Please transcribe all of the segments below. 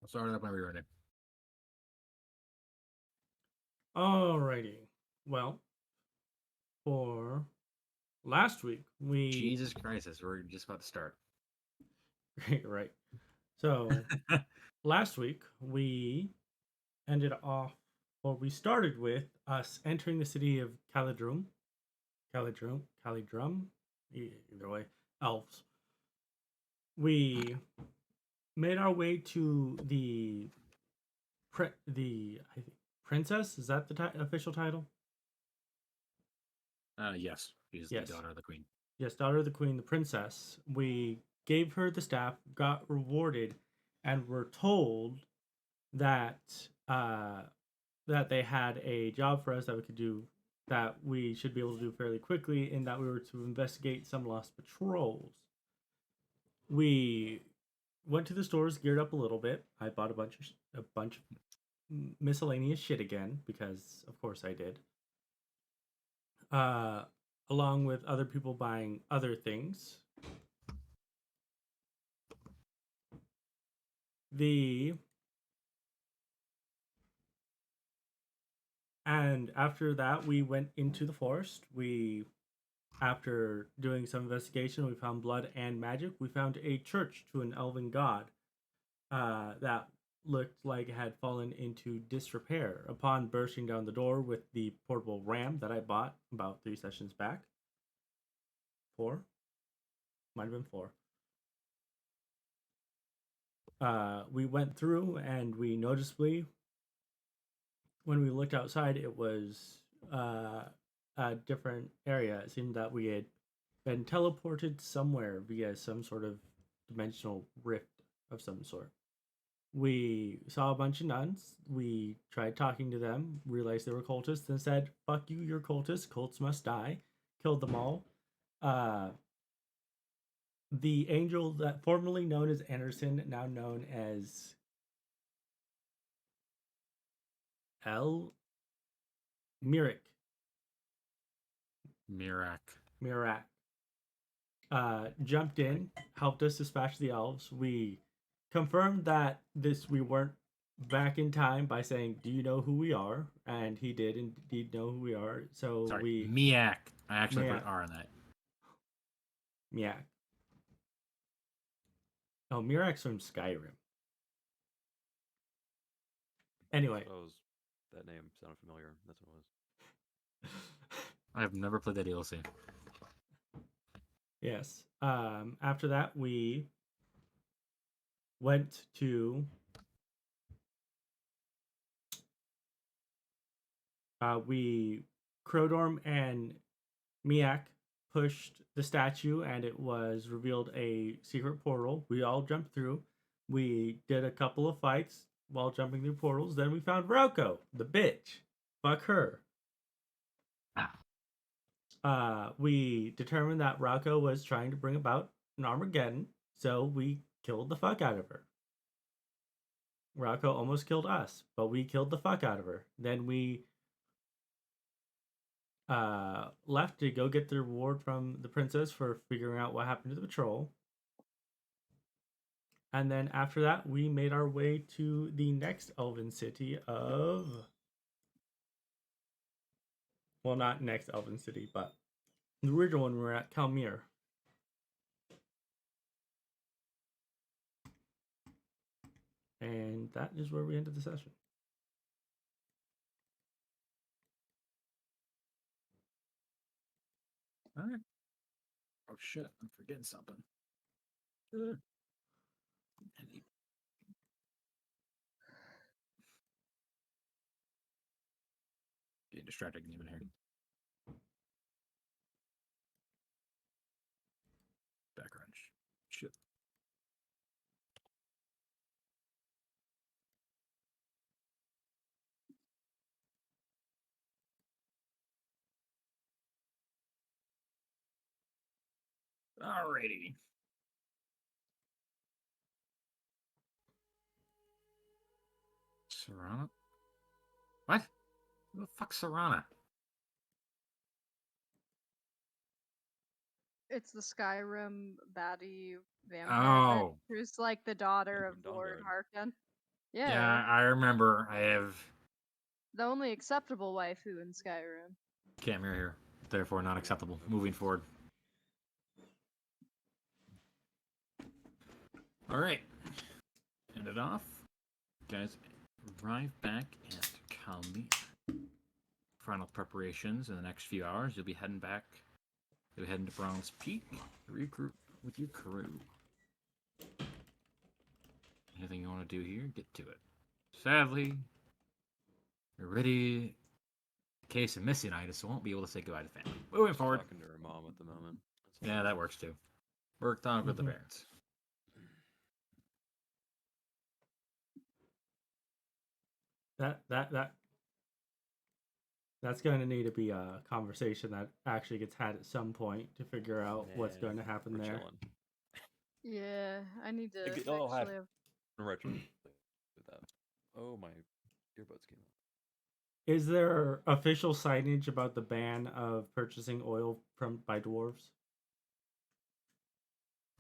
start it up whenever you're ready. Alrighty. Well, for last week, we. Jesus Christ, we're just about to start. Right. So, last week, we ended off, or we started with us entering the city of Calidrum. Calidrum? Either way, elves. We made our way to the I think, princess. Is that the official title? Yes, she's Yes. the daughter of the queen. Yes, daughter of the queen, the princess. We gave her the staff, got rewarded, and were told that that they had a job for us that we could do, that we should be able to do fairly quickly, and that we were to investigate some lost patrols. We went to the stores, geared up a little bit. I bought a bunch of miscellaneous shit again because, of course, I did. Along with other people buying other things. And after that, we went into the forest. After doing some investigation, we found blood and magic. We found a church to an elven god that looked like it had fallen into disrepair. Upon bursting down the door with the portable ram that I bought about 3 sessions back. 4? Might have been 4. We went through and we noticeably, when we looked outside, it was a different area. It seemed that we had been teleported somewhere via some sort of dimensional rift of some sort. We saw a bunch of nuns. We tried talking to them, realized they were cultists, and said, "Fuck you, you're cultists. Cults must die." Killed them all. The angel that formerly known as Anderson, now known as Mirak. Jumped in, helped us dispatch the elves. We confirmed that we weren't back in time by saying, "Do you know who we are?" And he did indeed know who we are. So Sorry, Miak. I actually put an R on that. Miak. Oh, Mirak's from Skyrim. Anyway. That name sounded familiar. That's what it was. I have never played that DLC. Yes. After that, we went to Krodorm and Miak pushed the statue, and it was revealed a secret portal. We all jumped through. We did a couple of fights while jumping through portals. Then we found Rauko, the bitch. Fuck her. We determined that Rauko was trying to bring about an Armageddon, so we killed the fuck out of her. Rauko almost killed us, but we killed the fuck out of her. Then we left to go get the reward from the princess for figuring out what happened to the patrol. And then after that, we made our way to the next elven city of... Well, not next elven city, but the original one we were at, Kalmir. And that is where we ended the session. All right. Oh shit, I'm forgetting something. Getting distracted even here. Background shit. Alrighty. Serana? What? Who the fuck's Serana? It's the Skyrim baddie vampire who's like the daughter of Lord Harkin. Yeah, I remember. I have The only acceptable waifu in Skyrim. can't mirror here. Therefore, not acceptable. Moving forward. All right. End it off. Guys, arrive back at Kalmi. Final preparations in the next few hours. You'll be heading back. You'll be heading to Bronze Peak. Regroup with your crew. Anything you want to do here, get to it. Sadly, you're ready. In case of missing-itis, so won't be able to say goodbye to family. Moving forward. Talking to her mom at the moment. Yeah, that works too. Work talk with the parents. That's going to need to be a conversation that actually gets had at some point to figure out what's going to happen We're there. chilling. Yeah, I need to It all actually have... Retro with that. Oh, my earbuds came out. Is there official signage about the ban of purchasing oil by dwarves?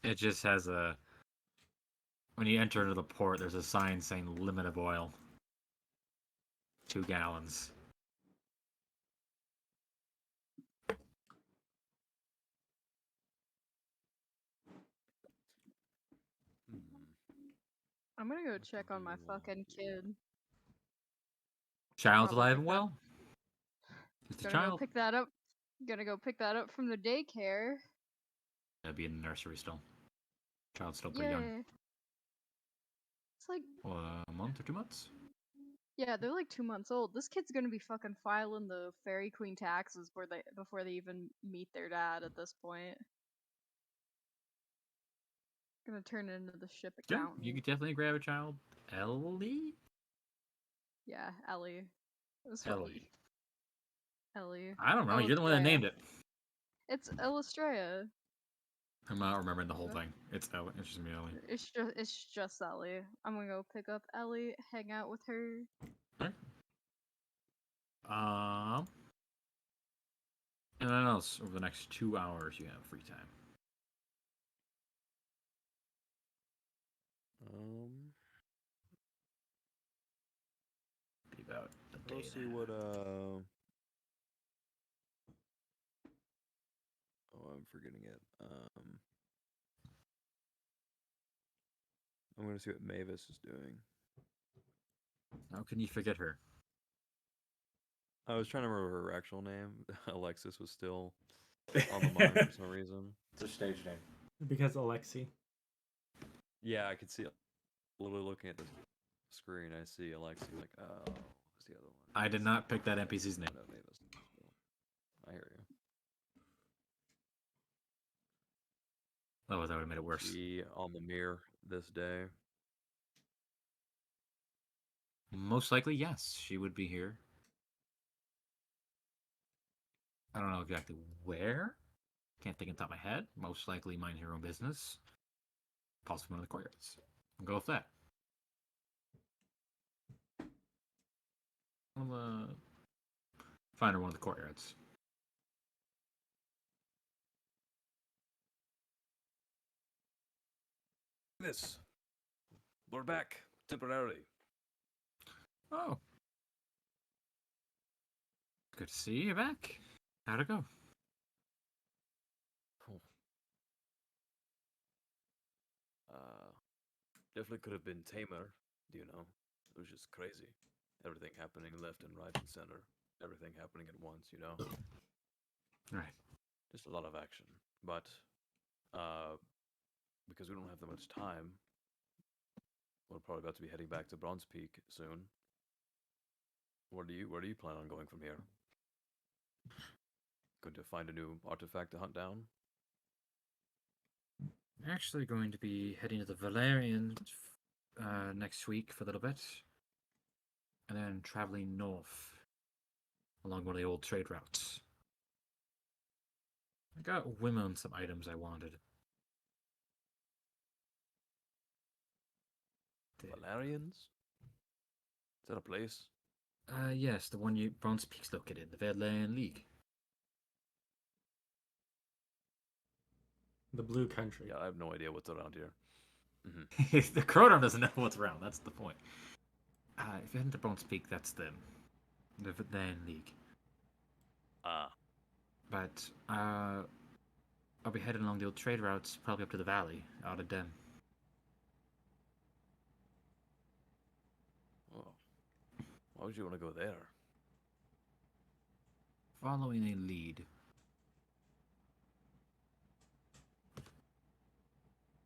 It just has a... When you enter into the port, there's a sign saying limit of oil. 2 gallons. I'm gonna go What check do on my you want fucking to kid. Child's Probably alive pick and that- well. It's a Gonna go child. pick that up. Gonna go pick that up from the daycare. That'd be in the nursery still. Child's still pretty young. Yay. It's like, A month or 2 months? yeah, they're like 2 months old. This kid's gonna be fucking filing the Fairy Queen taxes before they even meet their dad at this point. Gonna turn it into the ship Yeah, accountant. you could definitely grab a child. Ellie? Yeah, Ellie. That's Ellie. right. Ellie. I don't know. You're the one that Illustrea. named it. It's Illustrea. I'm not remembering the whole thing. It's Ellie. It's just me, Ellie. It's just Ellie. I'm gonna go pick up Ellie, hang out with her. Alright. And then else over the next 2 hours you have free time. Be about a day. Let's see what Oh, I'm forgetting it. I'm gonna see what Mavis is doing. How can you forget her? I was trying to remember her actual name. Alexis was still on the mind for some reason. It's a stage name. Because Alexi. Yeah, I could see it. Literally looking at the screen, I see Alexi like, oh, what's the other one? I did not pick that NPC's name. No, Mavis. I hear you. Oh, that would have made it worse. She on the mirror this day. Most likely, yes. She would be here. I don't know exactly where. Can't think on top of my head. Most likely mind her own business. Possibly one of the courtyards. I'll go with that. I'll find her one of the courtyards. This. We're back temporarily. Oh. Good to see you back. How'd it go? Cool. Definitely could have been tamer, you know. It was just crazy. Everything happening left and right and center. Everything happening at once, you know. Right. Just a lot of action. But because we don't have that much time, we're probably about to be heading back to Bronze Peak soon. Where do you plan on going from here? Going to find a new artifact to hunt down? Actually going to be heading to the Valerian next week for a little bit. And then traveling north along one of the old trade routes. I got whim on some items I wanted. Valerians? Is that a place? Yes, the one Bronze Peak's located in, the Valerian League. The Blue Country. Yeah, I have no idea what's around here. The Krodorm doesn't know what's around, that's the point. If you're heading to Bronzepeak, that's them. They're in league. Ah, But I'll be heading along the old trade routes, probably up to the valley, out of Den. well, why would you want to go there? Following a lead.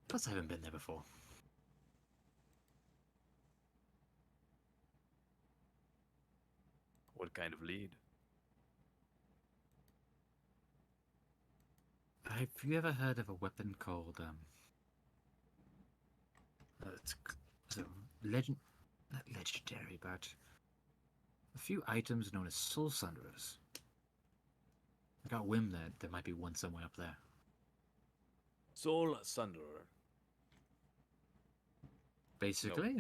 Plus, I haven't been there before. What kind of lead? Have you ever heard of a weapon called it's a legend, not legendary, but a few items known as Soul Sunderers. I got whim that there might be one somewhere up there. Soul Sunderer. Basically,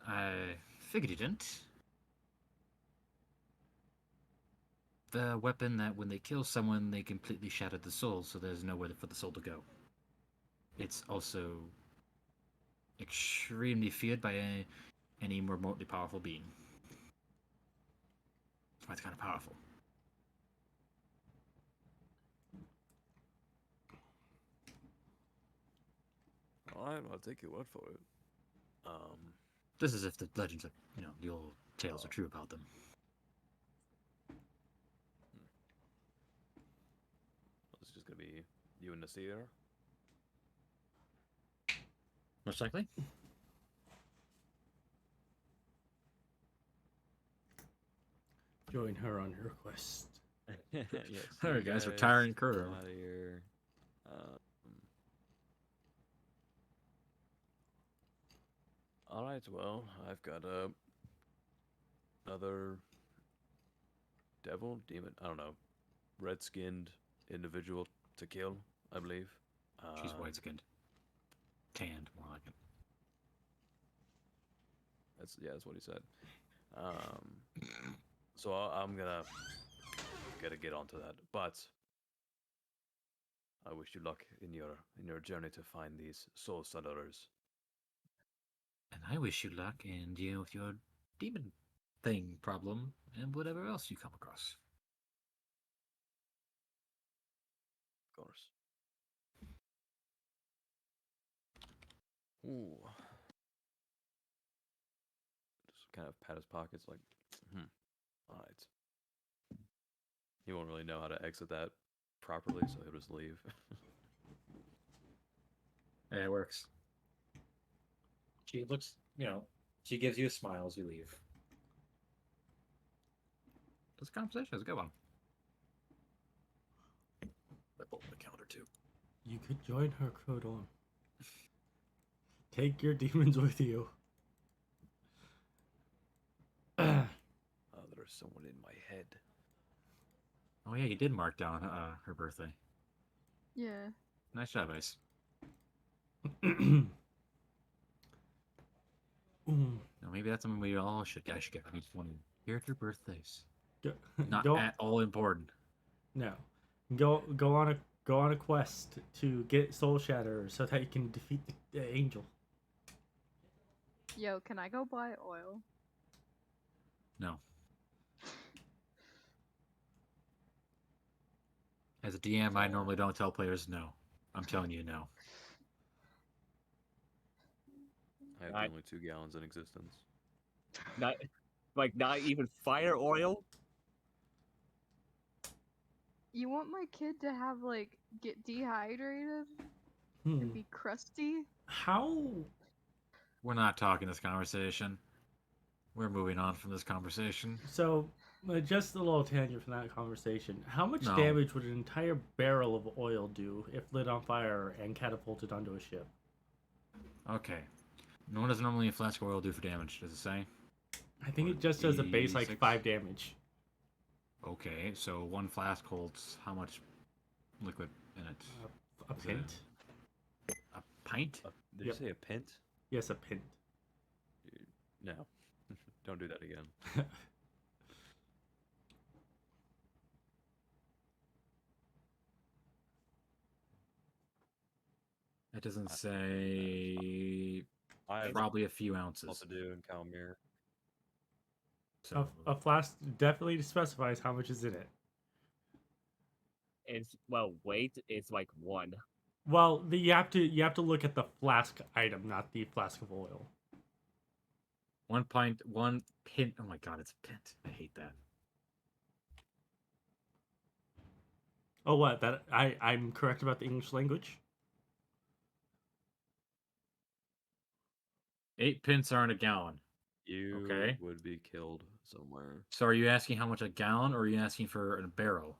I figured you didn't. The weapon that when they kill someone, they completely shatter the soul, so there's nowhere for the soul to go. It's also extremely feared by any remotely powerful being. That's why it's kind of powerful. Alright, I'll take your word for it. This is if the legends, the old tales are true about them. It's just gonna be you and Nasir. Most likely. Join her on her quest. Yes. Alright, guys, retiring Krodorm. Out of here. All right. Well, I've got another demon. I don't know, red-skinned individual to kill. I believe. She's white-skinned. Tanned, more like it. That's what he said. So I'm gonna get onto that, but I wish you luck in your journey to find these soul sunderers. And I wish you luck in dealing with your demon thing problem and whatever else you come across. Of course. Ooh. Just kind of pat his pockets like, all right. He won't really know how to exit that properly, so he'll just leave. Yeah, it works. She looks, she gives you a smile as you leave. This conversation is a good one. I pulled the calendar too. You could join her, Krodorm. Take your demons with you. There's someone in my head. Oh yeah, you did mark down her birthday. Yeah. Nice job, Ice. Ooh. Now, maybe that's something we all should get. We just want to hear their birthdays. Not Don't- at all important. No. Go on a quest to get Soul Shatter so that you can defeat the angel. Yo, can I go buy oil? No. As a DM, I normally don't tell players no. I'm telling you no. I have I- only 2 gallons in existence. Not even fire oil. You want my kid to have get dehydrated Hmm. and be crusty? How? We're not talking this conversation. We're moving on from this conversation. So, just a little tangent from that conversation. How much No. damage would an entire barrel of oil do if lit on fire and catapulted onto a ship? Okay. What does normally a flask of oil do for damage? Does it say? I think Would it just does a base be 5 damage. Okay, so one flask holds how much liquid in it? A Is it pint? A pint? Did Yep. you say a pint? Yes, a pint. No. Don't do that again. It doesn't say. I have Probably a few what ounces. to do in Calmere. So A flask definitely specifies how much is in it. It's well, weight is like 1. Well, you have to look at the flask item, not the flask of oil. 1 pint, 1 pint. Oh my god, it's a pint. I hate that. Oh, what? That I'm correct about the English language? 8 pints aren't a gallon. You Okay. would be killed somewhere. So are you asking how much a gallon, or are you asking for a barrel?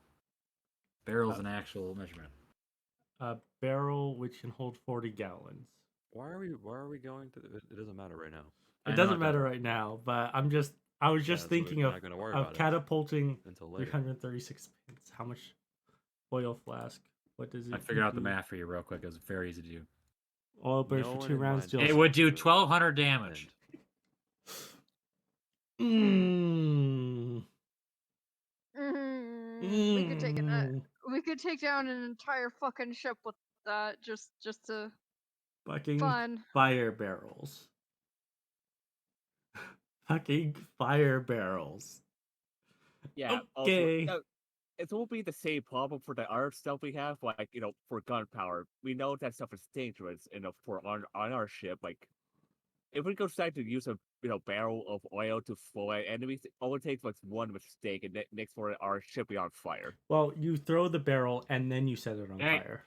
Barrel's an actual measurement. A barrel which can hold 40 gallons. Why are we going to? It doesn't matter right now. It doesn't matter right now, but I was just so thinking we're of not gonna worry about it catapulting until later. 336 pence. How much oil flask? What does it? I figured out the do? math for you real quick. It was very easy to do. Oil burst No for one 2 in rounds. mind Deals. It would do 1,200 damage. Mm. We could take we could take down an entire fucking ship with that just to Fucking fun. fire barrels. Fucking fire barrels. Yeah. Okay. Also, it won't be the same problem for the other stuff we have, like for gunpowder. We know that stuff is dangerous, for on our ship, like if we go decide to use a barrel of oil to flow at enemies, it only takes like one mistake, and next for our ship be on fire. Well, you throw the barrel and then you set it on Hey. fire.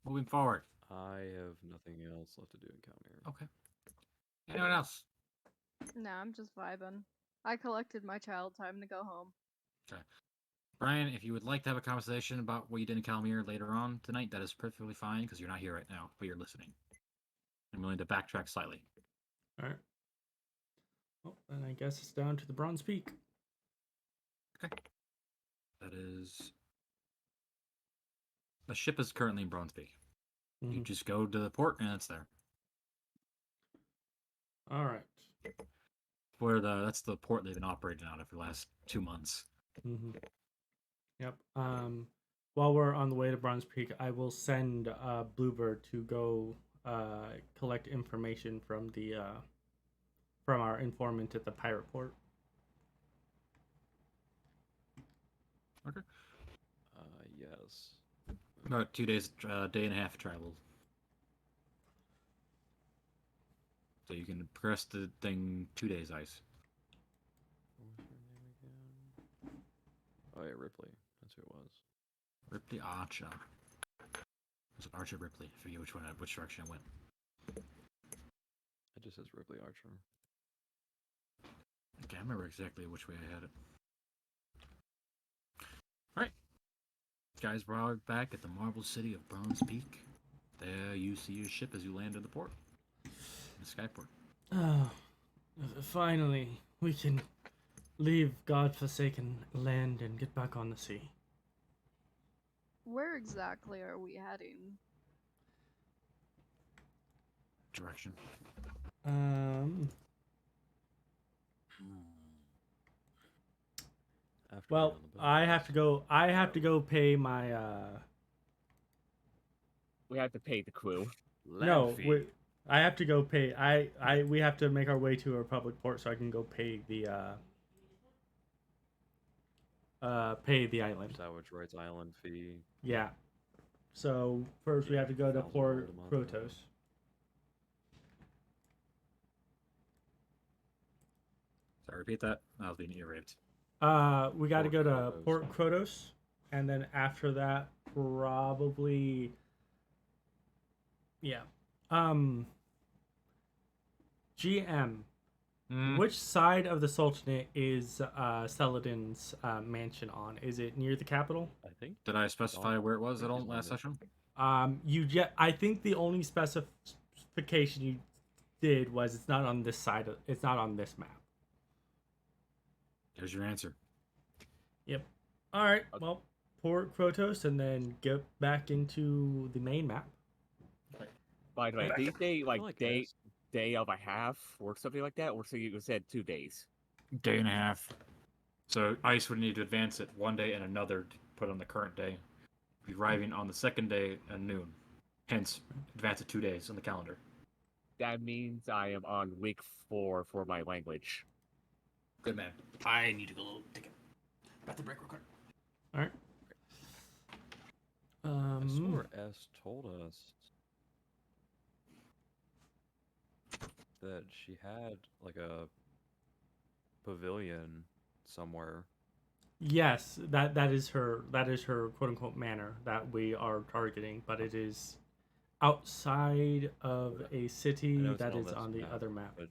Moving forward. I have nothing else left to do in County. Okay. Anyone else? No, I'm just vibing. I collected my child. Time to go home. Okay. Brian, if you would like to have a conversation about what you did in Calmere later on tonight, that is perfectly fine because you're not here right now, but you're listening. I'm willing to backtrack slightly. All right. Well, then I guess it's down to the Bronze Peak. Okay. That is. The ship is currently in Bronze Peak. You Mhm. just go to the port and it's there. All right. That's the port they've been operating out of for the last 2 months. Mm-hmm. Yep. While we're on the way to Bronze Peak, I will send Bluebird to go collect information from the from our informant at the pirate port. Okay. Yes. About 2 days, day and a half travel. So you can progress the thing 2 days ice. What was her name again? Oh yeah, Ripley. That's who it was. Ripley Archer. Was it Archer Ripley? I forget which direction it went. It just says Ripley Archer. Okay, I remember exactly which way I had it. Alright. Guys, we're back at the Marble City of Bronze Peak. There you see your ship as you land in the port. In the skyport. Oh, finally, we can leave godforsaken land and get back on the sea. Where exactly are we heading? Direction. After Well, being on the boat, I have to go. I have to go pay my. We have to pay the crew. No, I have to go pay. We have to make our way to a public port so I can go pay the island. Salvage rights island fee. Yeah. So first we have to go to $1,000 Port a month, Krotos. Sorry, repeat that. I was being ear raped. We got to Port go to Krotos. Port Krotos, and then after that, probably. Yeah. GM. Which side of the Sultanate is Saladin's mansion on? Is it near the capital? I think. Did I specify where it was at all He's last landed. session? I think the only specification you did was it's not on this side. It's not on this map. There's your answer. Yep. All right. Okay. Well, Port Krotos, and then get back into the main map. By the way, these days, like like day this. day of a half or something like that, or so you said 2 days. Day and a half. So ICE would need to advance it 1 day and another to put on the current day. Be arriving on the second day at noon. Hence, advance it 2 days on the calendar. That means I am on week 4 for my language. Good man. I need to go take a bathroom break real quick. All right. I swore S told us that she had like a pavilion somewhere. Yes, that is her quote unquote manor that we are targeting, but it is outside of a I city know it's that on is this on the other map. But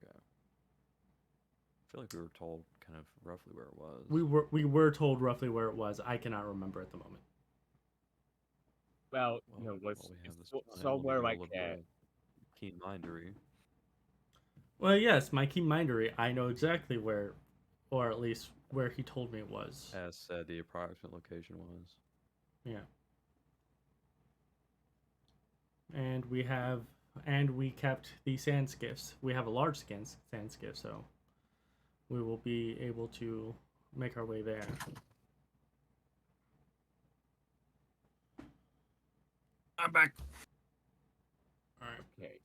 yeah, I feel like we were told kind of roughly where it was. We were told roughly where it was. I cannot remember at the moment. Well, Well, was while we have this time, let me somewhere do a like little that. bit of keen mindery. Well, yes, my keen mindery. I know exactly where, or at least where he told me it was. As said, the approximate location was. Yeah. And we kept the sand skiffs. We have a large sand skiff, so we will be able to make our way there. I'm back. All right. Okay.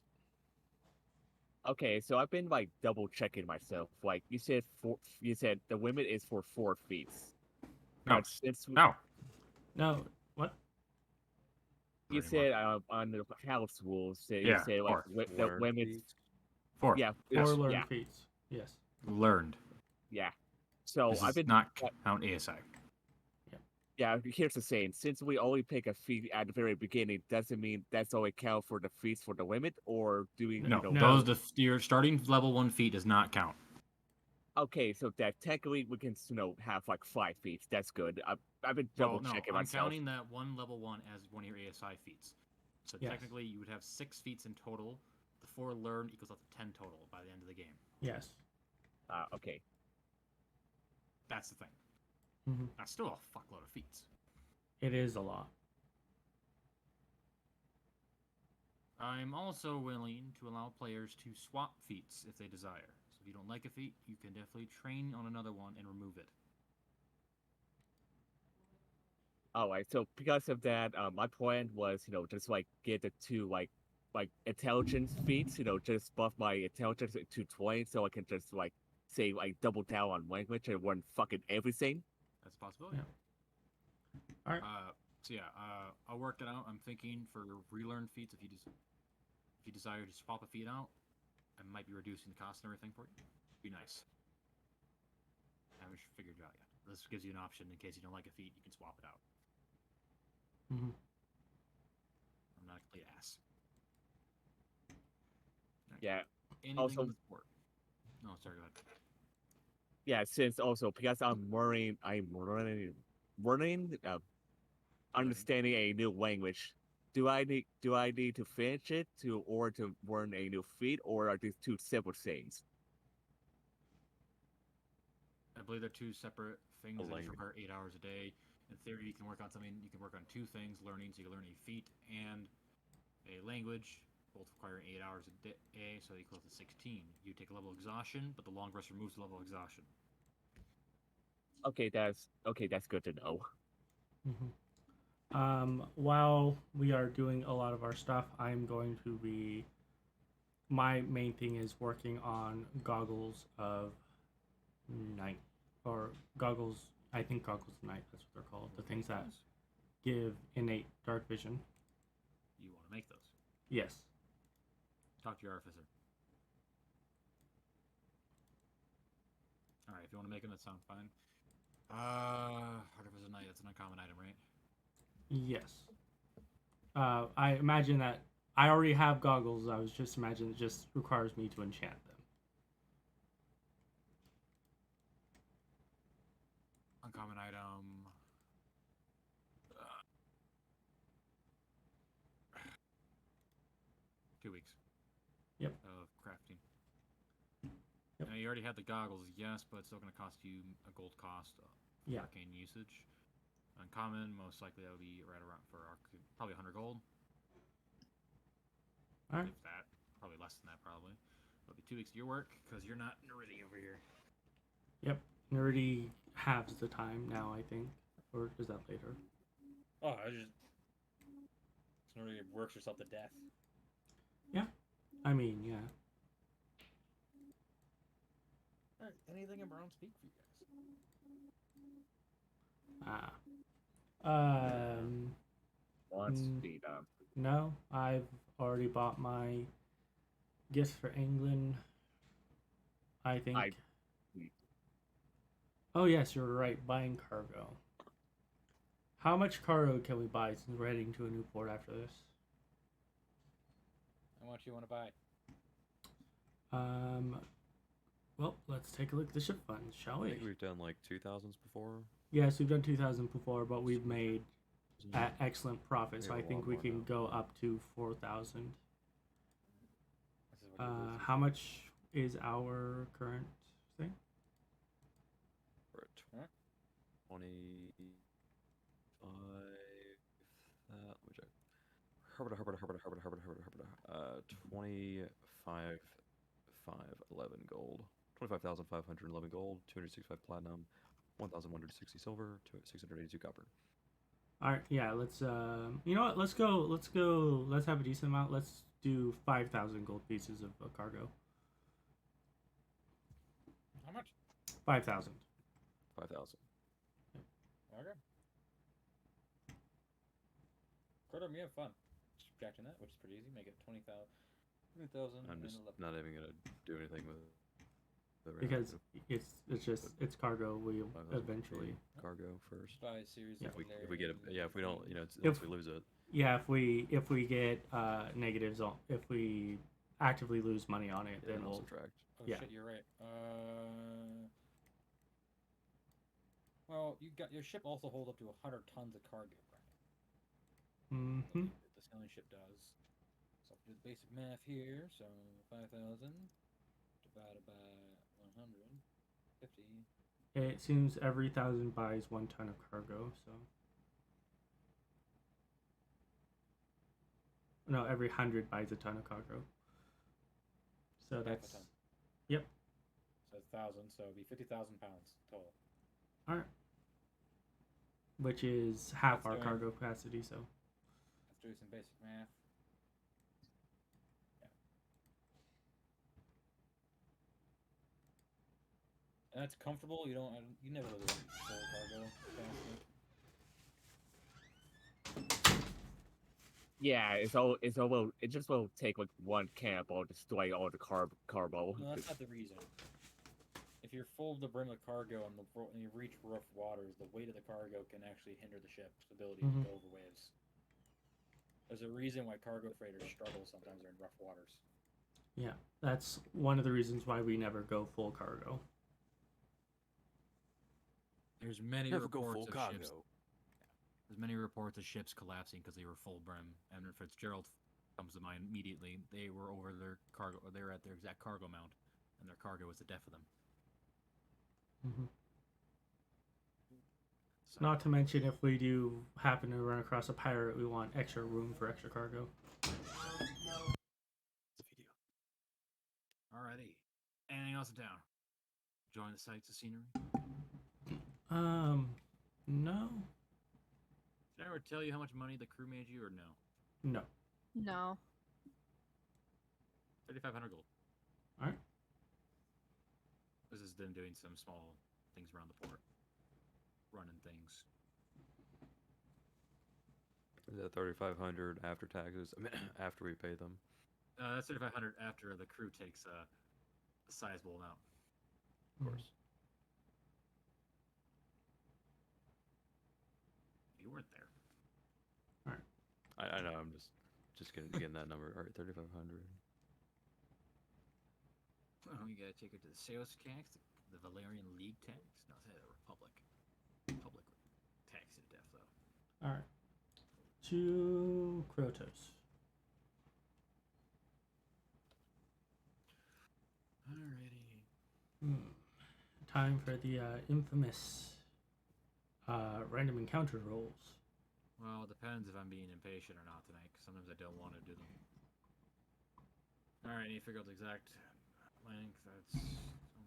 Okay, so I've been like double checking myself. Like you said, the limit is for 4 feet. No. But since No. No, what? you said on the house rules, you Yeah, said like 4. the Learned limits. feats. 4. Yeah, Yes. 4 learned yeah, feats. Yes. Learned. yeah. So This I've does been not count ASI. Yeah, here's the saying. Since we only pick a feat at the very beginning, doesn't mean that's only count for the feats for the limit, or do we? No, No. your starting level 1 feat does not count. Okay, so that technically we can have like 5 feats. That's good. I've been double checking I'm myself. counting that one level 1 as one of your ASI feats. So Yes. technically, you would have 6 feats in total. The 4 learned equals up to 10 total by the end of the game. Yes. Okay. That's the thing. Mm-hmm. That's still a fuckload of feats. It is a lot. I'm also willing to allow players to swap feats if they desire. So if you don't like a feat, you can definitely train on another one and remove it. Alright, so because of that, my plan was, just like get the 2 like intelligence feats, just buff my intelligence to 20 so I can just like say like double down on language and learn fucking everything. That's a possibility. Yeah. All right. I'll work it out. I'm thinking for relearn feats, if you desire to swap a feat out, I might be reducing the cost and everything for you. Be nice. I haven't figured it out yet. This gives you an option in case you don't like a feat, you can swap it out. Mm-hmm. I'm not a complete ass. Right. Yeah. Anything Also- on the board? No, sorry, go ahead. Yeah, since also because I'm learning, understanding a new language. Do I need to finish it to learn a new feat, or are these 2 separate things? I believe they're 2 separate things that each language. require 8 hours a day. In theory, you can work on something. You can work on 2 things: learning, so you can learn a feat and a language, both requiring 8 hours a day, so equals to 16. You take a level of exhaustion, but the long rest removes the level of exhaustion. Okay, that's good to know. Mm-hmm. While we are doing a lot of our stuff, I'm going to be. My main thing is working on goggles of night, or goggles. I think goggles of night. That's what they're called. The things that give innate dark vision. You want to make those? Yes. Talk to your artificer. All right, if you want to make them, that sounds fine. Artificer Knight. That's an uncommon item, right? Yes. I imagine that I already have goggles. I was just imagining it just requires me to enchant them. Uncommon item. 2 weeks. Yep. Of crafting. Yep. Now you already had the goggles, yes, but it's still going to cost you a gold cost. Yeah. Arcane usage. Uncommon, most likely that would be right around for probably 100 gold. All right. If that, probably less than that, probably. It'll be 2 weeks of your work because you're not Neridi over here. Yep. Neridi halves the time now, I think, or is that later? Oh, Snorri works herself to death. I mean, yeah. anything in Brown Speak for you guys? Wants Mm. the No, I've already bought my gifts for England. I think. Oh yes, you're right. Buying cargo. How much cargo can we buy since we're heading to a new port after this? How much you want to buy? Well, let's take a look at the ship funds, shall I we? think we've done like 2000s before. Yes, we've done 2,000 before, but we've made excellent profit, so Yeah, I a think lot we more can now. go up to 4,000. This is what it is. How much is our current thing? We're at Huh? 25. Let me check. 25, 511 gold. 25,511 gold. 265 platinum. 1,160 silver. 682 copper. All right, yeah, let's you know what? Let's go. Let's have a decent amount. Let's do 5,000 gold pieces of cargo. How much? 5,000. 5,000. Okay. Krodorm, you have fun. Subtracting that, which is pretty easy. Make it 20,000. 20,000. I'm just 11. not even gonna do anything with it. right now. Because it's cargo. We 5,000 eventually. cargo first. Buy a series If of we get if we don't, If- once we lose it. Yeah, if we get negatives on, if we actively lose money on it, Yeah, then I'll we'll. subtract. Oh Yeah. shit, you're right. Well, your ship also holds up to 100 tons of cargo, right? Mm-hmm. The sailing ship does. So I'll do the basic math here. So 5,000 divided by 150. It seems every 1,000 buys 1 ton of cargo. So. No, every 100 buys a ton of cargo. So Half a that's. ton. Yep. So 1,000. So it'd be 50,000 pounds total. All right. Which is half That's our doing- cargo capacity. So. Let's do some basic math. And that's comfortable. You don't. You never really want full cargo. capacity. Yeah, it just will take like one camp or destroy all the carbo. No, that's not the reason. If you're full to the brim of cargo and you reach rough waters, the weight of the cargo can actually hinder the ship's ability Mhm. to go over waves. There's a reason why cargo freighters struggle sometimes in rough waters. Yeah, that's one of the reasons why we never go full cargo. There's many Never go reports full of ships. cargo. There's many reports of ships collapsing because they were full brim. Admiral Fitzgerald comes to mind immediately. They were over their cargo, or they were at their exact cargo mount, and their cargo was the death of them. Mm-hmm. So, Not to mention, if we do happen to run across a pirate, we want extra room for extra cargo. alrighty. Anything else in town? Enjoying the sights and scenery? No, Did I ever tell you how much money the crew made you, or no? no. No. 3,500 gold. All right. This is them doing some small things around the port, running things. Is that 3,500 after taxes? I mean, after we pay them. That's 3,500 after the crew takes a sizable amount. Of course. You weren't there. I know. I'm just getting that number. All right, 3,500. Well, you gotta take it to the sales tax, the Valerian League tax. No, say the Republic. Republic tax to death, though. All right. To Krotos. Alrighty. Time for the infamous random encounter rolls. Well, it depends if I'm being impatient or not tonight, 'cause sometimes I don't want to do them. Alright, I need to figure out the exact length. That's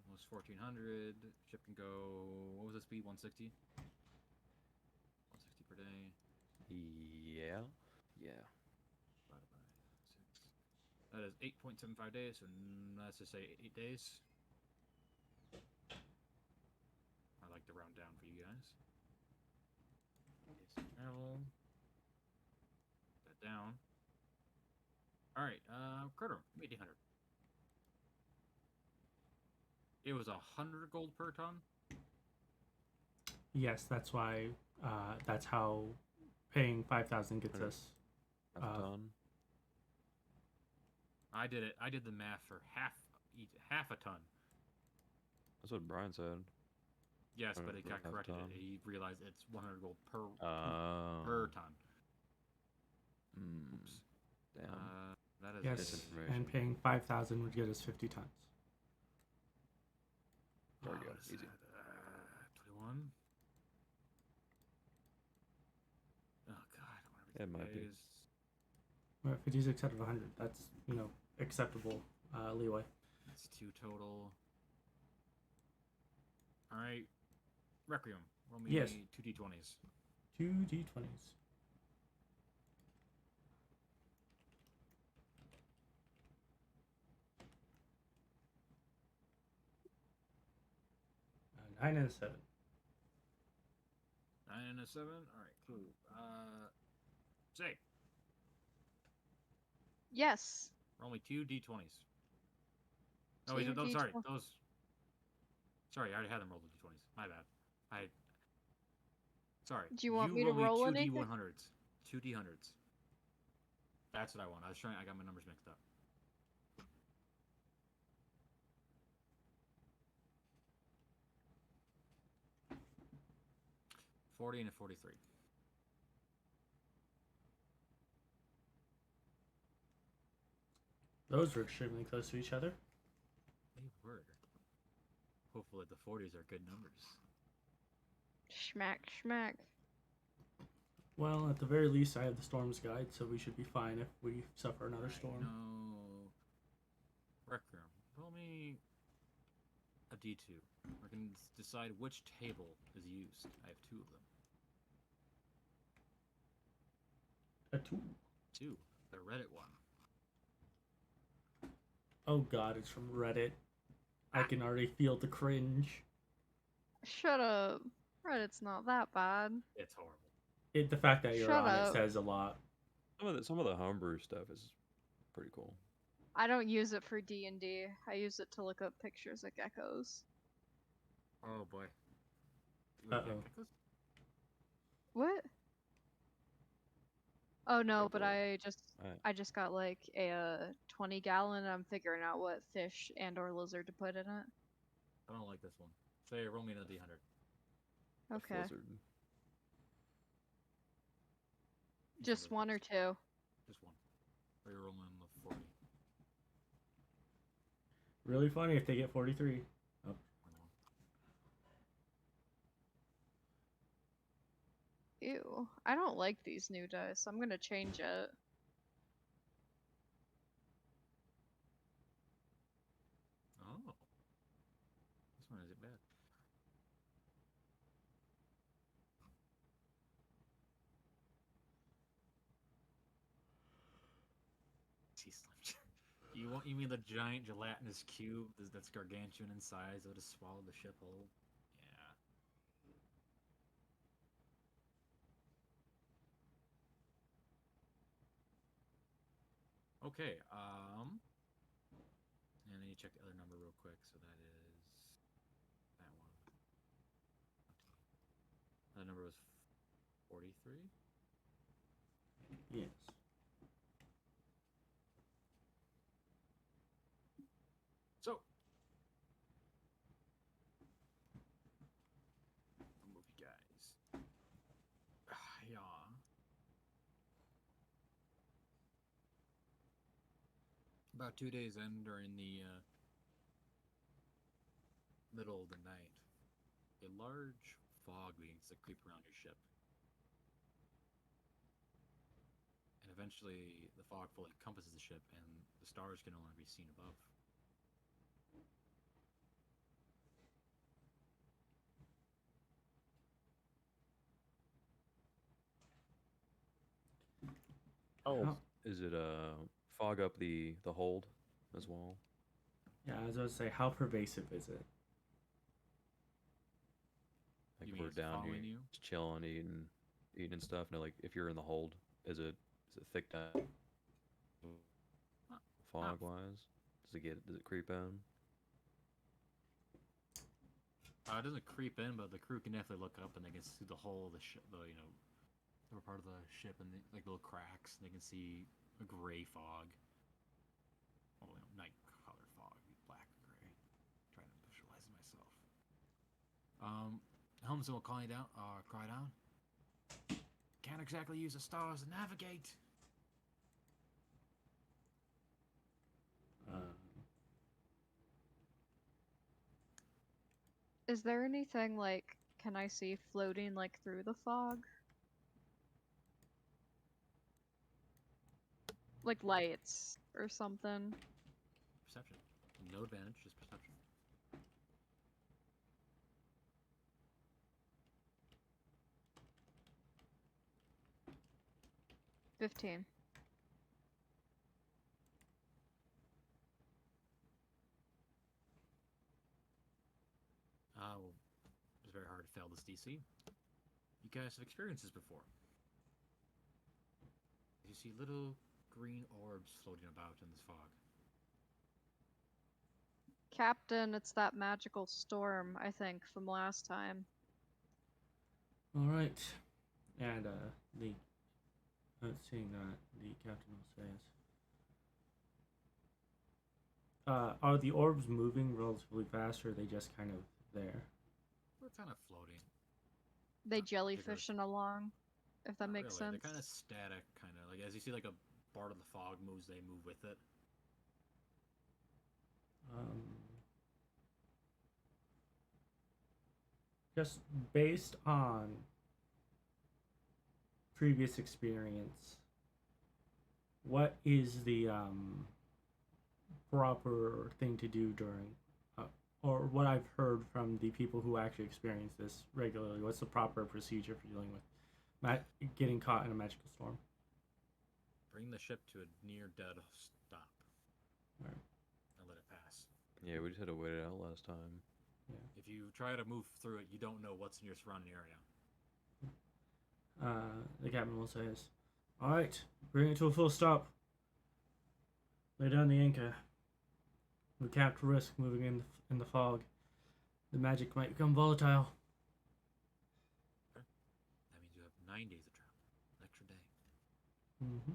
almost 1,400. Ship can go... What was the speed? 160? 160 per day. Yeah. Yeah. Divided by 6. That is 8.75 days, so let's just say 8 days. like to round down for you guys. Okay, so travel. Put that down. All right, Krodorm, give me 100. It was 100 gold per ton. Yes, that's why. That's how paying 5,000 gets Hundred. us. Half a ton. I did it. I did the math for half a ton. That's what Brian said. Yes, but 100 it for got half corrected. ton. He realized it's 100 gold per Oh. ton. Hmm. Oops. Damn. That is Yes, misinformation. and paying 5,000 would get us 50 tons. There we go. what is Easy. that? 21. Oh God, It might be. is. We're at 56 out of 100. That's acceptable leeway. That's 2 total. All right, Requiem. Roll me Yes. 2 d20s. 2 d20s. A 9 and a 7. 9 and a 7. All right, cool. Say, Yes. roll me 2 d20s. Oh, wait, 2 those. Sorry, D20. those. Sorry, I already had them roll the d20s. My bad. Sorry. Do you want me to roll roll me 2 anything? d100s. 2 d100s. That's what I want. I got my numbers mixed up. $40 and a 43. Those were extremely close to each other. They were. Hopefully the 40s are good numbers. Schmack, schmack. Well, at the very least, I have the Storm's Guide, so we should be fine if we suffer another Alright, storm. No. Requiem. Roll me a d2. We're going to decide which table is used. I have 2 of them. A 2. 2. The Reddit one. Oh god, it's from Reddit. I can already feel the cringe. Shut up. Reddit's not that bad. It's horrible. The fact that you're Shut on up. it says a lot. Some of the homebrew stuff is pretty cool. I don't use it for D&D. I use it to look up pictures of geckos. Oh boy. Uh-oh. What? Oh no, but Alright. I just got like a 20 gallon and I'm figuring out what fish and or lizard to put in it. I don't like this one. Say, roll me another d100. Okay. Blizzard. Just one or two. Just one. Or you're rolling the 40. Really funny if they get 43. Oh. Ew. I don't like these new dice. I'm gonna change it. Oh. This one isn't bad. Sea Slim. You mean the giant gelatinous cube that's gargantuan in size that would have swallowed the ship whole? Yeah. Okay, and then you check the other number real quick, so that is that one. That number was 43? Yes. So, I'll move you guys. Yeah. About 2 days in, during the middle of the night, a large fog begins to creep around your ship. And eventually, the fog fully encompasses the ship, and the stars can no longer be seen above. Oh, How- Is it fog up the hold as well? Yeah, I was about to say, how pervasive is it? Like You if mean we're it's down here following you? just chilling, eating and stuff. No, like if you're in the hold, is it thick down fog wise? Does it creep in? It doesn't creep in, but the crew can definitely look up and they can see the whole of the ship, the upper part of the ship and like little cracks. And they can see a gray fog. Well, night colored fog, black and gray. Trying to visualize it myself. Helmsman will cry down. Can't exactly use the stars to navigate. Is there anything like can I see floating like through the fog? Like lights or something. Perception. No advantage, just perception. $15. Well, it's very hard to fail this DC. You guys have experienced this before. You see little green orbs floating about in this fog. Captain, it's that magical storm, I think, from last time. All right, and seeing that the captain will say is, are the orbs moving relatively fast, or are they just kind of there? We're kind of floating. They Not particularly- jellyfishing along, if that Not makes really. sense. They're kind of static, kind of like as you see like a part of the fog moves, they move with it. Just based on previous experience, what is the proper thing to do during, or what I've heard from the people who actually experience this regularly? What's the proper procedure for dealing with getting caught in a magical storm? Bring the ship to a near dead stop. Right. And let it pass. Yeah, we just had to wait it out last time. If you try to move through it, you don't know what's in your surrounding area. The captain will say, "All right, bring it to a full stop. Lay down the anchor. We can't risk moving in the fog. The magic might become volatile." That means you have 9 days of travel. An extra day. Mm-hmm.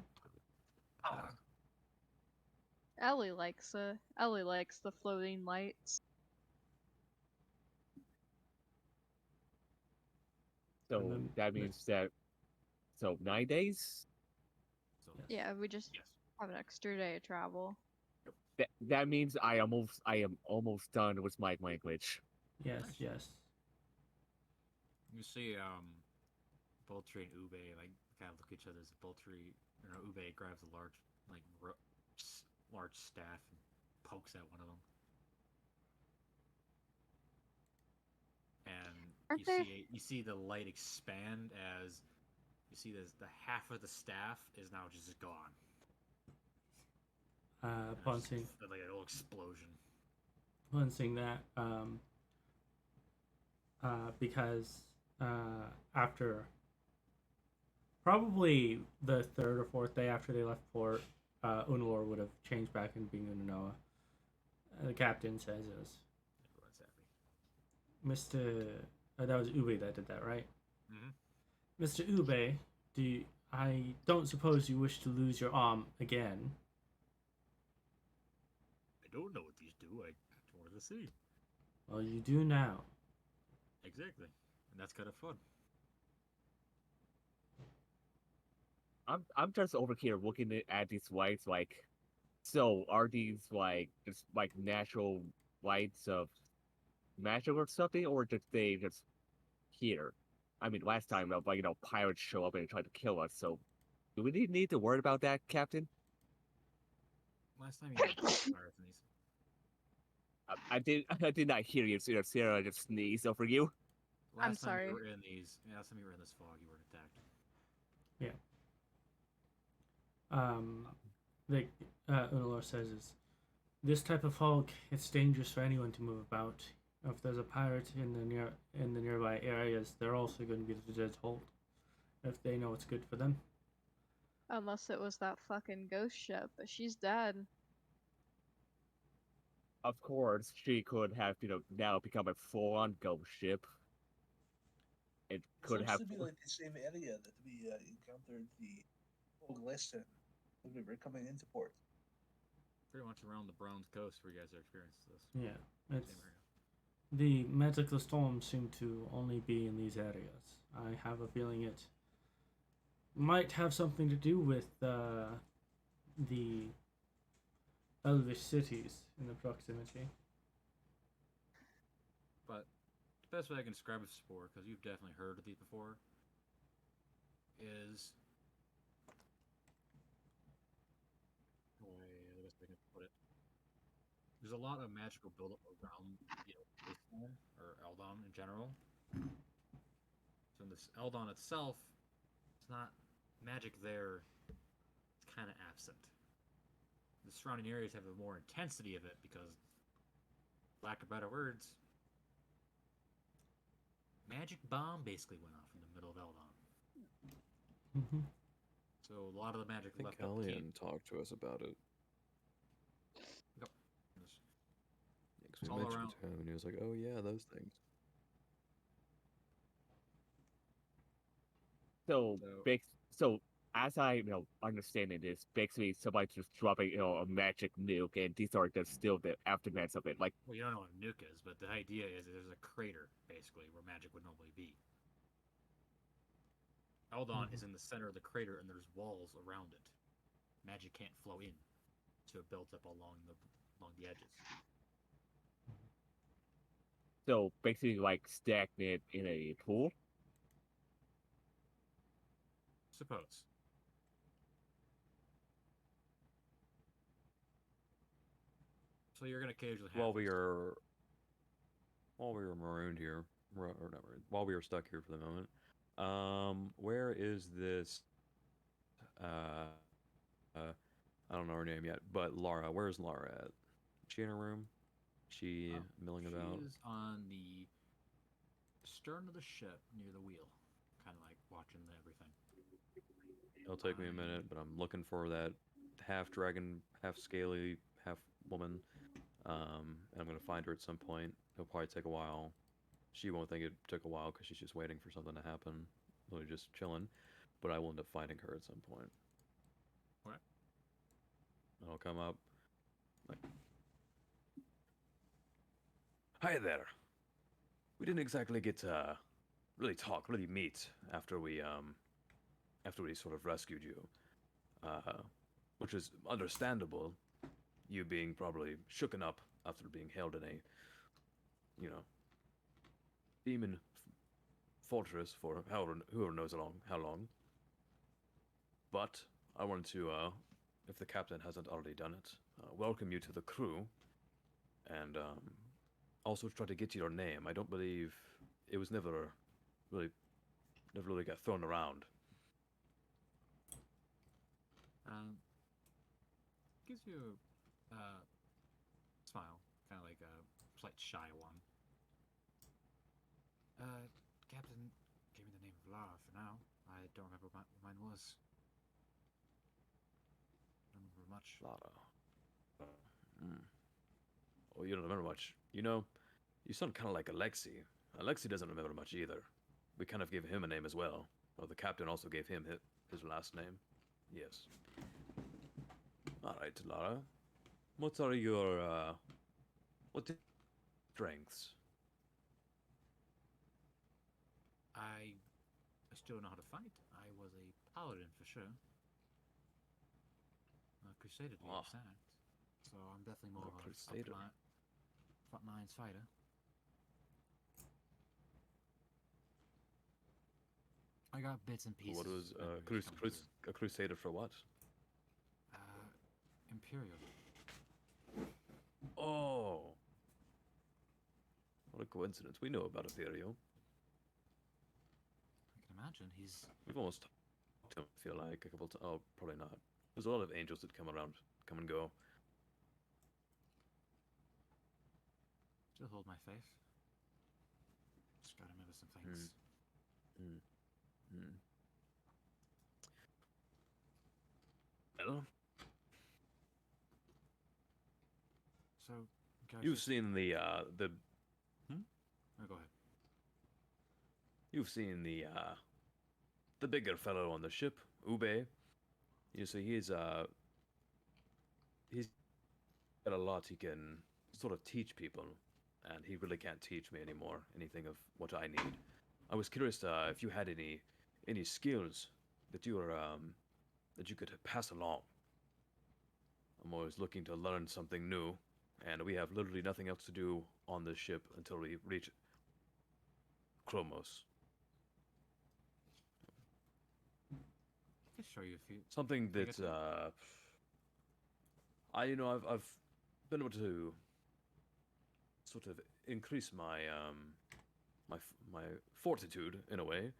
Ellie likes the floating lights. So then that means that 9 days. So Yeah, we just yes. have an extra day of travel. That means I am almost done with my language. Yes, Nice. yes. You see, Boltree and Ube like kind of look at each other as Boltree, Ube grabs a large, large staff and pokes at one of them. And you see the light expand as you see the half of the staff is now just gone. Upon seeing like a little explosion. that, because after probably the third or fourth day after they left port, Unalor would have changed back into being Unanoa. The captain says, Everyone's happy. "Mr. That was Ube that did that, right? Mhm. Mr. Ube, I don't suppose you wish to lose your arm again?" I don't know what these do. I wanted to see. "Well, you do now." Exactly. And that's kind of fun. I'm just over here looking at these lights like, so are these like just like natural lights of magic or something, or did they just here? I mean, last time pirates show up and try to kill us. So do we need to worry about that, Captain? Last time you had pirates in these. I did not hear you. Sarah just sneezed over you. I'm Last time sorry. you were in these. Yeah, last time you were in this fog, you weren't attacked. Unalor says, "This type of fog, it's dangerous for anyone to move about. If there's a pirate in the nearby areas, they're also going to get a told if they know what's good for them. Unless it was that fucking ghost ship, but she's dead. Of course, she could have, now become a full-on ghost ship. It could Seems have. to be like the same area that we encountered the old lesson when we were coming into port. Pretty much around the Bronze Coast where you guys are experiencing this. Yeah, it's Same area. the magical storms seem to only be in these areas. I have a feeling it might have something to do with the elvish cities in the proximity. But the best way I can describe a spore, because you've definitely heard of these before, is the best way I can put it. There's a lot of magical buildup around Eldon, or Eldon in general. So in this Eldon itself, it's not magic there. It's kind of absent. The surrounding areas have a more intensity of it because, lack of better words, magic bomb basically went off in the middle of Eldon. Mm-hmm. So a lot of the magic I think left up came. Alien talked to us about it. Yep. Because It's we all mentioned around. it to him, and he was like, "Oh yeah, those things." So, So- so as I understand it is basically somebody just dropping a magic nuke, and these are just still the aftermaths of it. Like, Well, you don't know what a nuke is, but the idea is that there's a crater basically where magic would normally be. Eldon is in the center of the crater, and there's walls around it. Magic can't flow in, so it builds up along the edges. so basically like stagnant in a pool. Suppose. So you're gonna occasionally have While we this- were marooned here, or not marooned, while we were stuck here for the moment, where is this? I don't know her name yet, but Lara. Where's Lara at? Is she in her room? She milling about. She's on the stern of the ship near the wheel, kind of like watching everything. It'll take me a minute, but I'm looking for that half dragon, half scaly, half woman. And I'm gonna find her at some point. It'll probably take a while. She won't think it took a while because she's just waiting for something to happen. Really just chilling. But I will end up finding her at some point. What? I'll come up. Like, hi there. We didn't exactly get to really meet after we sort of rescued you, which is understandable. You being probably shooken up after being held in a, demon fortress for whoever knows how long. But I wanted to, if the captain hasn't already done it, welcome you to the crew, and also try to get your name. I don't believe it was never really got thrown around. Gives you a smile, kind of like a slight shy one. Captain gave me the name of Lara for now. I don't remember what mine was. I don't remember much. Lara. Oh, you don't remember much. You sound kind of like Alexi. Alexi doesn't remember much either. We kind of gave him a name as well. Well, the captain also gave him his last name. Yes. All right, Lara. What are your strengths? I still know how to fight. I was a paladin for sure. A crusader to be Ah. exact. So I'm definitely more A of a crusader. front lines fighter. I got bits and pieces. What was of memories coming through. a crusader for what? Imperial. Oh. What a coincidence. We know about Imperial. I can imagine he's We've almost talked to him, I feel like, a couple times. Oh, probably not. There's a lot of angels that come and go. still hold my faith. Gotta remember some things. Well, So, guys, you've just- seen the Oh, go ahead. you've seen the bigger fellow on the ship, Ube. You see, he's got a lot he can sort of teach people, and he really can't teach me anymore anything of what I need. I was curious if you had any skills that you were that you could pass along. I'm always looking to learn something new, and we have literally nothing else to do on this ship until we reach Chromos. I can show you a few. Something I that guess I've been able to sort of increase my my fortitude in a way,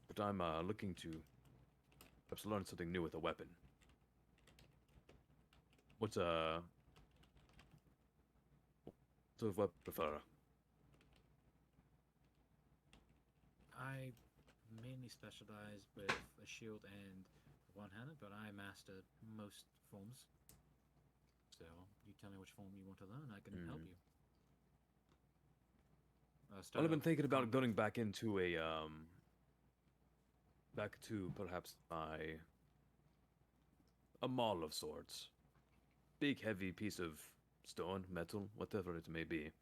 but I'm looking to perhaps learn something new with a weapon. What's sort of weapon prefer? I mainly specialize with a shield and one-handed, but I master most forms. So you tell me which form you want to learn, I can help you. Well, I've been thinking about combat. going back into a back to perhaps a maul of sorts. Big heavy piece of stone, metal, whatever it may be.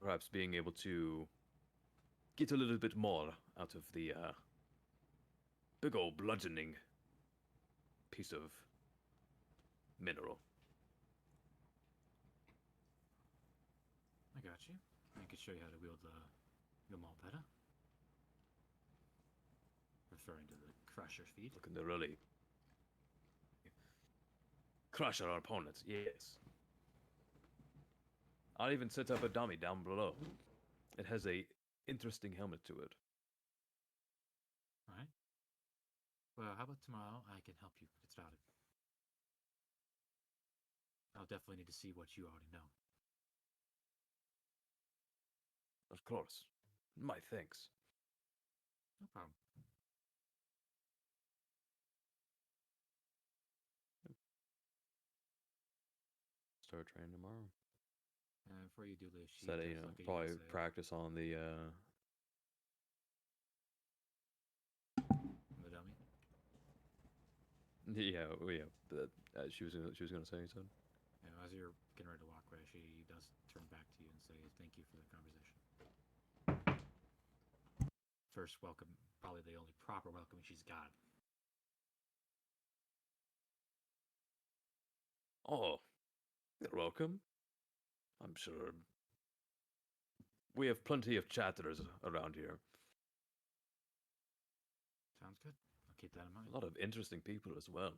Perhaps being able to get a little bit more out of the big old bludgeoning piece of mineral. I got you. I can show you how to wield the maul better. Referring to the crusher feat. Looking to really crush our opponents, yes. I'll even set up a dummy down below. It has a interesting helmet to it. Alright. Well, how about tomorrow I can help you get started? I'll definitely need to see what you already know. Of course. My thanks. No problem. Start training tomorrow. And before you do this, she Said, does you know, look at probably you and say, practice on the the dummy. yeah, but she was gonna say something. You know, as you're getting ready to walk away, she does turn back to you and say, "Thank you for the conversation." First welcome, probably the only proper welcome she's got. Oh, you're welcome. I'm sure we have plenty of chatterers around here. Sounds good. I'll keep that in mind. A lot of interesting people as well.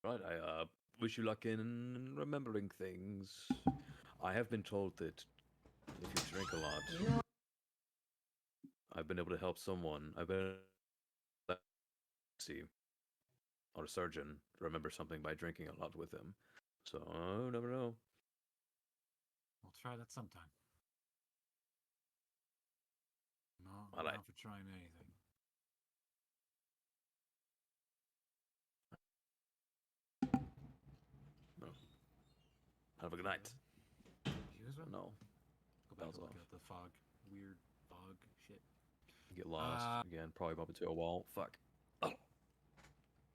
Right, I wish you luck in remembering things. I have been told that if you drink a lot, I've been able to help someone. I've been see or a surgeon remember something by drinking a lot with them. So I never know. We'll try that sometime. No, I like- not for trying anything. Have a good night. You as well? No, Go back Bells and look off. at the fog. Weird fog shit. get lost again. Probably bump into a wall. Fuck.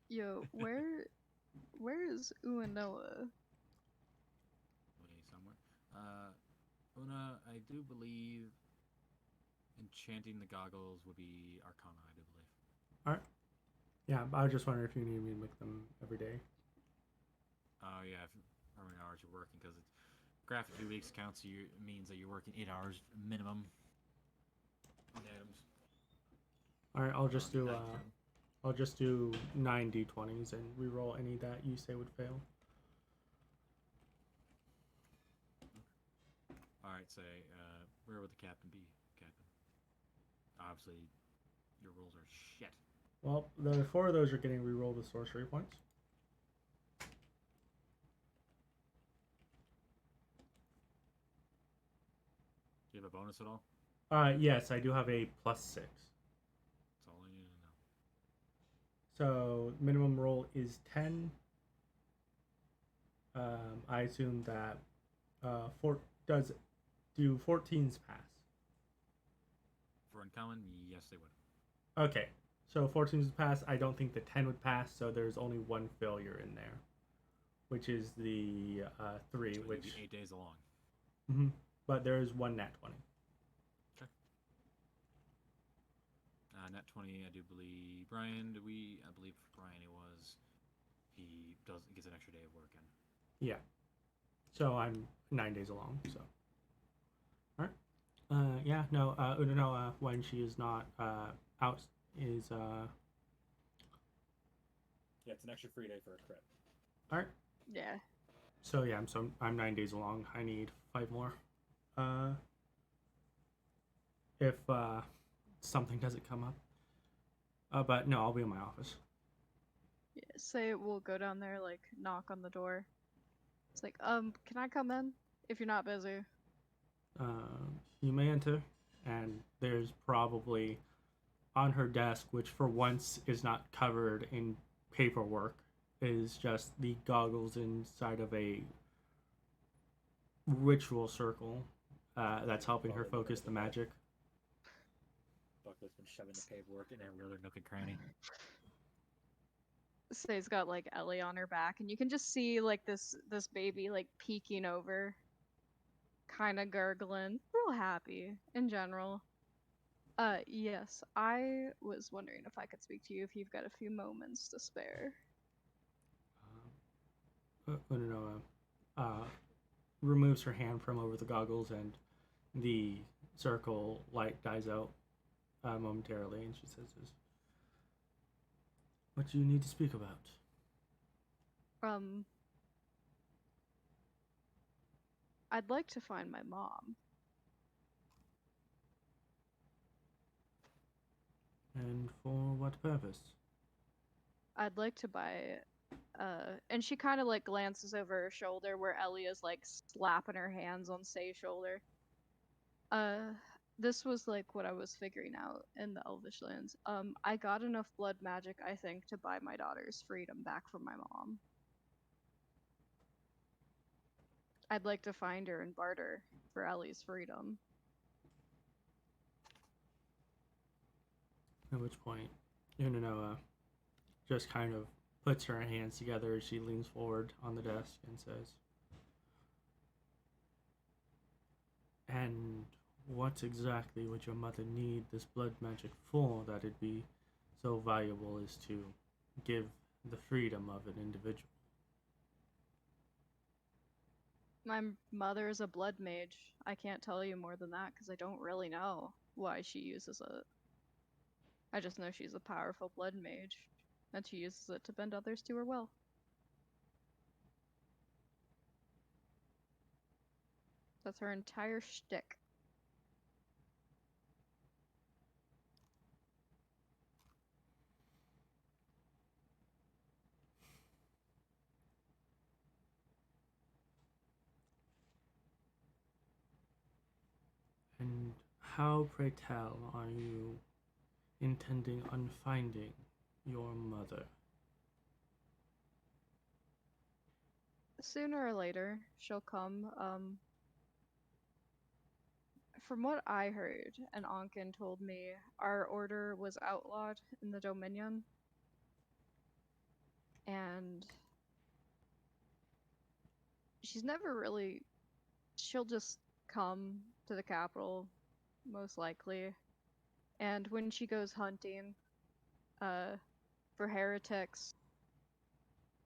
Yo, where is Unanoa? Way somewhere. Una, I do believe enchanting the goggles would be Arcana, I do believe. Alright. Yeah, I was just wondering if you need me to make them every day. Oh yeah, how many hours you're working, because it's graphic 2 weeks counts, so means that you're working 8 hours minimum on the items. Alright, I'll just do 9, 9 d20s and reroll any that you say would fail. Alright, say, where would the captain be, Captain? Obviously, your rolls are shit. Well, the 4 of those are getting rerolled with sorcery points. Do you have a bonus at all? Yes, I do have a +6. That's all I need to know. So minimum roll is 10. I assume that do 14s pass? For uncommon, yes, they would. Okay, so 14s pass. I don't think the 10 would pass, so there's only one failure in there, which is the 3, So it'd which... be 8 days along. Mhm. But there is one nat 20. Nat 20, I do believe. Brian, I believe for Brian he gets an extra day of work in. Yeah. So I'm 9 days along, so. Alright. Yeah, no, Unanoa, when she is not out, is Yeah, it's an extra free day for a crit. alright. Yeah. So yeah, I'm 9 days along. I need 5 more. If something doesn't come up. But no, I'll be in my office. Yeah. Say we'll go down there, like knock on the door. It's like, can I come in? If you're not busy. You may enter, and there's probably on her desk, which for once is not covered in paperwork, is just the goggles inside of a ritual circle that's helping her focus the magic. Buckley's been shoving the paperwork in Every other nook and cranny. Say's got like Ellie on her back, and you can just see like this baby like peeking over, kind of gurgling, real happy in general. Yes, I was wondering if I could speak to you if you've got a few moments to spare. Unanoa removes her hand from over the goggles, and the circle light dies out momentarily, and she says, "What do you need to speak about?" I'd like to find my mom. And for what purpose? I'd like to buy, and she kind of like glances over her shoulder where Ellie is like slapping her hands on Say's shoulder. This was like what I was figuring out in the Elvish lands. I got enough blood magic, I think, to buy my daughter's freedom back from my mom. I'd like to find her and barter for Ellie's freedom. At which point, Unanoa just kind of puts her hands together as she leans forward on the desk and says, "And what exactly would your mother need this blood magic for that it'd be so valuable as to give the freedom of an individual?" My mother is a blood mage. I can't tell you more than that because I don't really know why she uses it. I just know she's a powerful blood mage, and she uses it to bend others to her will. That's her entire shtick. And how, pray tell, are you intending on finding your mother? Sooner or later, she'll come. From what I heard, and Ankin told me, our order was outlawed in the Dominion. And she's never really... She'll just come to the capital, most likely. And when she goes hunting for heretics,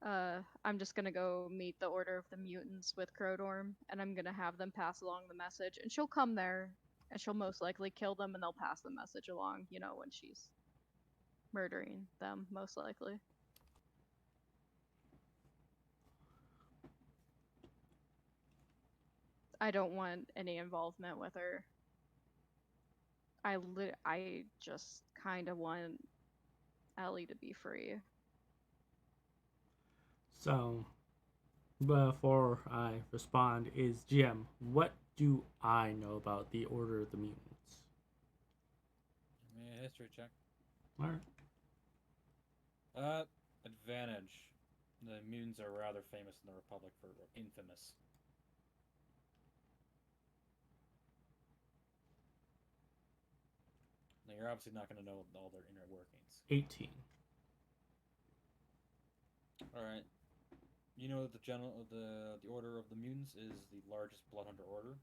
I'm just gonna go meet the Order of the Mutants with Krodorm, and I'm gonna have them pass along the message. And she'll come there, and she'll most likely kill them, and they'll pass the message along, you know, when she's murdering them, most likely. I don't want any involvement with her. I just kind of want Ellie to be free. So, before I respond, is GM, what do I know about the Order of the Mutants? Give me a history check. Alright. Advantage. The mutants are rather famous in the Republic for infamous. Now you're obviously not going to know all their inner workings. 18. All right. You know that the Order of the Mutants is the largest Bloodhunter order,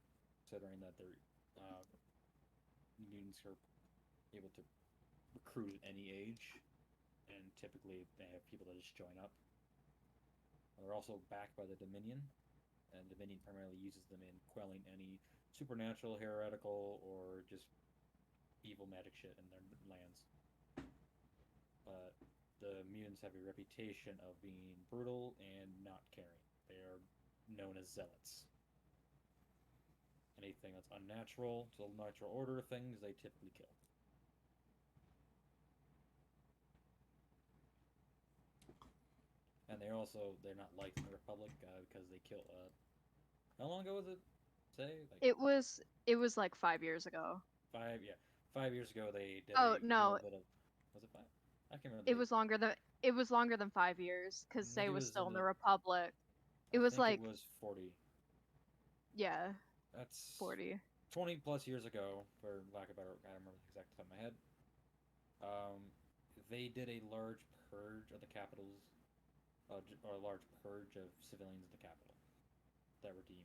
considering that their mutants are able to recruit at any age, and typically they have people that just join up. They're also backed by the Dominion, and Dominion primarily uses them in quelling any supernatural, heretical, or just evil magic shit in their lands. But the mutants have a reputation of being brutal and not caring. They are known as zealots. Anything that's unnatural to the natural order of things, they typically kill. And they're not liked in the Republic because they kill. How long ago was it? Say like It was like 5 years ago. 5 years ago they did. Oh, a no. little bit of, was it 5? I can't remember. It was longer than 5 years because Maybe Say it was was still in in the the- Republic. It I was think like it was 40. yeah, That's 40. 20 plus years ago, for lack of a better, I don't remember the exact top of my head. They did a large purge of the capitals, or a large purge of civilians in the capital that were deemed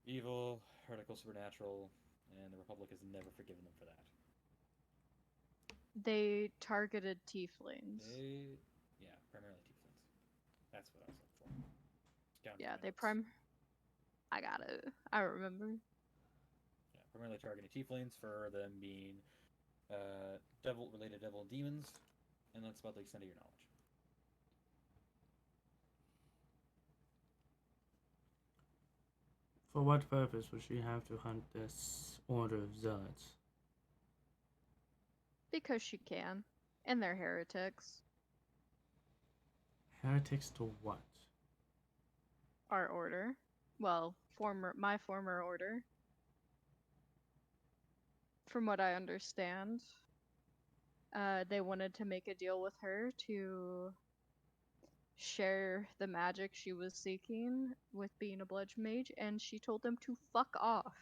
evil, heretical, supernatural, and the Republic has never forgiven them for that. They targeted tieflings. Primarily tieflings. That's what I was looking for. Down to Yeah, my they notes. I got it. I remember. Yeah, primarily targeting tieflings for them being related devil and demons, and that's about the extent of your knowledge. For what purpose would she have to hunt this Order of Zealots? Because she can. And they're heretics. Heretics to what? Our order. Well, my former order. From what I understand, they wanted to make a deal with her to share the magic she was seeking with being a bludge mage, and she told them to fuck off.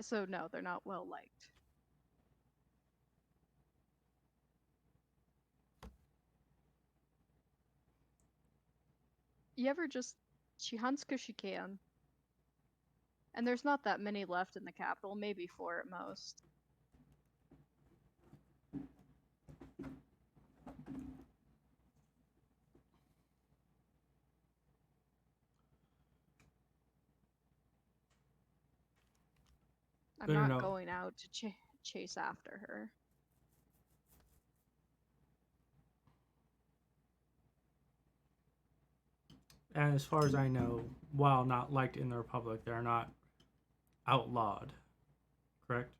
So no, they're not well liked. She hunts because she can. And there's not that many left in the capital, maybe 4 at most. I'm Good to not know. going out to chase after her. And as far as I know, while not liked in the Republic, they're not outlawed. Correct?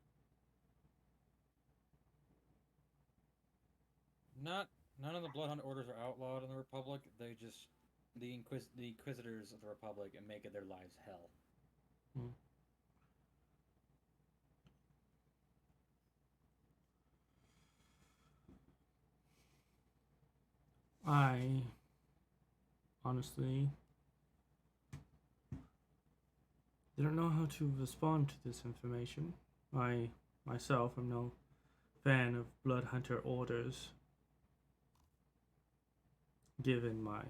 None of the Bloodhunt orders are outlawed in the Republic. They just the Inquisitors of the Republic and make it their lives hell. Hmm. I honestly didn't know how to respond to this information. I myself am no fan of blood hunter orders, given my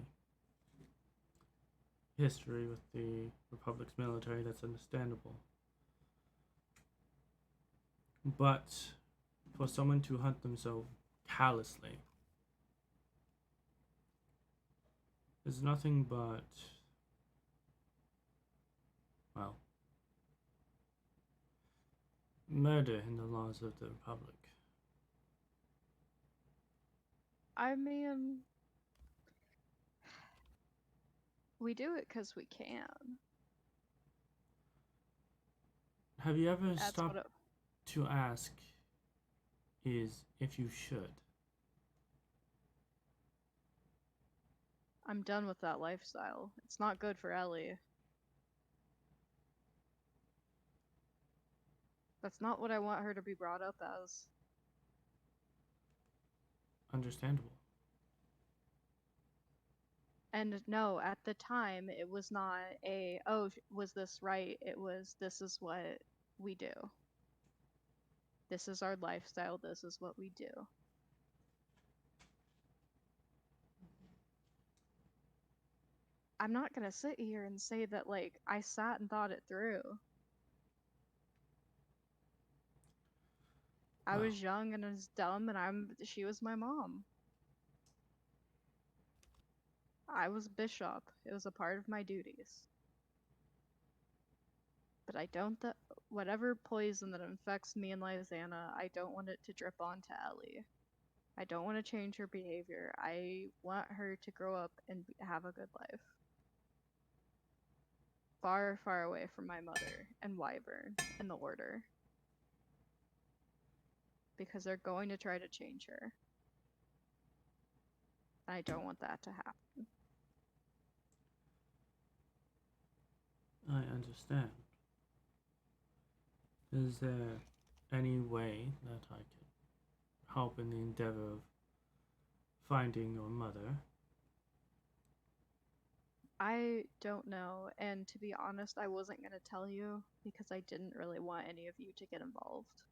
history with the Republic's military. That's understandable. But for someone to hunt them so callously is nothing but, well, murder in the laws of the Republic. I mean, we do it because we can. Have you ever That's stopped what to ask is if you should. I'm done with that lifestyle. It's not good for Ellie. That's not what I want her to be brought up as. Understandable. And no, at the time, it was not a, oh, was this right? It was, this is what we do. This is our lifestyle. This is what we do. I'm not gonna sit here and say that, like, I sat and thought it through. I Wow. was young and I was dumb, and she was my mom. I was bishop. It was a part of my duties. But I don't, whatever poison that infects me and Lysana, I don't want it to drip onto Ellie. I don't want to change her behavior. I want her to grow up and have a good life. Far, far away from my mother and Wyvern and the Order. Because they're going to try to change her. I don't want that to happen. I understand. Is there any way that I could help in the endeavor of finding your mother? I don't know, and to be honest, I wasn't going to tell you because I didn't really want any of you to get involved.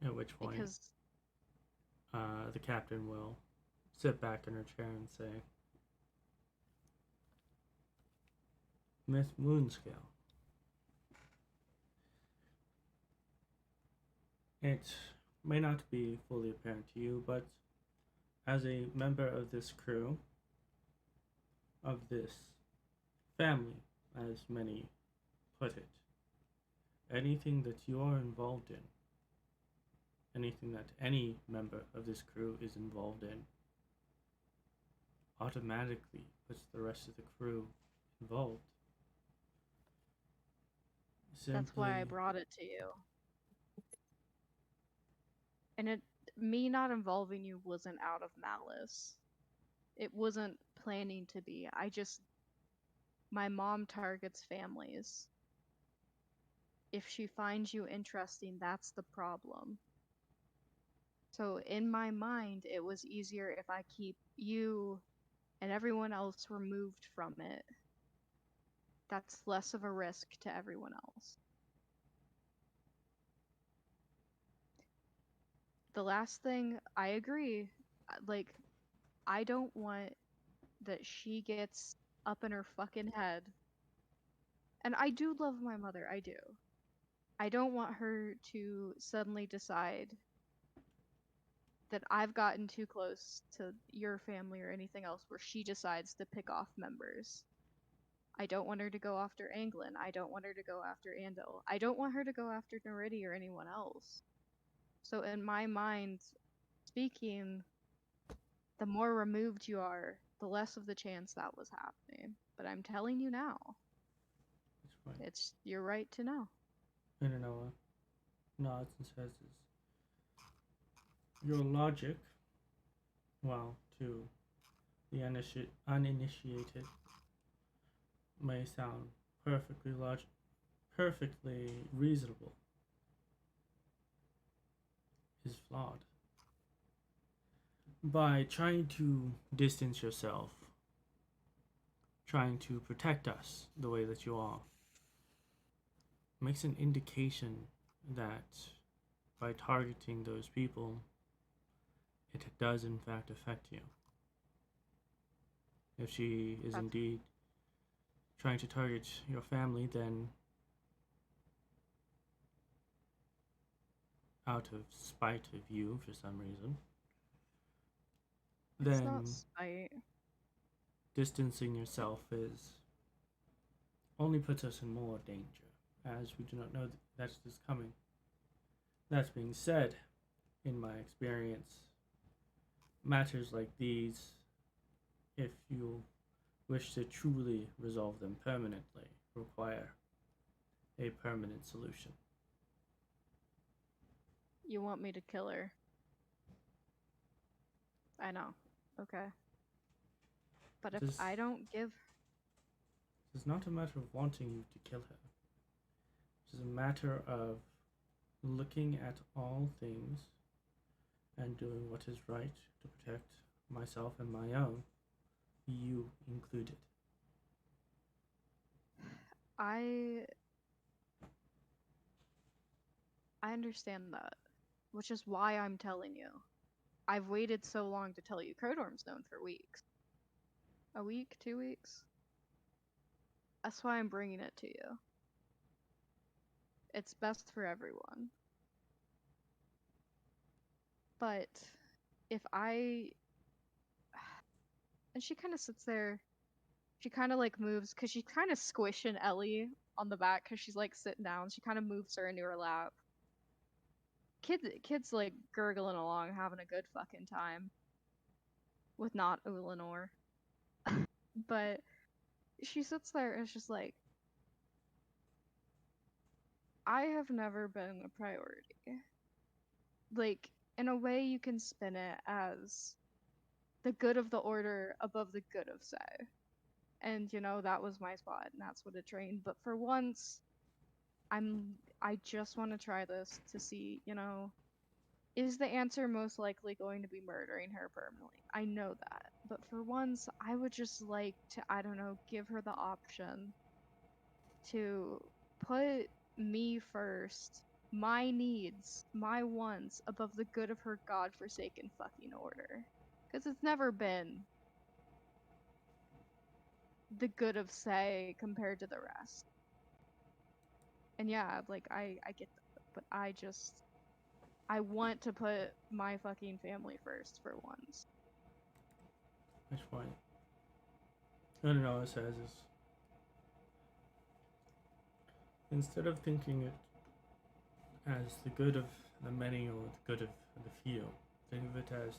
At which point, Because the captain will sit back in her chair and say, Miss Moonscale, it may not be fully apparent to you, but as a member of this crew, of this family, as many put it, anything that you are involved in, anything that any member of this crew is involved in, automatically puts the rest of the crew involved. that's why I Simply- brought it to you. And me not involving you wasn't out of malice. It wasn't planning to be. My mom targets families. If she finds you interesting, that's the problem. So in my mind, it was easier if I keep you and everyone else removed from it. That's less of a risk to everyone else. The last thing, I agree. Like, I don't want that she gets up in her fucking head. And I do love my mother, I do. I don't want her to suddenly decide that I've gotten too close to your family or anything else where she decides to pick off members. I don't want her to go after Anglin. I don't want her to go after Andal. I don't want her to go after Neridi or anyone else. So in my mind, speaking, the more removed you are, the less of the chance that was happening. But I'm telling you now. It's fine. It's your right to know. Unanoa nods and says, your logic, well, to the uninitiated, may sound perfectly reasonable, is flawed. By trying to distance yourself, trying to protect us the way that you are, makes an indication that by targeting those people, it does in fact affect you. If she is indeed trying to target your family, then out of spite of you for some reason, It's then not spite. distancing yourself only puts us in more danger, as we do not know that is coming. That being said, in my experience, matters like these, if you wish to truly resolve them permanently, require a permanent solution. You want me to kill her. I know. Okay. But if This- I don't give... It's not a matter of wanting you to kill her. It's a matter of looking at all things and doing what is right to protect myself and my own, you included. I understand that, which is why I'm telling you. I've waited so long to tell you. Krodorm's known for weeks. A week, 2 weeks? That's why I'm bringing it to you. It's best for everyone. But if I... And she kind of sits there. She kind of like moves, because she's kind of squishing Ellie on the back because she's like sitting down. She kind of moves her into her lap. Kid's like gurgling along, having a good fucking time. With not Ulanor. But she sits there and it's just like, I have never been a priority. Like, in a way you can spin it as the good of the order above the good of Say. And, you know, that was my spot, and that's what it trained. But for once, I just want to try this to see, you know, is the answer most likely going to be murdering her permanently? I know that. But for once, I would just like to, I don't know, give her the option to put me first, my needs, my wants, above the good of her godforsaken fucking order. Because it's never been the good of Say compared to the rest. And yeah, like, I get that, but I want to put my fucking family first for once. Which point? I don't know what it says is, instead of thinking it as the good of the many or the good of the few, think of it as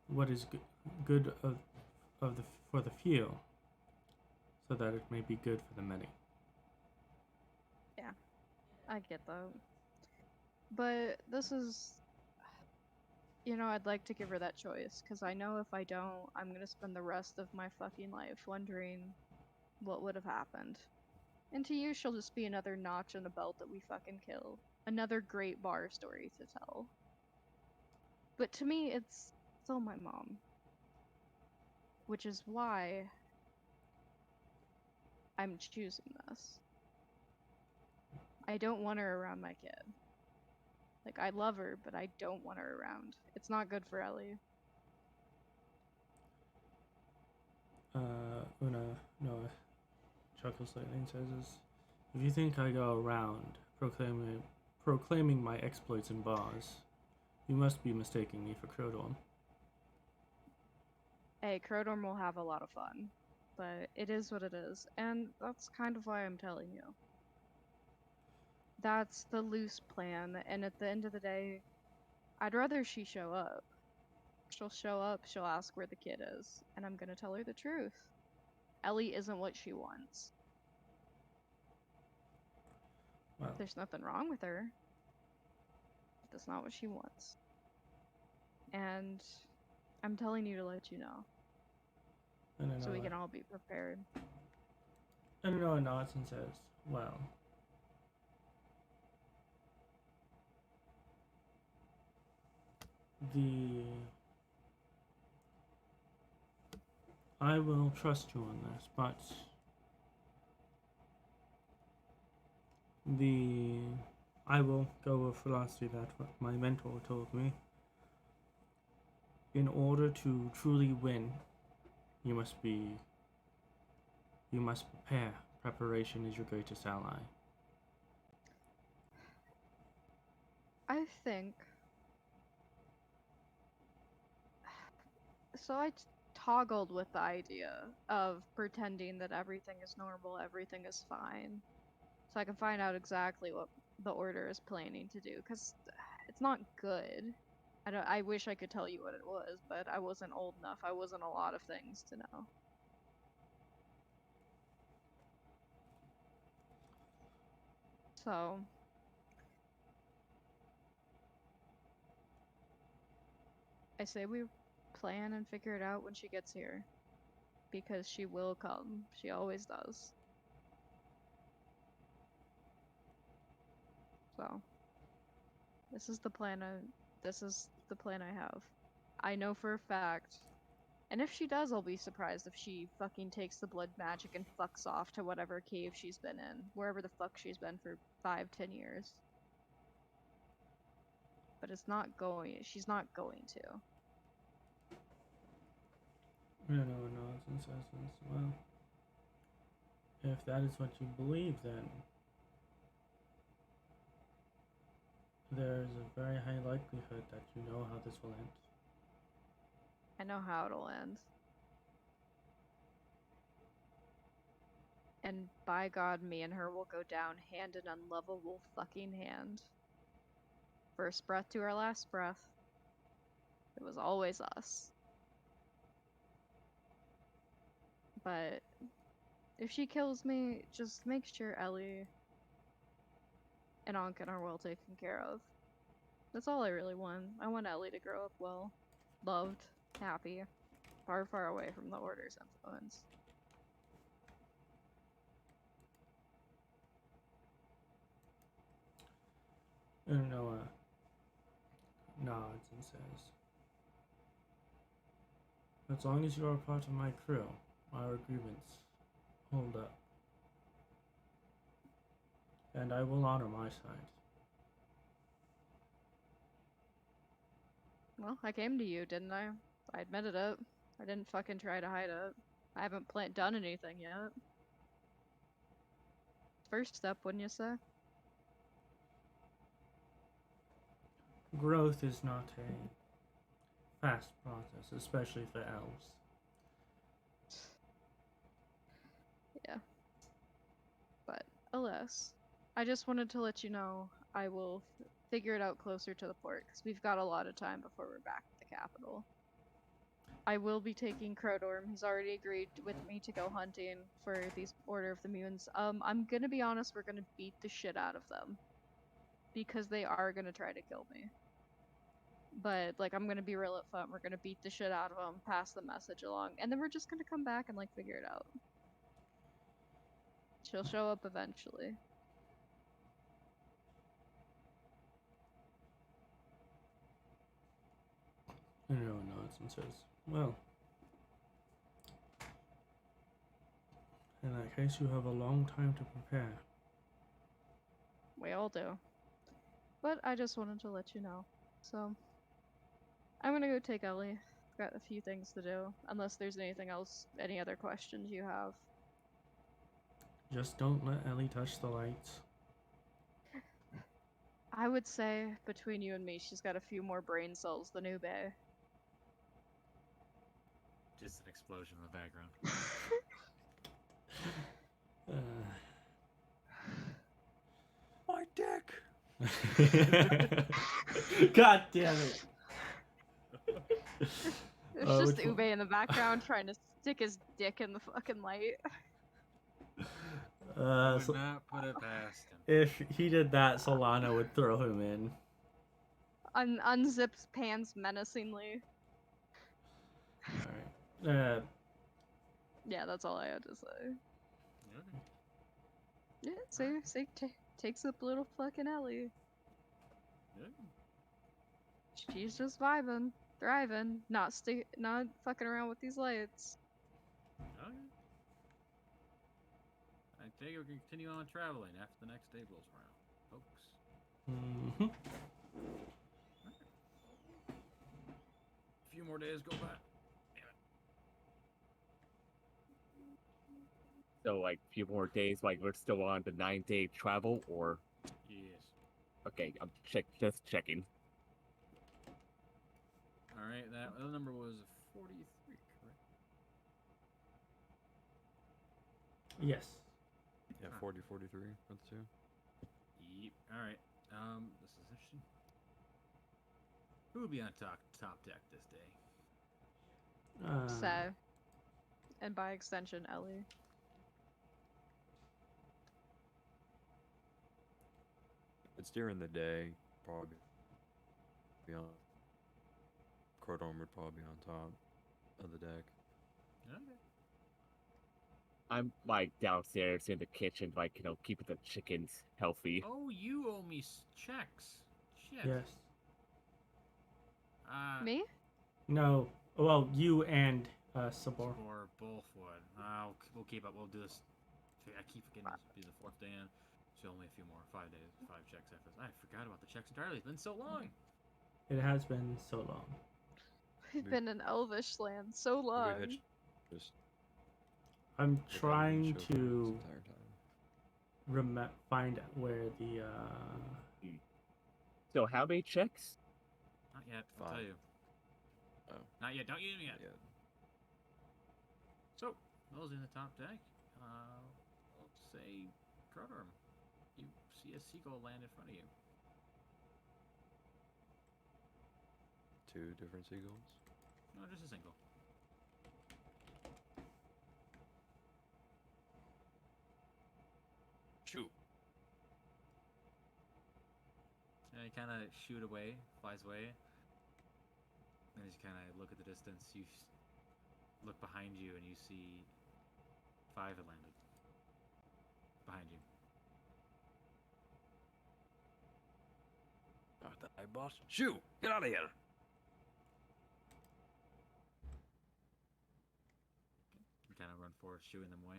what is good for the few, so that it may be good for the many. Yeah, I get that. But this is, you know, I'd like to give her that choice, because I know if I don't, I'm gonna spend the rest of my fucking life wondering what would have happened. And to you, she'll just be another notch in the belt that we fucking kill. Another great bar story to tell. But to me, it's still my mom. Which is why I'm choosing this. I don't want her around my kid. Like, I love her, but I don't want her around. It's not good for Ellie. Noah chuckles slightly and says, if you think I go around proclaiming my exploits in bars, you must be mistaking me for Krodorm. Hey, Krodorm will have a lot of fun. But it is what it is. And that's kind of why I'm telling you. That's the loose plan, and at the end of the day, I'd rather she show up. She'll show up, she'll ask where the kid is, and I'm gonna tell her the truth. Ellie isn't what she wants. Well, There's nothing wrong with her. That's not what she wants. And I'm telling you to let you know. So we can all be prepared. And Noah nods and says, well, I will trust you on this, but I will go with philosophy that my mentor told me. In order to truly win, you must prepare. Preparation is your greatest ally. I think... So I toggled with the idea of pretending that everything is normal, everything is fine. So I can find out exactly what the Order is planning to do, because it's not good. I wish I could tell you what it was, but I wasn't old enough. I wasn't a lot of things to know. So, I say we plan and figure it out when she gets here. Because she will come. She always does. So, this is the plan I have. I know for a fact. And if she does, I'll be surprised if she fucking takes the blood magic and fucks off to whatever cave she's been in. Wherever the fuck she's been for 5-10 years. But she's not going to. Unanoa nods and says, well, if that is what you believe, then there's a very high likelihood that you know how this will end. I know how it'll end. And by God, me and her will go down hand in unlovable fucking hand. First breath to our last breath. It was always us. But if she kills me, just make sure Ellie and Ankh are well taken care of. That's all I really want. I want Ellie to grow up well, loved, happy, far, far away from the Order's influence. Unanoa nods and says, as long as you are part of my crew, our agreements hold up. And I will honor my side. Well, I came to you, didn't I? I admitted it. I didn't fucking try to hide it. I haven't done anything yet. First step, wouldn't you say? Growth is not a fast process, especially for elves. Yeah. But, alas, I just wanted to let you know I will figure it out closer to the port, because we've got a lot of time before we're back at the capital. I will be taking Krodorm. He's already agreed with me to go hunting for these Order of the Moons. I'm gonna be honest, we're gonna beat the shit out of them. Because they are gonna try to kill me. But, like, I'm gonna be real upfront. We're gonna beat the shit out of them, pass the message along, and then we're just gonna come back and, like, figure it out. She'll show up eventually. Unanoa nods and says, well, in that case you have a long time to prepare. We all do. But I just wanted to let you know. So, I'm gonna go take Ellie. I've got a few things to do. Unless there's anything else, any other questions you have. Just don't let Ellie touch the lights. I would say, between you and me, she's got a few more brain cells than Ube. Just an explosion in the background. My dick! God damn it! There's just which Ube one? in the background trying to stick his dick in the fucking light. I would So not put it past him. if he did that, Solana would throw him in. Unzips pants menacingly. Alright. Yeah, that's all I had to say. Okay. Yeah, see, takes up little fucking Ellie. Yeah. She's just vibing, thriving, not fucking around with these lights. Okay. I think we can continue on traveling after the next day rolls around, folks. Mm-hmm. A few more days go by. So, like, a few more days, like, we're still on the 9-day travel, or... Yes. Okay, I'm just checking. Alright, that other number was 43, correct? Yes. Yeah, 40, 43. That's two. Yep. Alright. This is interesting. Who will be on top deck this day? So, and by extension, Ellie. It's during the day, probably. Beyond Krodorm would probably be on top of the deck. Okay. I'm like downstairs in the kitchen, like keeping the chickens healthy. Oh, you owe me checks. Shit. Yes. Me? No. Well, you and Sabor. Or both would. We'll keep up. We'll do this. I keep forgetting this will be the 4th day in. So only a few more. 5 days. 5 checks after this. I forgot about the checks entirely. It's been so long. It has been so long. We've We- been in Elvish land so We long. had just I'm the trying Krodorm show for to this entire time. find where the So how many checks? Not yet. I'll 5. tell you. Oh. Not yet. Don't use them yet. Yeah. So, those in the top deck. Let's say Krodorm. You see a seagull land in front of you. 2 different seagulls. No, just a single. Shoot. And you kind of shoot away, flies away. And as you kind of look at the distance, you look behind you and you see 5 have landed. Behind you. Not that I boss. Shoot! Get out of here! You kind of run forward, shooing them away.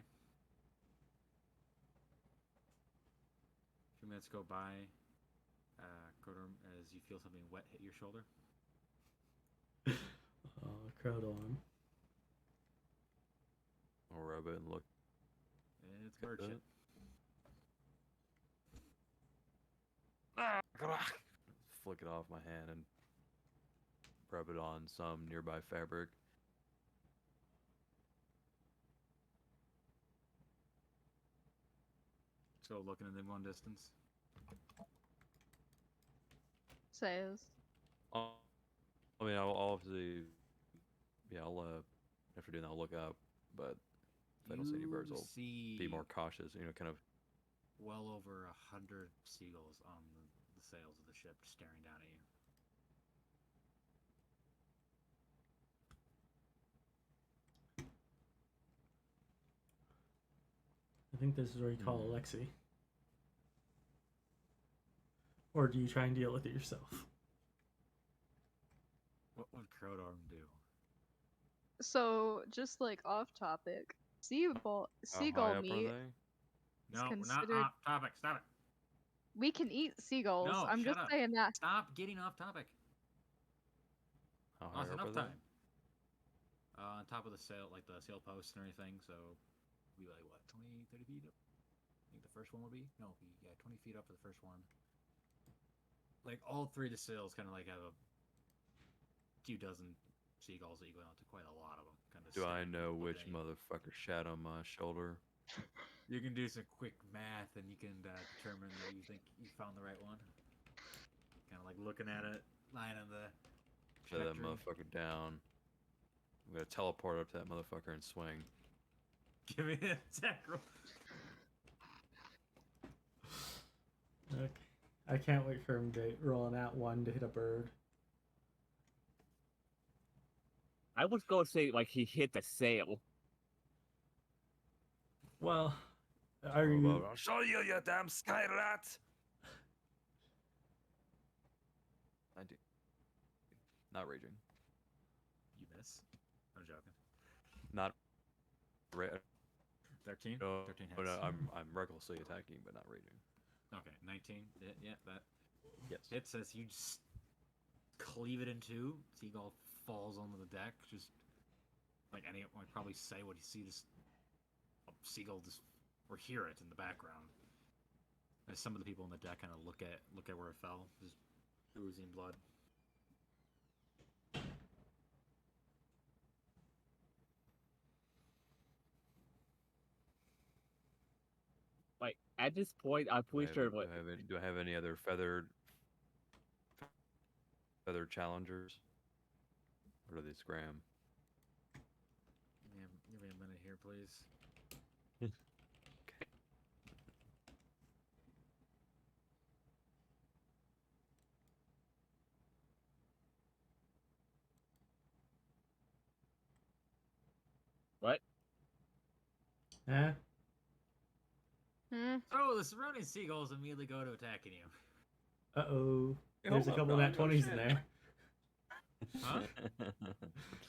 A few minutes go by, Krodorm, as you feel something wet hit your shoulder. Krodorm. I'll rub it and look. It's bird shit. Flick it off my hand and rub it on some nearby fabric. So looking at them one distance. Says. I mean, I'll obviously, yeah, after doing that, I'll look up, but if I don't see any birds, I'll be more cautious, kind of. Well over 100 seagulls on the sails of the ship staring down at you. I think this is where you call Alexi. Or do you try and deal with it yourself? What would Krodorm do? So, just like off topic, seagull How high up meat. are they? No, we're not considered- off topic. Stop it. We can eat seagulls. No, I'm shut just up. saying that. Stop getting off topic. How Oh, high it's up enough are they? time. On top of the sail, like the sail posts and everything, so be like, what, 20, 30 feet up? I think the first one would be? No, it'd be, 20 feet up for the first one. Like, all 3 of the sails kind of like have a few dozen seagulls that you go out to, quite a lot of them. Kind of Do I know which motherfucker shat on my shoulder? You can do some quick math and you can determine that you think you found the right one. Kind of like looking at it, lying on the Set that trajectory. motherfucker down. I'm gonna teleport up to that motherfucker and swing. Give me an attack roll. Okay. I can't wait for him to roll an @1 to hit a bird. I was going to say like he hit the sail. Well, are Oh, you? well, I'll show you, you damn sky rat! I do. Not raging. You miss. I'm joking. Not. 13? No, 13 hits. but I'm recklessly attacking, but not raging. Okay, 19. Yeah, that Yes. hits as you just cleave it in two. Seagull falls onto the deck. Just like anyone would probably say what you see, just a seagull just or hear it in the background. As some of the people on the deck kind of look at where it fell, just oozing blood. Like at this point, I'm pretty sure what Do I have any other feathered challengers? Or do they scram? Give me a minute here, please. Huh? Hmm? Oh, the surrounding seagulls immediately go to attacking you. Uh-oh. Hey, There's a hold up, couple dog. nat Oh, 20s in shit. there. Huh?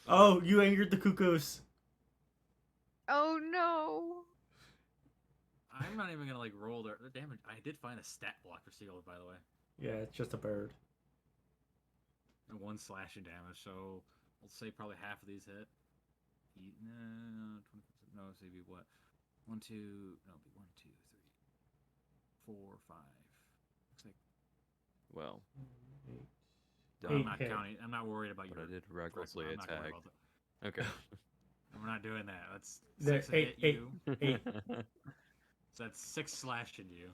Oh, you angered the cuckoos. Oh no! I'm not even gonna like roll their damage. I did find a stat block for seagulls, by the way. Yeah, it's just a bird. And 1 slashing damage, so let's say probably half of these hit. No, 20%. No, so it'd be what? 1, 2. No, it'd be 1, 2, 3, 4, 5. Looks like. Well, I'm Eight not hit. counting. I'm not worried about but your. I did recklessly I'm not worried attack. about that. Okay. We're not doing that. That's There- 6 to hit eight. you. 8. So that's 6 slashing you.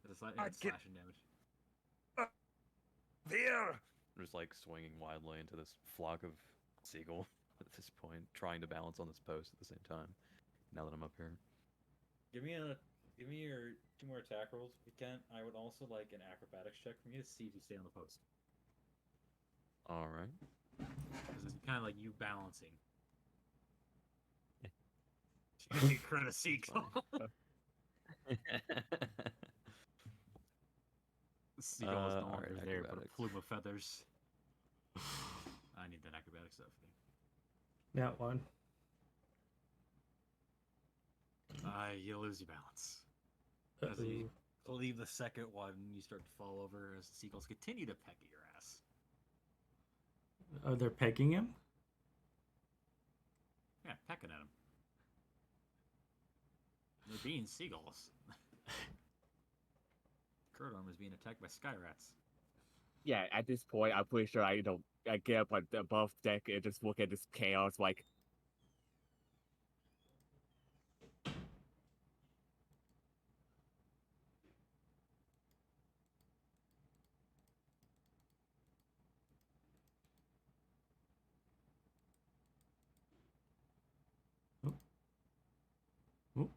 That's slashing damage. Here! I'm just like swinging wildly into this flock of seagull at this point, trying to balance on this post at the same time. Now that I'm up here. Give me your 2 more attack rolls if you can. I would also like an acrobatics check from you to see if you stay on the post. All right. This is kind of like you balancing. You credit a seagull. The seagull is no longer alright, there, but a acrobatics. plume of feathers. I need that acrobatic stuff. Nat 1. You lose your balance. As you leave the second one, you start to fall over as the seagulls continue to peck at your ass. Oh, they're pegging him? Yeah, pecking at him. They're being seagulls. Krodorm is being attacked by sky rats. Yeah, at this point, I'm pretty sure I get up on the above deck and just look at this chaos like. Oh.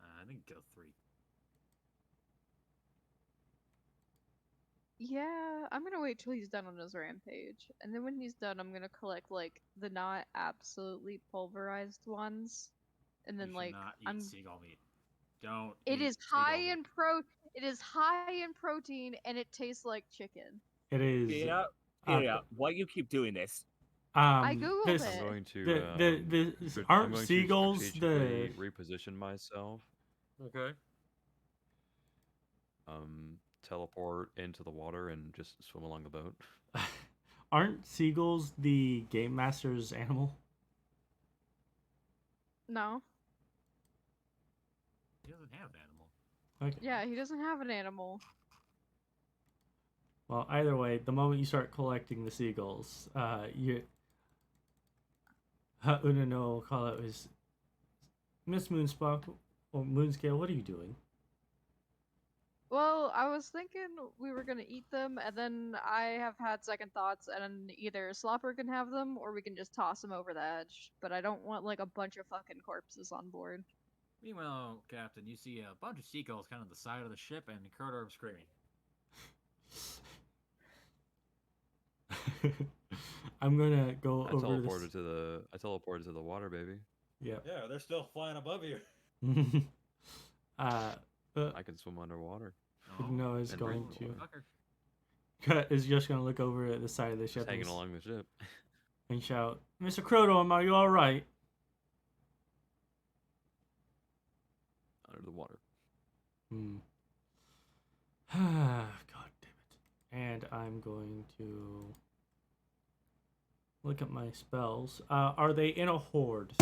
I think go 3. Yeah, I'm gonna wait till he's done on his rampage, and then when he's done, I'm gonna collect like the not absolutely pulverized ones, and then You should like not eat I'm. seagull meat. Don't. It eat is seagull high meat. in It is high in protein, and it tastes like chicken. It is. Yeah, uh, yeah. Why you keep doing this? I googled this, I'm it. going to. the I'm aren't going seagulls to the strategically reposition myself. Okay. Teleport into the water and just swim along the boat. aren't seagulls the game master's animal? No. He doesn't have an animal. Okay. Yeah, he doesn't have an animal. Well, either way, the moment you start collecting the seagulls, you Unanoa will call out his Miss Moonspark or Moonscale. What are you doing? Well, I was thinking we were gonna eat them, and then I have had second thoughts, and either Slopper can have them, or we can just toss them over the edge. But I don't want like a bunch of fucking corpses on board. Meanwhile, Captain, you see a bunch of seagulls kind of on the side of the ship and Krodorm screaming. I'm gonna go I over teleported to the water, baby. Yep. Yeah, they're still flying above you. I can swim underwater. No, is and going breathe. to is just gonna look over at the side of the Just ship hanging along the ship. and shout, "Mr. Krodorm, are you all right?" Under the water. God damn it! And I'm going to look at my spells. Are they in a horde?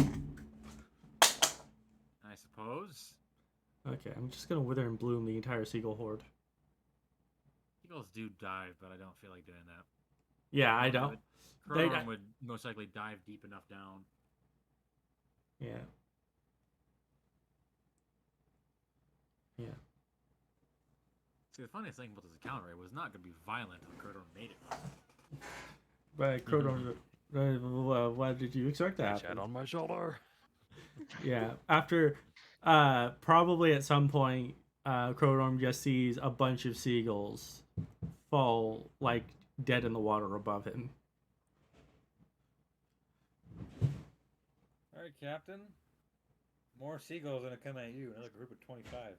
I suppose. Okay, I'm just gonna wither and bloom the entire seagull horde. Seagulls do dive, but I don't feel like doing that. Yeah, I don't. They- Krodorm would most likely dive deep enough down. Yeah. Yeah. See, the funniest thing about this encounter, it was not going to be violent until Krodorm made it. But Krodorm, why did you expect that? Chat on my shoulder. Yeah. After, probably at some point, Krodorm just sees a bunch of seagulls fall like dead in the water above him. All right, Captain. More seagulls gonna come at you. Another group of 25.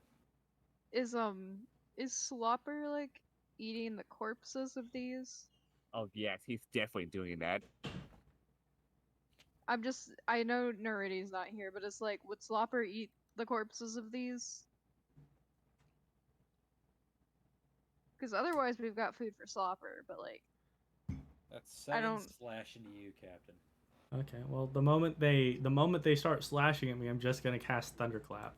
Is Slopper like eating the corpses of these? Oh yes, he's definitely doing that. I know Neridi's not here, but it's like, would Slopper eat the corpses of these? Because otherwise we've got food for Slopper, but like, That's I 7 don't- slash into you, Captain. Okay, well the moment they start slashing at me, I'm just gonna cast Thunderclap.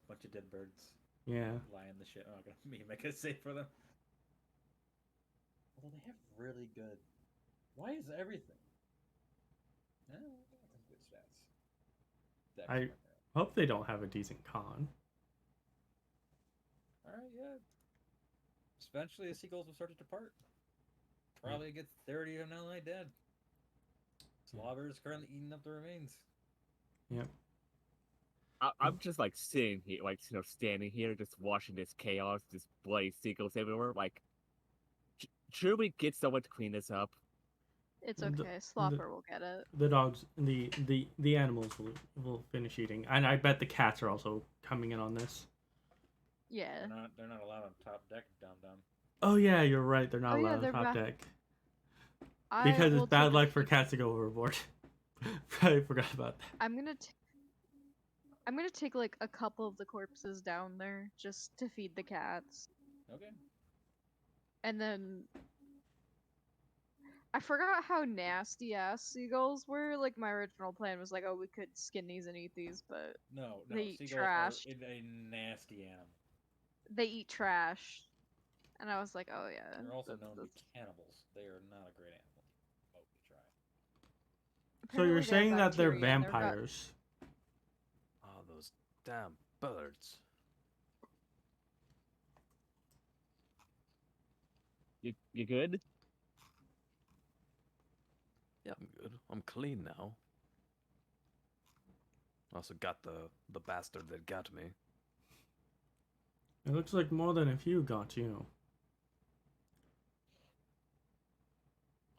Bunch of dead birds Yeah. lying the shit. Oh, me make a save for them. Although they have really good. Why is everything? No, that's good stats. Dex I- primarily. Hope they don't have a decent con. Alright, yeah. Eventually the seagulls will start to depart. Probably get 30 of Nelly dead. Slobber is currently eating up the remains. Yep. I'm just like sitting here, like standing here, just watching this chaos, this bloody seagulls everywhere. Like, should we get someone to clean this up? it's The- okay. Slopper will get it. The dogs, the animals will finish eating, and I bet the cats are also coming in on this. Yeah. They're not allowed on top deck, dum dum. Oh yeah, you're right. They're not Oh, yeah, allowed on they're top back. deck I because will it's bad take a luck for peek. cats to go overboard. I forgot about that. I'm gonna take like a couple of the corpses down there just to feed the cats, Okay. and then I forgot how nasty ass seagulls were. Like my original plan was like, oh, we could skin these and eat these, but No, They eat seagulls trash. are a nasty animal. they eat trash, and I was like, oh yeah. They're also that's- known to that's- be cannibals. They are not a great animal. Oh, we try. So you're apparently they have saying that they're bacteria in their gut. vampires? Oh, those damn birds. You good? Yeah, I'm good. I'm clean now. Also got the bastard that got me. It looks like more than a few got you.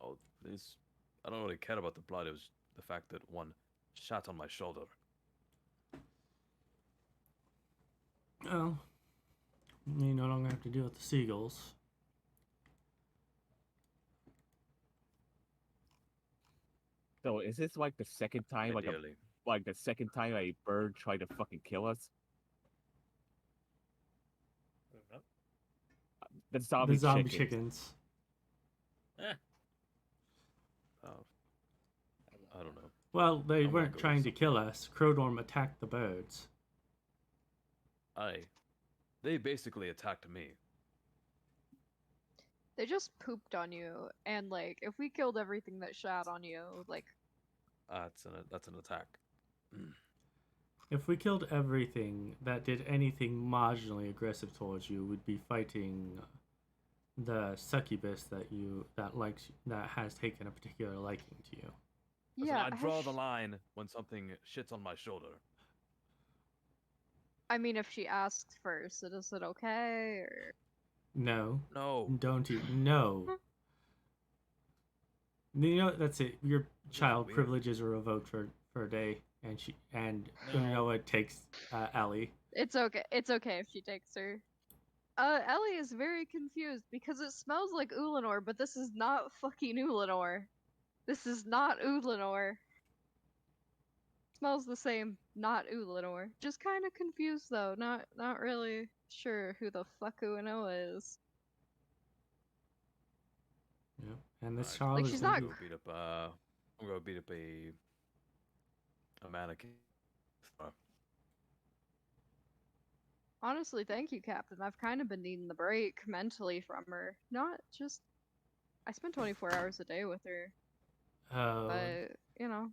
Oh, this. I don't really care about the blood. It was the fact that one shot on my shoulder. Well, you no longer have to deal with the seagulls. So is this like the second time, Ideally. like the second time a bird tried to fucking kill us? Nope. The zombie, The zombie chickens. chickens. Oh, I don't know. Well, they I'm gonna weren't go trying with to kill us. Krodorm attacked the birds. They basically attacked me. They just pooped on you, and like, if we killed everything that shot on you, like, That's an attack. If we killed everything that did anything marginally aggressive towards you, we'd be fighting the succubus that has taken a particular liking to you. Listen, yeah. I draw the line when something shits on my shoulder. I mean, if she asks first, is it okay? Or No, No. don't you? No. You know, that's it. Your child weird. privileges are revoked for a day, and No. Unanoa takes Ellie. it's okay. It's okay if she takes her. Ellie is very confused because it smells like Ulanor, but this is not fucking Ulanor. This is not Ulanor. Smells the same, not Ulanor. Just kind of confused though. Not really sure who the fuck Uanoa is. Yeah, and this Alright, child Like, is she's gonna not be- I'm gonna beat up a mannequin. Honestly, thank you, Captain. I've kind of been needing the break mentally from her. Not just. I spend 24 hours a day with her, but you know.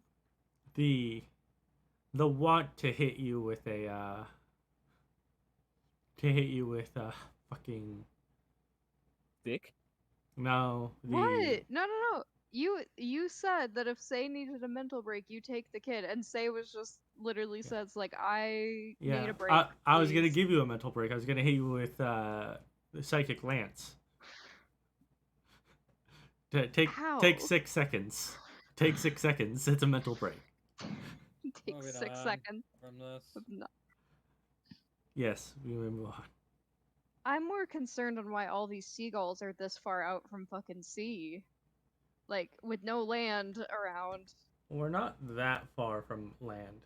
the want to hit you with a fucking Dick? no the What? No. You said that if Say needed a mental break, you take the kid, and Say was just literally Yeah. says like, I need Yeah, a break. I was gonna please." give you a mental break. I was gonna hit you with the psychic lance. Take How? 6 seconds. Take 6 seconds. It's a mental break. Take Moving 6 on seconds. from this. No. Yes, we may move on. I'm more concerned on why all these seagulls are this far out from fucking sea, like with no land around. We're not that far from land.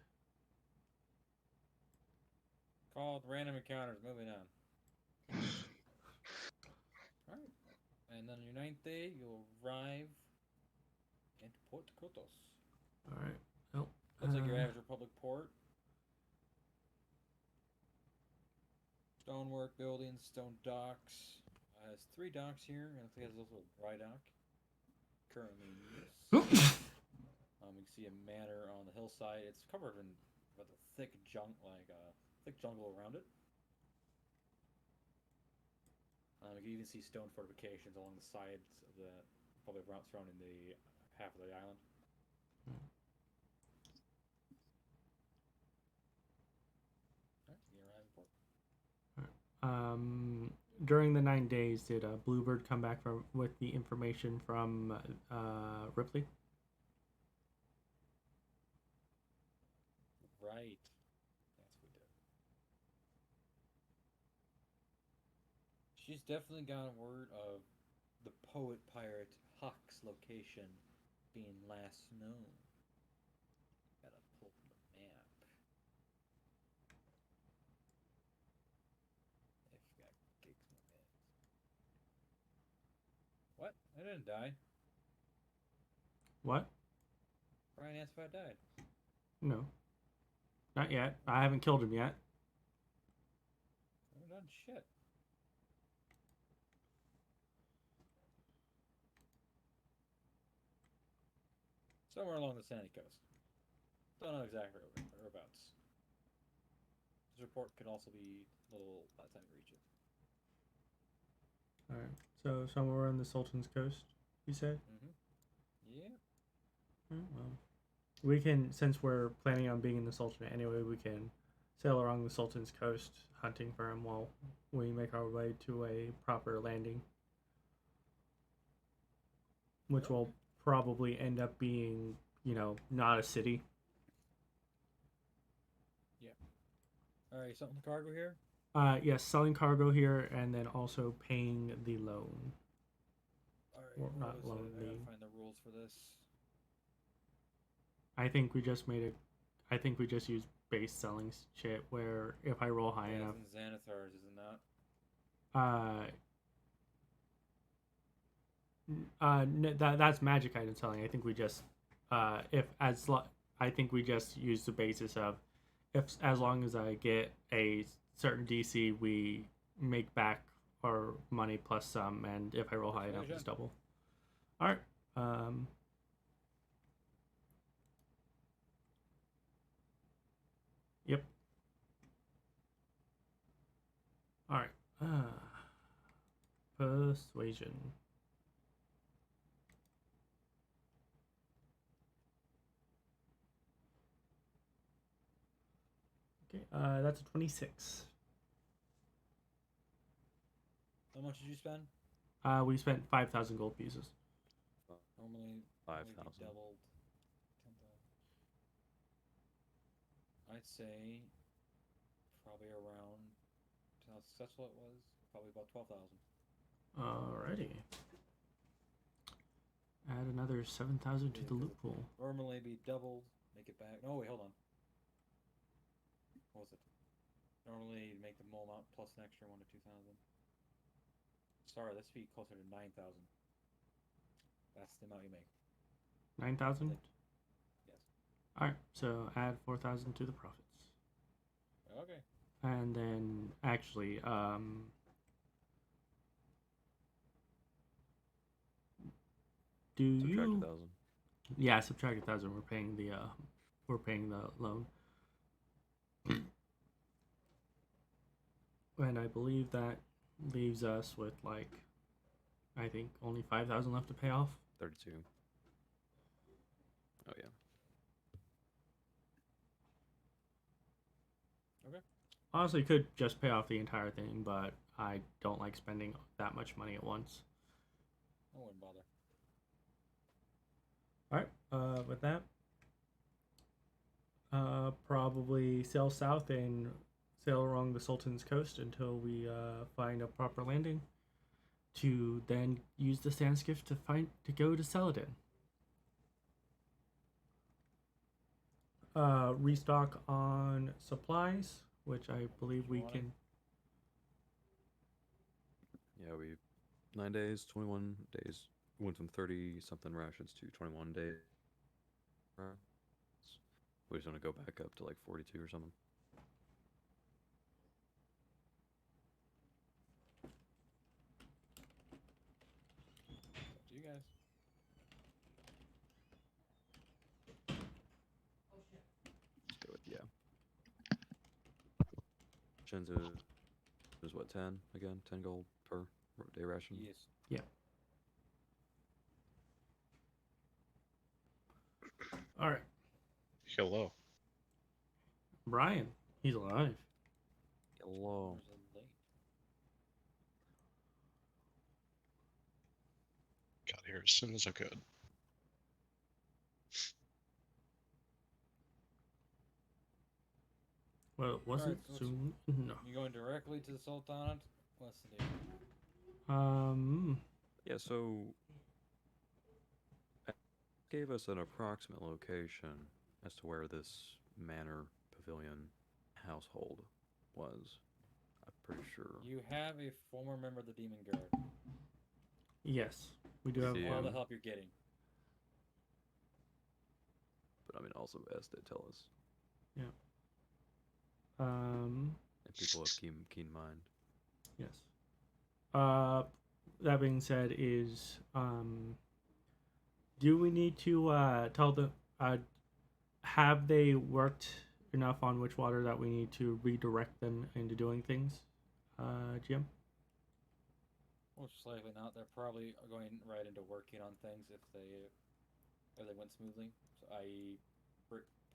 Called random encounters. Moving on. Alright. And then on your 9th day, you'll arrive at Port Kotos. All right. Oh, Looks like your average Republic port. Stonework buildings, stone docks. Has 3 docks here, and it looks like it has a little dry dock. Currently in use. You can see a manor on the hillside. It's covered in rather thick thick jungle around it. You can even see stone fortifications along the sides of the probably surrounding the half of the island. Alright, you arrive in port. During the 9 days, did Bluebird come back with the information from Ripley? Right. Yes, we did. She's definitely gotten word of the poet pirate Huck's location being last known. Gotta pull up the map. If you got gigs in my head. What? I didn't die. What? Brian asked if I died. No. Not yet. I haven't killed him yet. I haven't done shit. Somewhere along the sandy coast. Don't know exactly whereabouts. This report could also be a little by the time you reach it. Alright. So somewhere on the Sultan's Coast, you said? Yeah. Well, we can, since we're planning on being in the Sultanate anyway, we can sail along the Sultan's Coast hunting for him while we make our way to a proper landing. Which will probably end up being, not a city. Yeah. Alright, something cargo here? Yes, selling cargo here and then also paying the loan. Alright, Or not I loan, gotta the- find the rules for this. I think we just used base selling shit where if I roll high enough. It's in Xanathar's, is it not? That's magic item selling. I think we just I think we just use the basis of as long as I get a certain DC, we make back our money plus some, and if I roll high enough, it's double. All right. Yep. All right. Persuasion. Okay, that's a 26. How much did you spend? We spent 5,000 gold pieces. Normally 5,000. doubled 10,000. I'd say probably around how successful it was, probably about 12,000. Alrighty. Add another 7,000 to the loophole. Normally be doubled, make it back. No, wait, hold on. What was it? Normally make the mole amount plus an extra 1 to 2,000. Sorry, this would be closer to 9,000. That's the amount you make. 9,000? Yes. Alright, so add 4,000 to the profits. Okay. And then, actually, do Subtract you... 1,000. Yeah, subtract 1,000. We're paying the loan. And I believe that leaves us with, I think only 5,000 left to pay off. 32. Oh yeah. Honestly, could just pay off the entire thing, but I don't like spending that much money at once. I wouldn't bother. Alright, with that, probably sail south and sail along the Sultan's coast until we find a proper landing to then use the sand skiff to go to Saladin. Restock on supplies, which I believe we can. Yeah, 9 days, 21 days. We went from 30 something rations to 21 days. We just want to go back up to like 42 or something. Up to you guys. Let's go with Shenzu is what, 10 again? 10 gold per day ration? Yes. Yeah. All right. Hello. Brian, he's alive. Hello. There's a lake. Got here as soon as I could. Well, it wasn't Alright, so soon. No. You going directly to the Sultanate? What's the deal? Yeah, so gave us an approximate location as to where this manor, pavilion, household was. I'm pretty sure. You have a former member of the Demon Guard. Yes, we do have. See, All the help you're getting. But I mean, also as they tell us, Yeah. and people have keen mind. Yes. That being said, do we need to tell them? Have they worked enough on Witchwater that we need to redirect them into doing things, Jim? Most likely not. They're probably going right into working on things if they went smoothly. So, i.e.,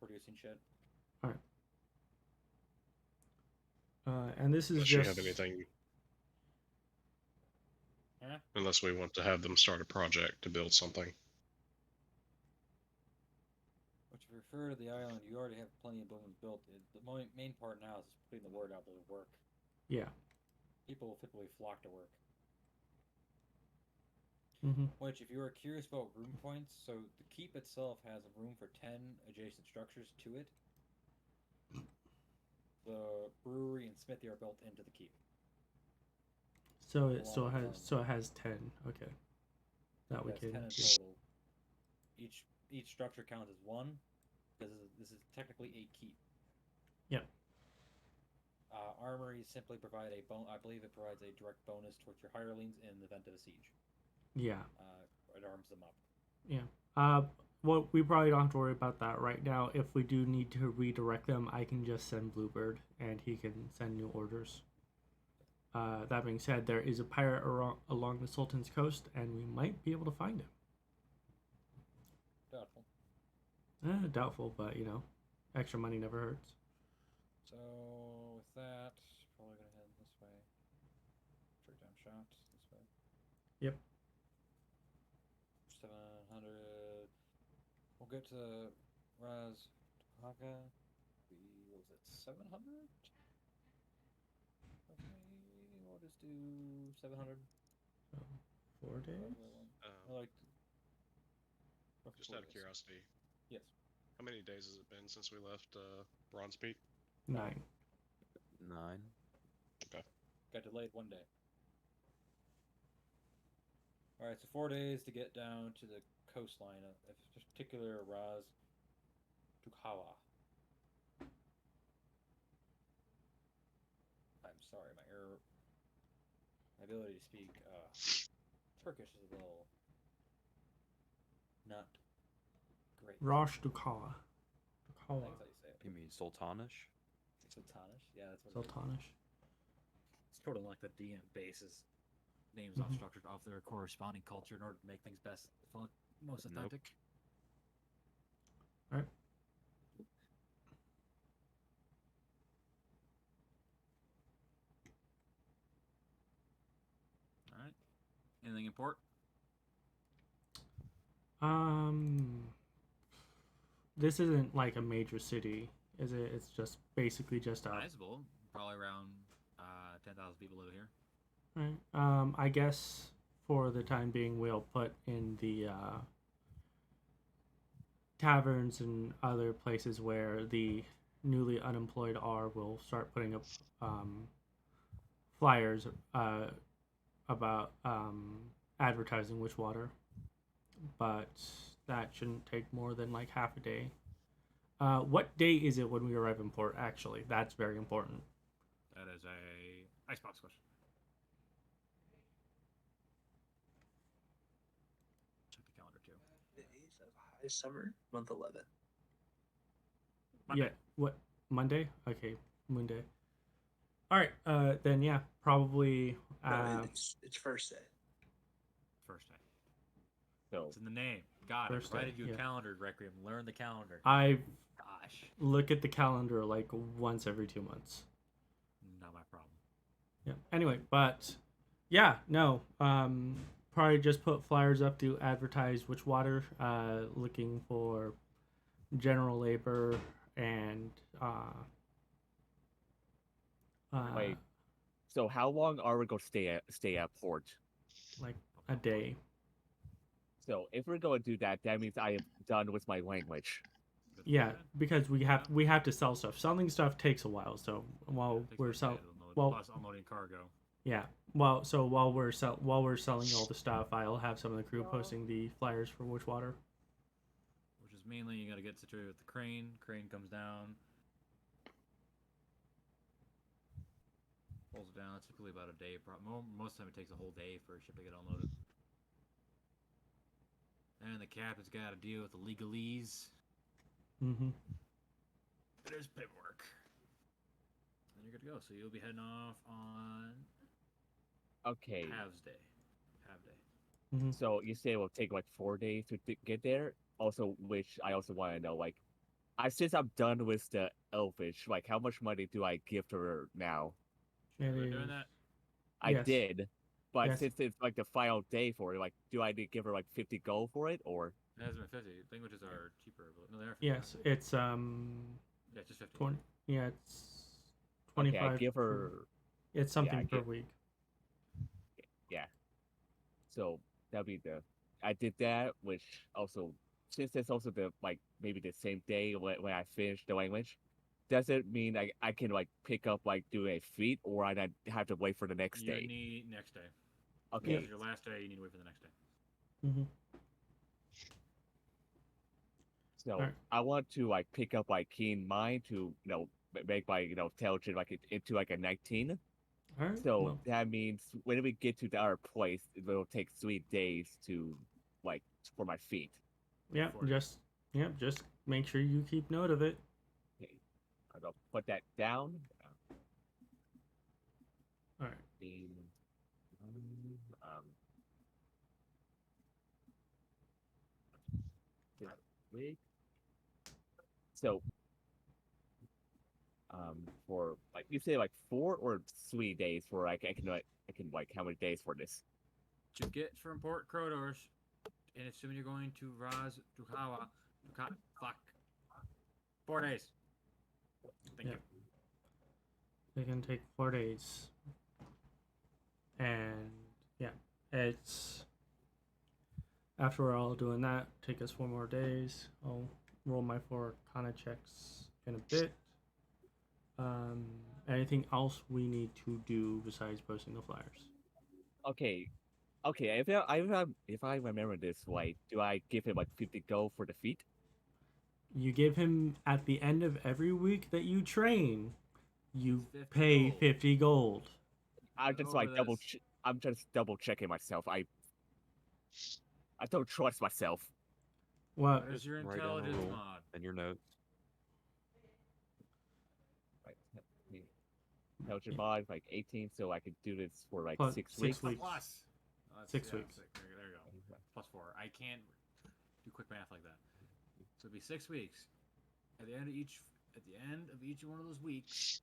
producing shit. All right. And this is Unless just. you have anything, Huh? unless we want to have them start a project to build something. Which, if you refer to the island, you already have plenty of buildings built. The main part now is putting the word out there to work. Yeah. People will typically flock to work. Mm-hmm. Which, if you are curious about room points, so the keep itself has a room for 10 adjacent structures to it. The brewery and smithy are built into the keep. So it still Along has. the So it has 10. Okay. That we That's can. 10 in total. Each structure counts as one, because this is technically a keep. Yep. Armories simply provide I believe it provides a direct bonus towards your hirelings in the event of a siege. Yeah. It arms them up. Yeah. Well, we probably don't have to worry about that right now. If we do need to redirect them, I can just send Bluebird, and he can send new orders. That being said, there is a pirate along the Sultan's coast, and we might be able to find him. Doubtful. Doubtful, but extra money never hurts. So with that, probably gonna head this way. Straight down shops this way. Yep. 700. We'll get to Raz Haka. What was it? 700. Okay, we'll just do 700. So, 4 days. I like. Just out of curiosity, Yes. how many days has it been since we left Bronzepeak? 9. 9. Got delayed 1 day. Alright, so 4 days to get down to the coastline of this particular Raz Dukawa. I'm sorry, my ability to speak Turkish is a little not great. Rosh Dukawa. That's how you say it. You mean Sultanish? Sultanish? Yeah, that's what it is. Sultanish. It's totally like the DM bases names off structured off their corresponding culture in order to make things most Nope. authentic. coming in port? This isn't like a major city, is it? It's just basically just a. Sizable. Probably around 10,000 people live here. Right. I guess for the time being, we'll put in the taverns and other places where the newly unemployed are. We'll start putting up flyers about advertising Witchwater, but that shouldn't take more than like half a day. What day is it when we arrive in port? Actually, that's very important. That is a icebox question. Check the calendar too. Days of high summer, month 11. Monday. Yeah. What Monday? Okay, Monday. All right. Then yeah, probably. No, it's first day. First day. So It's in the name. God, I First day, provided you a yeah. calendar, Requiem. Learn the calendar. I Gosh, look at the calendar like once every 2 months. not my problem. Yeah. Anyway, but yeah, no. Probably just put flyers up to advertise Witchwater. Looking for general labor and wait. So how long are we going to stay at port? like a day. So if we're going to do that, that means I am done with my language. Good Yeah, plan. because we have to sell stuff. Selling stuff takes a while. So while Takes we're like a selling, day to unload, well- plus unloading cargo. yeah. While we're selling all the stuff, I'll have some of the crew Oh. posting the flyers for Witchwater. Which is mainly you got to get situated with the crane. Crane comes down, pulls it down. It's typically about a day. Most of the time it takes a whole day for a ship to get unloaded. And the captain's got to deal with the legalese. Mm-hmm. There's paperwork. And you're good to go. So you'll be heading off on Okay. Halves Day. Half Day. Mm-hmm. So you say it will take like 4 days to get there. Also, which I also want to know, like, since I'm done with the Elfish, like, how much money do I give to her now? It We're is. doing that. I Yes. did, but Yes. since it's like the final day for it, like, do I need to give her like 50 gold for it, or? It hasn't been 50. Languages are cheaper. But no, they are 50. Yes, it's Yeah, just 50. 20. Yeah, it's Okay, 25. I give per- her. It's something I per give- week. Yeah. So that'd be the. I did that, which also, since it's also the like maybe the same day when I finish the language, does it mean I can like pick up like doing a feat, or I have to wait for the next You day? need next day. Okay. This is your last day. You need to wait for the next day. Mm-hmm. So Alright. I want to like pick up like keen mind to make my intelligence like into like a 19. All right. So well, that means when we get to our place, it will take 3 days to like for my feet. yeah, for it. just make sure you keep note of it. Okay. I'll put that down. All right. Um, week. So, for like you say, like 4 or 3 days for I can like how many days for this? To get from Port Krodors, and assuming you're going to Raz, Duhawa, fuck. 4 days. Thank Yeah. you. It can take 4 days. And yeah, it's after we're all doing that, take us 4 more days. I'll roll my 4 Arcana checks in a bit. Anything else we need to do besides posting the flyers? Okay. If I remember this right, do I give him like 50 gold for the feet? You give him at the end of every week that you train, you 50 pay gold. 50 gold. I'm just Over like this. I'm just double checking myself. I don't trust myself. What? What is your Write down a intelligence rule. mod? And your notes. Right. Intelligent mod like 18, so I could do this for like Plus 6 6 weeks. weeks. Plus. Oh, that's- 6 yeah, weeks. There you go. Plus 4. I can't do quick math like that. So it'd be 6 weeks. At the end of each one of those weeks,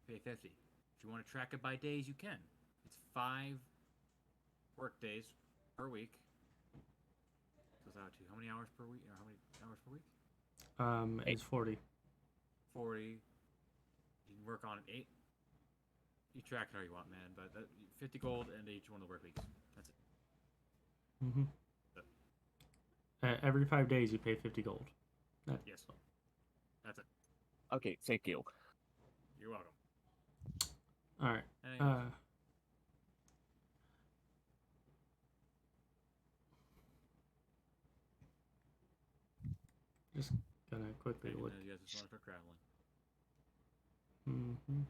pay 50. If you want to track it by days, you can. It's 5 work days per week. So it's out to how many hours per week? Or how many hours per week? It's 40. 40. You can work on 8. You track it how you want, man. But 50 gold and each one of the work weeks. That's it. Mm-hmm. Every 5 days, you pay 50 gold. Yes. That's it. Okay, thank you. You're welcome. All right. Anything else? Just gonna quickly Okay, look. you guys just want to start traveling. Mm-hmm.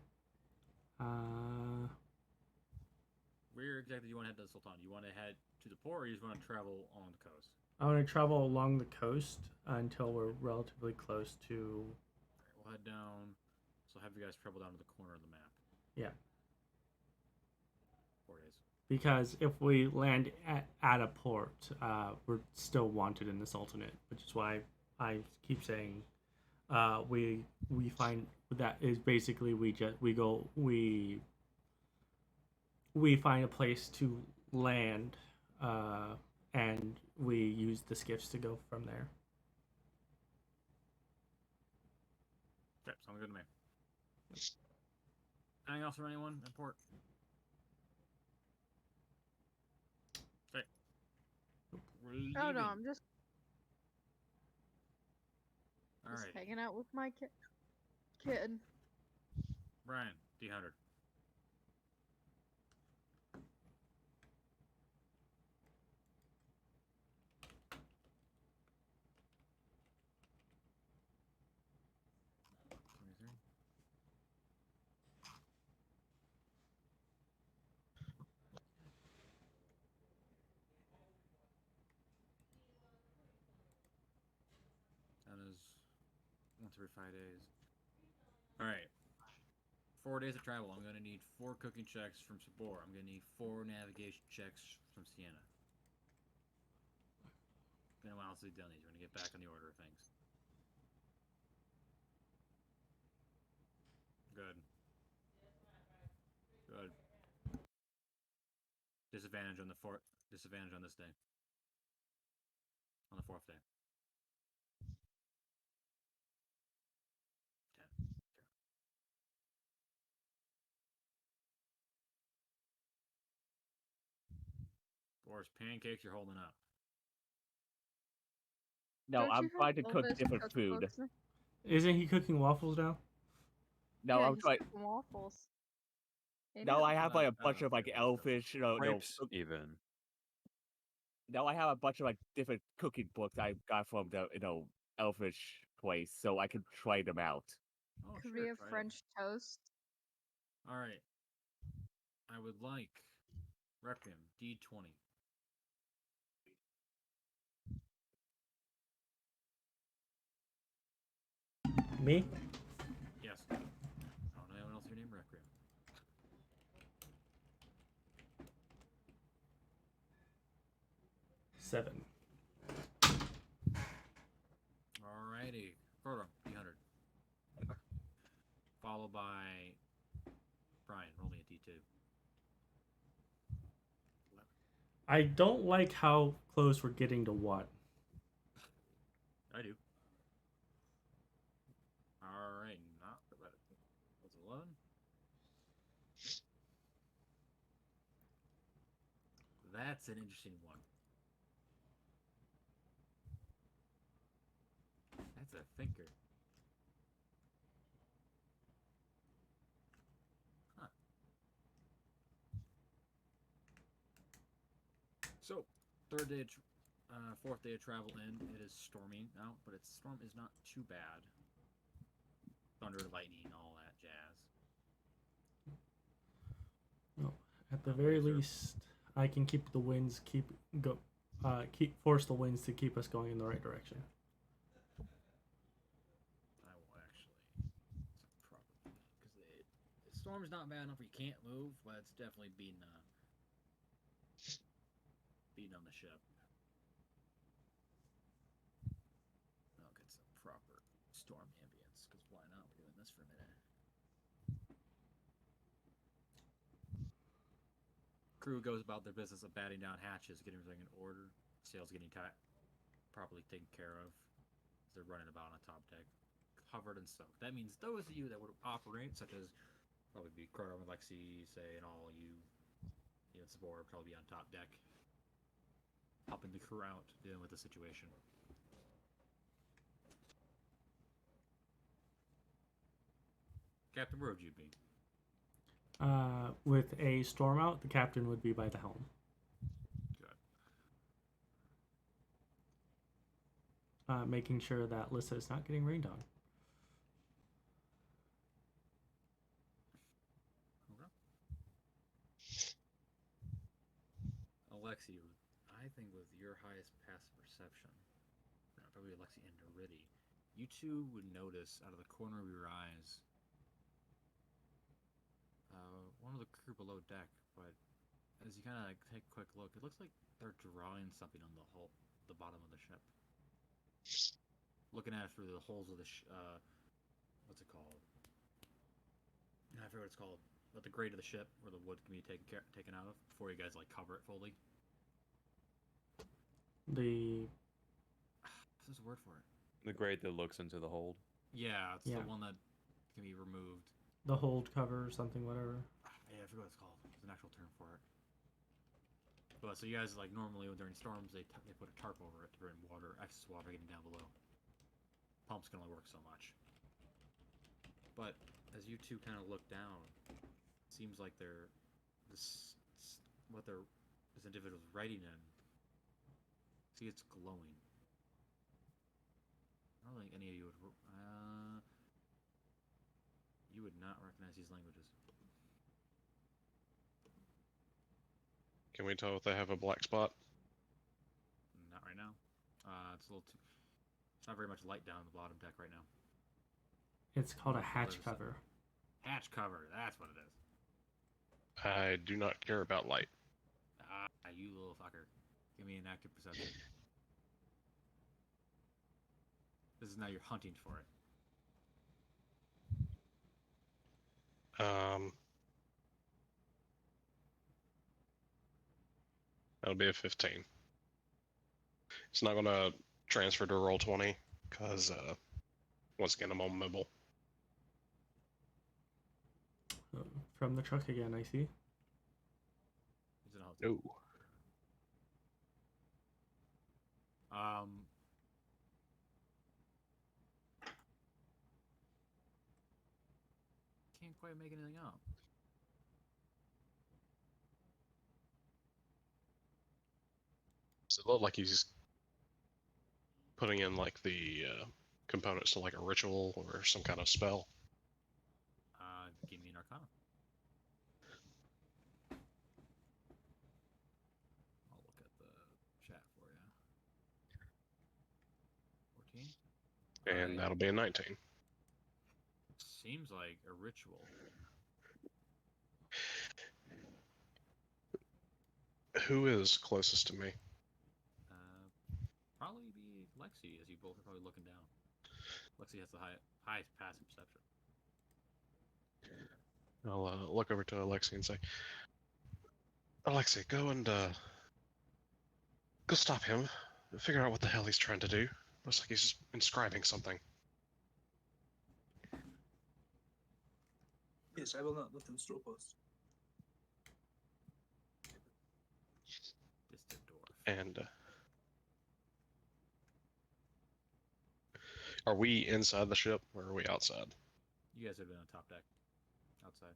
Where exactly do you want to head to the Sultan? You want to head to the port, or you just want to travel along the coast? I want to travel along the coast until we're relatively close to. Alright, we'll head down. So have you guys travel down to the corner of the map. Yeah. 4 days. Because if we land at a port, we're still wanted in the Sultanate, which is why I keep saying we find that is basically we find a place to land and we use the skiffs to go from there. Okay, sounds good to me. Anything else from anyone in port? Okay. We're leaving. Oh no, I'm just Alright. hanging out with my kid. Brian, D100. That is once every 5 days. Alright. 4 days of travel. I'm going to need 4 cooking checks from Sabor. I'm going to need 4 navigation checks from Sienna. Then what else have you done these? We're going to get back on the order of things. Good. Good. Disadvantage on the disadvantage on this day. On the 4th day. 10. Boris, pancakes, you're holding up. No, Don't I'm you trying to have cook Elvis different food. cookbooks in- Isn't he cooking waffles now? No, yeah, I'm he's trying. cooking waffles. Hey, No, now. I have like a bunch I of like don't feel this elfish, no, Grapes, even. no, I have a bunch of like different cooking books I got from the elfish place, so I can try them out. Oh, Could sure, we have try it. French toast? Alright. I would like Requiem, D20. Me? Yes. I don't know anyone else who named Requiem. Seven. Alrighty. Krodorm, D100. Followed by Brian, roll me a D2. I don't like how close we're getting to what. I do. Alright, not bad. What's 11? That's an interesting one. That's a thinker. Huh. So, 4th day of travel in. It is stormy now, but its storm is not too bad. Thunder, lightning, all that jazz. No, at the very least, I can keep the winds force the winds to keep us going in the right direction. I will actually. It's probably because the storm's not bad enough where you can't move, but it's definitely beating on the ship. I'll get some proper storm ambience, because why not? We're doing this for a minute. crew goes about their business of batting down hatches, getting everything in order, sails getting properly taken care of. They're running about on top deck, covered and soaked. That means those of you that would operate, such as probably be Krodorm and Alexi, say, and all you, Sabor, would probably be on top deck, helping the crew out, dealing with the situation. Captain, where would you be? With a storm out, the captain would be by the helm. Good. Making sure that Lissa is not getting rained on. Okay. Alexi, I think with your highest passive perception, probably Alexi and Neridi, you two would notice out of the corner of your eyes one of the crew below deck, but as you kind of like take a quick look, it looks like they're drawing something on the bottom of the ship. Looking at it through the holes of the what's it called? I forget what it's called. But the grate of the ship, where the wood can be taken out of before you guys like cover it fully. What's the word for it? The grate that looks into the hold. Yeah, it's the one that can be removed. The hold cover, something, whatever. Yeah, I forget what it's called. There's an actual term for it. But so you guys, like, normally during storms, they put a tarp over it to prevent excess water getting down below. Pumps can only work so much. But as you two kind of look down, it seems like this individual's writing in. See, it's glowing. I don't think any of you would. You would not recognize these languages. Can we tell if they have a black spot? Not right now. It's a little too. It's not very much light down the bottom deck right now. It's called a hatch cover. Hatch cover. That's what it is. I do not care about light. You little fucker. Give me an active perception. This is now you're hunting for it. That'll be a 15. It's not going to transfer to roll 20 because once again I'm on mobile. From the truck again, I see. No. Can't quite make anything out. Does it look like he's putting in like the components to like a ritual or some kind of spell? Give me an Arcana. I'll look at the chat for you. 14. And that'll be a 19. Seems like a ritual. Who is closest to me? Probably be Lexi, as you both are probably looking down. Lexi has the highest passive perception. I'll look over to Alexi and say, Alexi, go and go stop him. Figure out what the hell he's trying to do. Looks like he's inscribing something. Yes, I will not let them stroke us. Distant dwarf. And are we inside the ship or are we outside? You guys have been on top deck. Outside.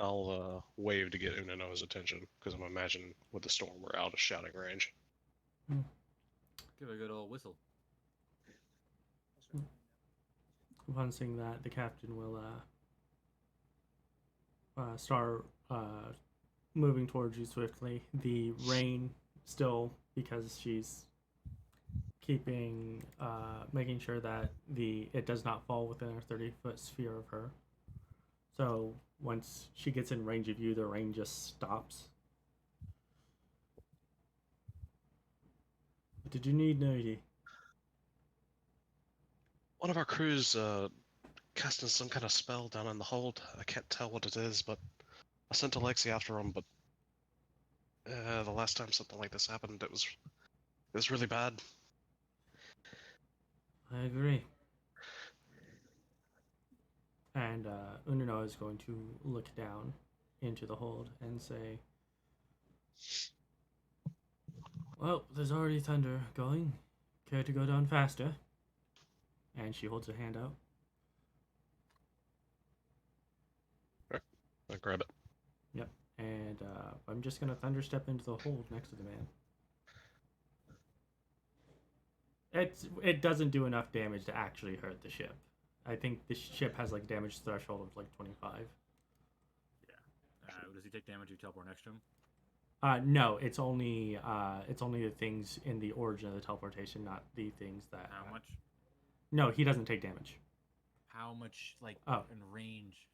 I'll wave to get Unanoa's attention because I'm imagining with the storm we're out of shouting range. Give it a good old whistle. Upon seeing that, the captain will start moving towards you swiftly. The rain still, because she's keeping, making sure that it does not fall within a 30-foot sphere of her. So once she gets in range of you, the rain just stops. What did you need, Neridi? One of our crews casting some kind of spell down in the hold. I can't tell what it is, but I sent Alexi after him, but the last time something like this happened, it was really bad. I agree. And Unanoa is going to look down into the hold and say, well, there's already thunder going. Care to go down faster? And she holds her hand out. I grab it. Yep. And I'm just going to thunder step into the hold next to the man. It doesn't do enough damage to actually hurt the ship. I think the ship has like damage threshold of like 25. Yeah. Does he take damage if you teleport next to him? No, it's only the things in the origin of the teleportation, not the things that. How much? No, he doesn't take damage. How much, like, Oh. in range?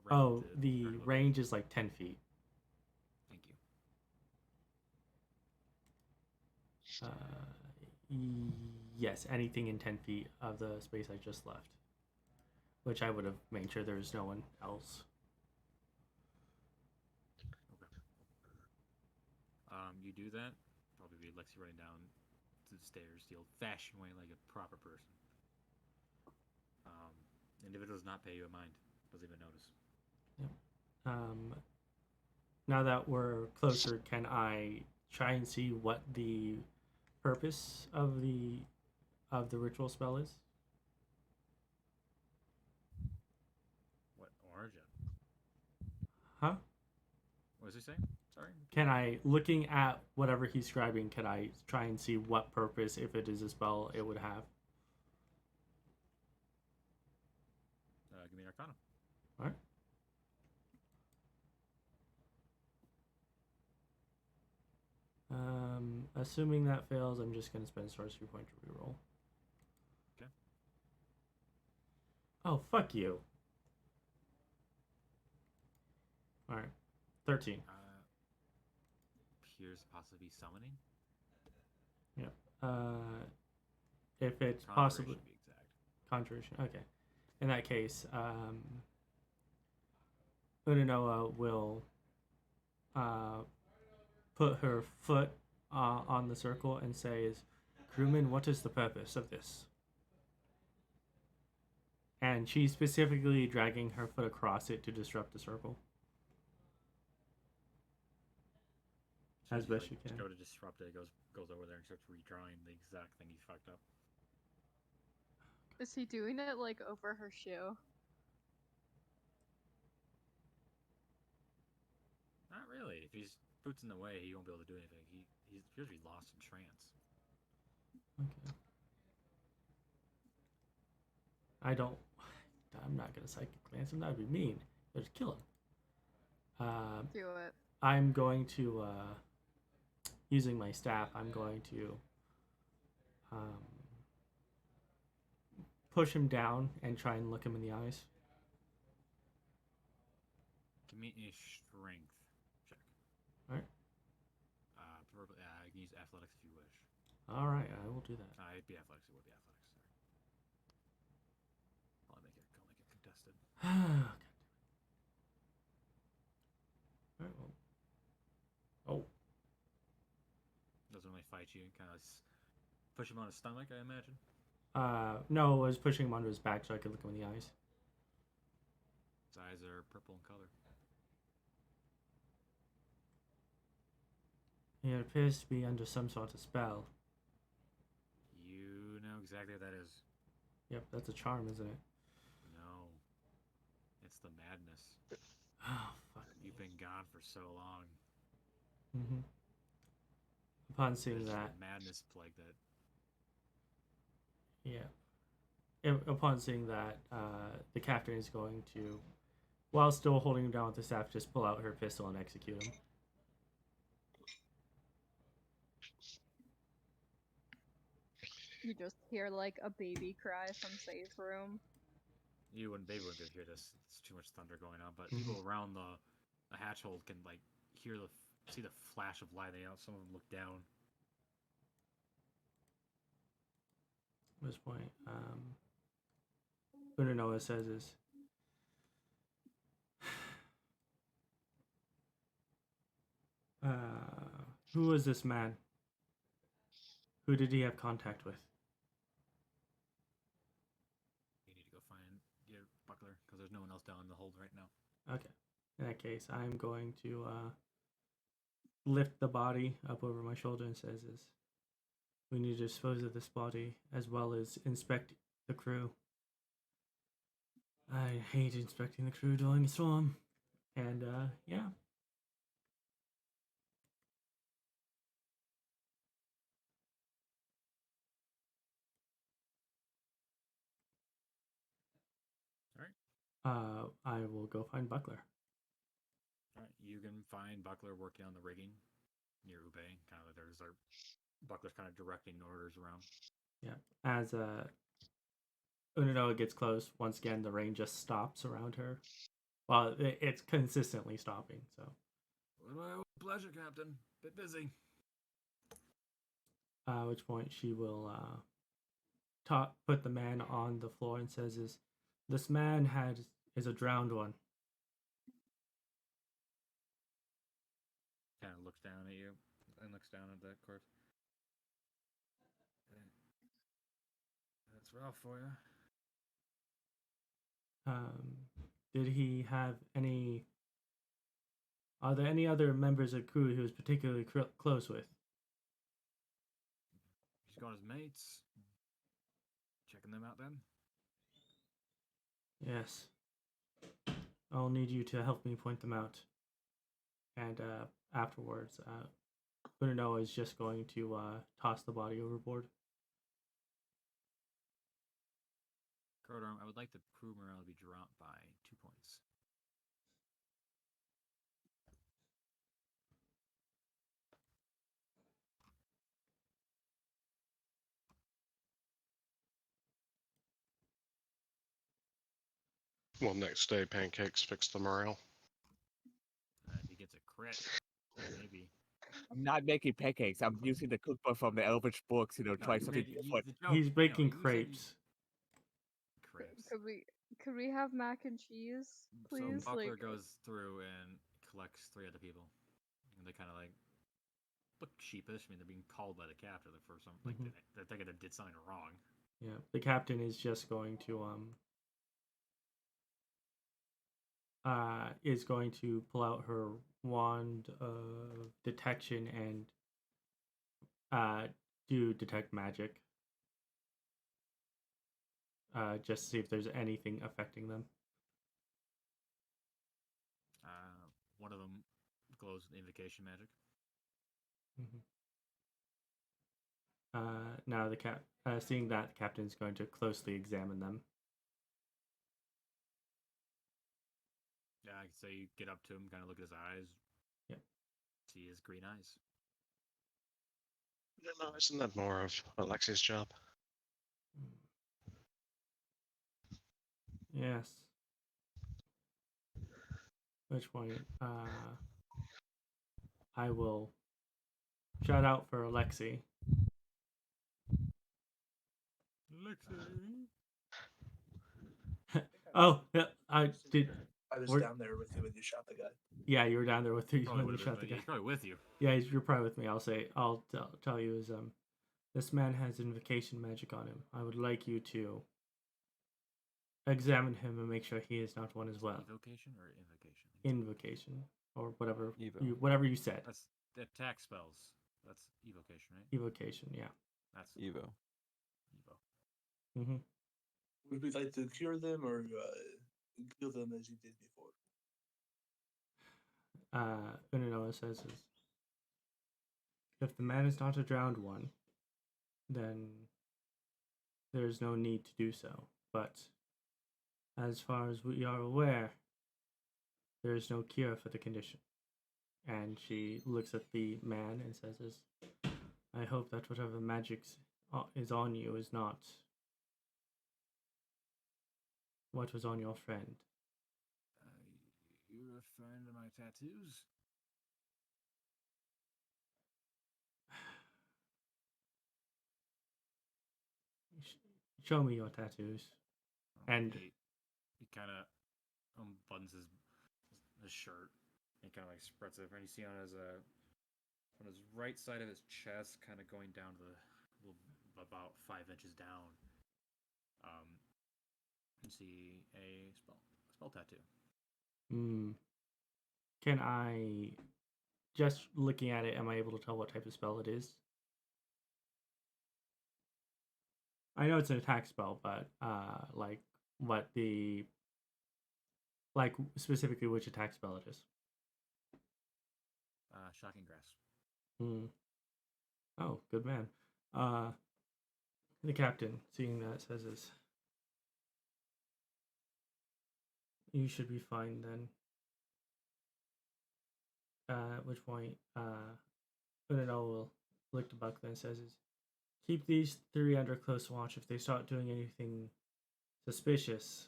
Oh, the range is like 10 feet. Thank you. Yes, anything in 10 feet of the space I just left. Which I would have made sure there was no one else. You do that. Probably be Lexi running down to the stairs the old-fashioned way, like a proper person. Individual does not pay you a mind. Doesn't even notice. Yep. Now that we're closer, can I try and see what the purpose of the ritual spell is? What origin? Huh? What does he say? Sorry. Can I, looking at whatever he's scribing, can I try and see what purpose, if it is a spell, it would have? Give me an Arcana. All right. Assuming that fails, I'm just going to spend a sorcery point to reroll. Okay. Oh, fuck you. All right. 13. Appears to possibly be summoning. If it's Conjuration, possibly to be exact. conjuration. Okay. In that case, Unanoa will put her foot on the circle and says, "Crewman, what is the purpose of this?" And she's specifically dragging her foot across it to disrupt the circle. As best you can. Go to disrupt it. Goes over there and starts redrawing the exact thing he fucked up. Is he doing it like over her shoe? Not really. If his foot's in the way, he won't be able to do anything. He appears to be lost in trance. Okay. I'm not gonna psychic glance him. That'd be mean. Just kill him. Do it. I'm going to, using my staff, I'm going to push him down and try and look him in the eyes. Give me a strength check. Alright. Preferably, you can use athletics if you wish. Alright, I will do that. It'd be athletics. It would be athletics. Sorry. I'll make it contested. Okay. Alright, well. Oh. Doesn't really fight you. Kind of push him on his stomach, I imagine. No, I was pushing him onto his back so I could look him in the eyes. His eyes are purple in color. He appears to be under some sort of spell. You know exactly what that is. Yep, that's a charm, isn't it? No. It's the madness. Oh, fuck. You've been gone for so long. Mm-hmm. Upon seeing There's that, a madness plague that. yeah. Upon seeing that, the captain is going to, while still holding him down with the staff, just pull out her pistol and execute him. You just hear like a baby cry from Say's room. They wouldn't be able to hear this. It's too much thunder going on. But people around the hatch hold can like see the flash of light out. Some of them look down. At this point, Unanoa says is, Who was this man? Who did he have contact with? You need to go find your buckler because there's no one else down in the hold right now. Okay. In that case, I'm going to lift the body up over my shoulder and says, "We need to dispose of this body as well as inspect the crew. I hate inspecting the crew during a storm." And yeah. I will go find Buckler. All right, you can find Buckler working on the rigging near Ube. Kind of there's our Buckler's kind of directing orders around. Yeah. As Unanoa gets close, once again the rain just stops around her. Well, it's consistently stopping. So. Well, pleasure, Captain. Bit busy. At which point she will put the man on the floor and says, "This man is a drowned one." Kind of looks down at you and looks down at that corpse. That's rough for you. Did he have any? Are there any other members of the crew he was particularly close with? He's got his mates. Checking them out then? Yes. I'll need you to help me point them out. And afterwards, Unanoa is just going to toss the body overboard. Krodorm, I would like the crew morale to be dropped by 2 points. Well, next day, pancakes fix the morale. If he gets a crit, maybe. I'm not making pancakes. I'm using the cookbook from the Elvish books, try something different. He's baking crepes. Crepes. Could we have mac and cheese, please? So Buckler goes through and collects 3 other people. And they kind of like look sheepish. I mean, they're being called by the captain for some, like, they're thinking they did something wrong. Yeah, the captain is just going to pull out her wand of detection and do detect magic. Just to see if there's anything affecting them. One of them glows with invocation magic. Now seeing that, the captain's going to closely examine them. Yeah, I can say you get up to him, kind of look at his eyes. Yep. See his green eyes. No, isn't that more of Alexi's job? Yes. Which point, I will shout out for Alexi. Oh, yeah, I did. I was down there with you when you shot the guy. Yeah, you were down there with you when you shot the guy. He's probably with you. Yeah, you're probably with me. I'll tell you is this man has invocation magic on him. I would like you to examine him and make sure he is not one as well. Evocation or invocation? Invocation or whatever Evo. whatever you said. That's the attack spells. That's evocation, right? Evocation, yeah. That's Evo. Mm-hmm. Would we like to cure them or kill them as you did before? Unanoa says if the man is not a drowned one, then there's no need to do so. But as far as we are aware, there is no cure for the condition. And she looks at the man and says, I hope that whatever magic is on you is not what was on your friend. You're referring to my tattoos? Show me your tattoos. And he kind of unbuttons his shirt and kind of like spreads it. And you see on his on his right side of his chest, kind of going down to about 5 inches down. You see a spell tattoo. Can I, just looking at it, am I able to tell what type of spell it is? I know it's an attack spell, but like what the, like specifically which attack spell it is. Shocking Grasp. Oh, good man. The captain, seeing that, says this. You should be fine then. At which point, Unanoa will look to Buckler and says, keep these 3 under close watch. If they start doing anything suspicious,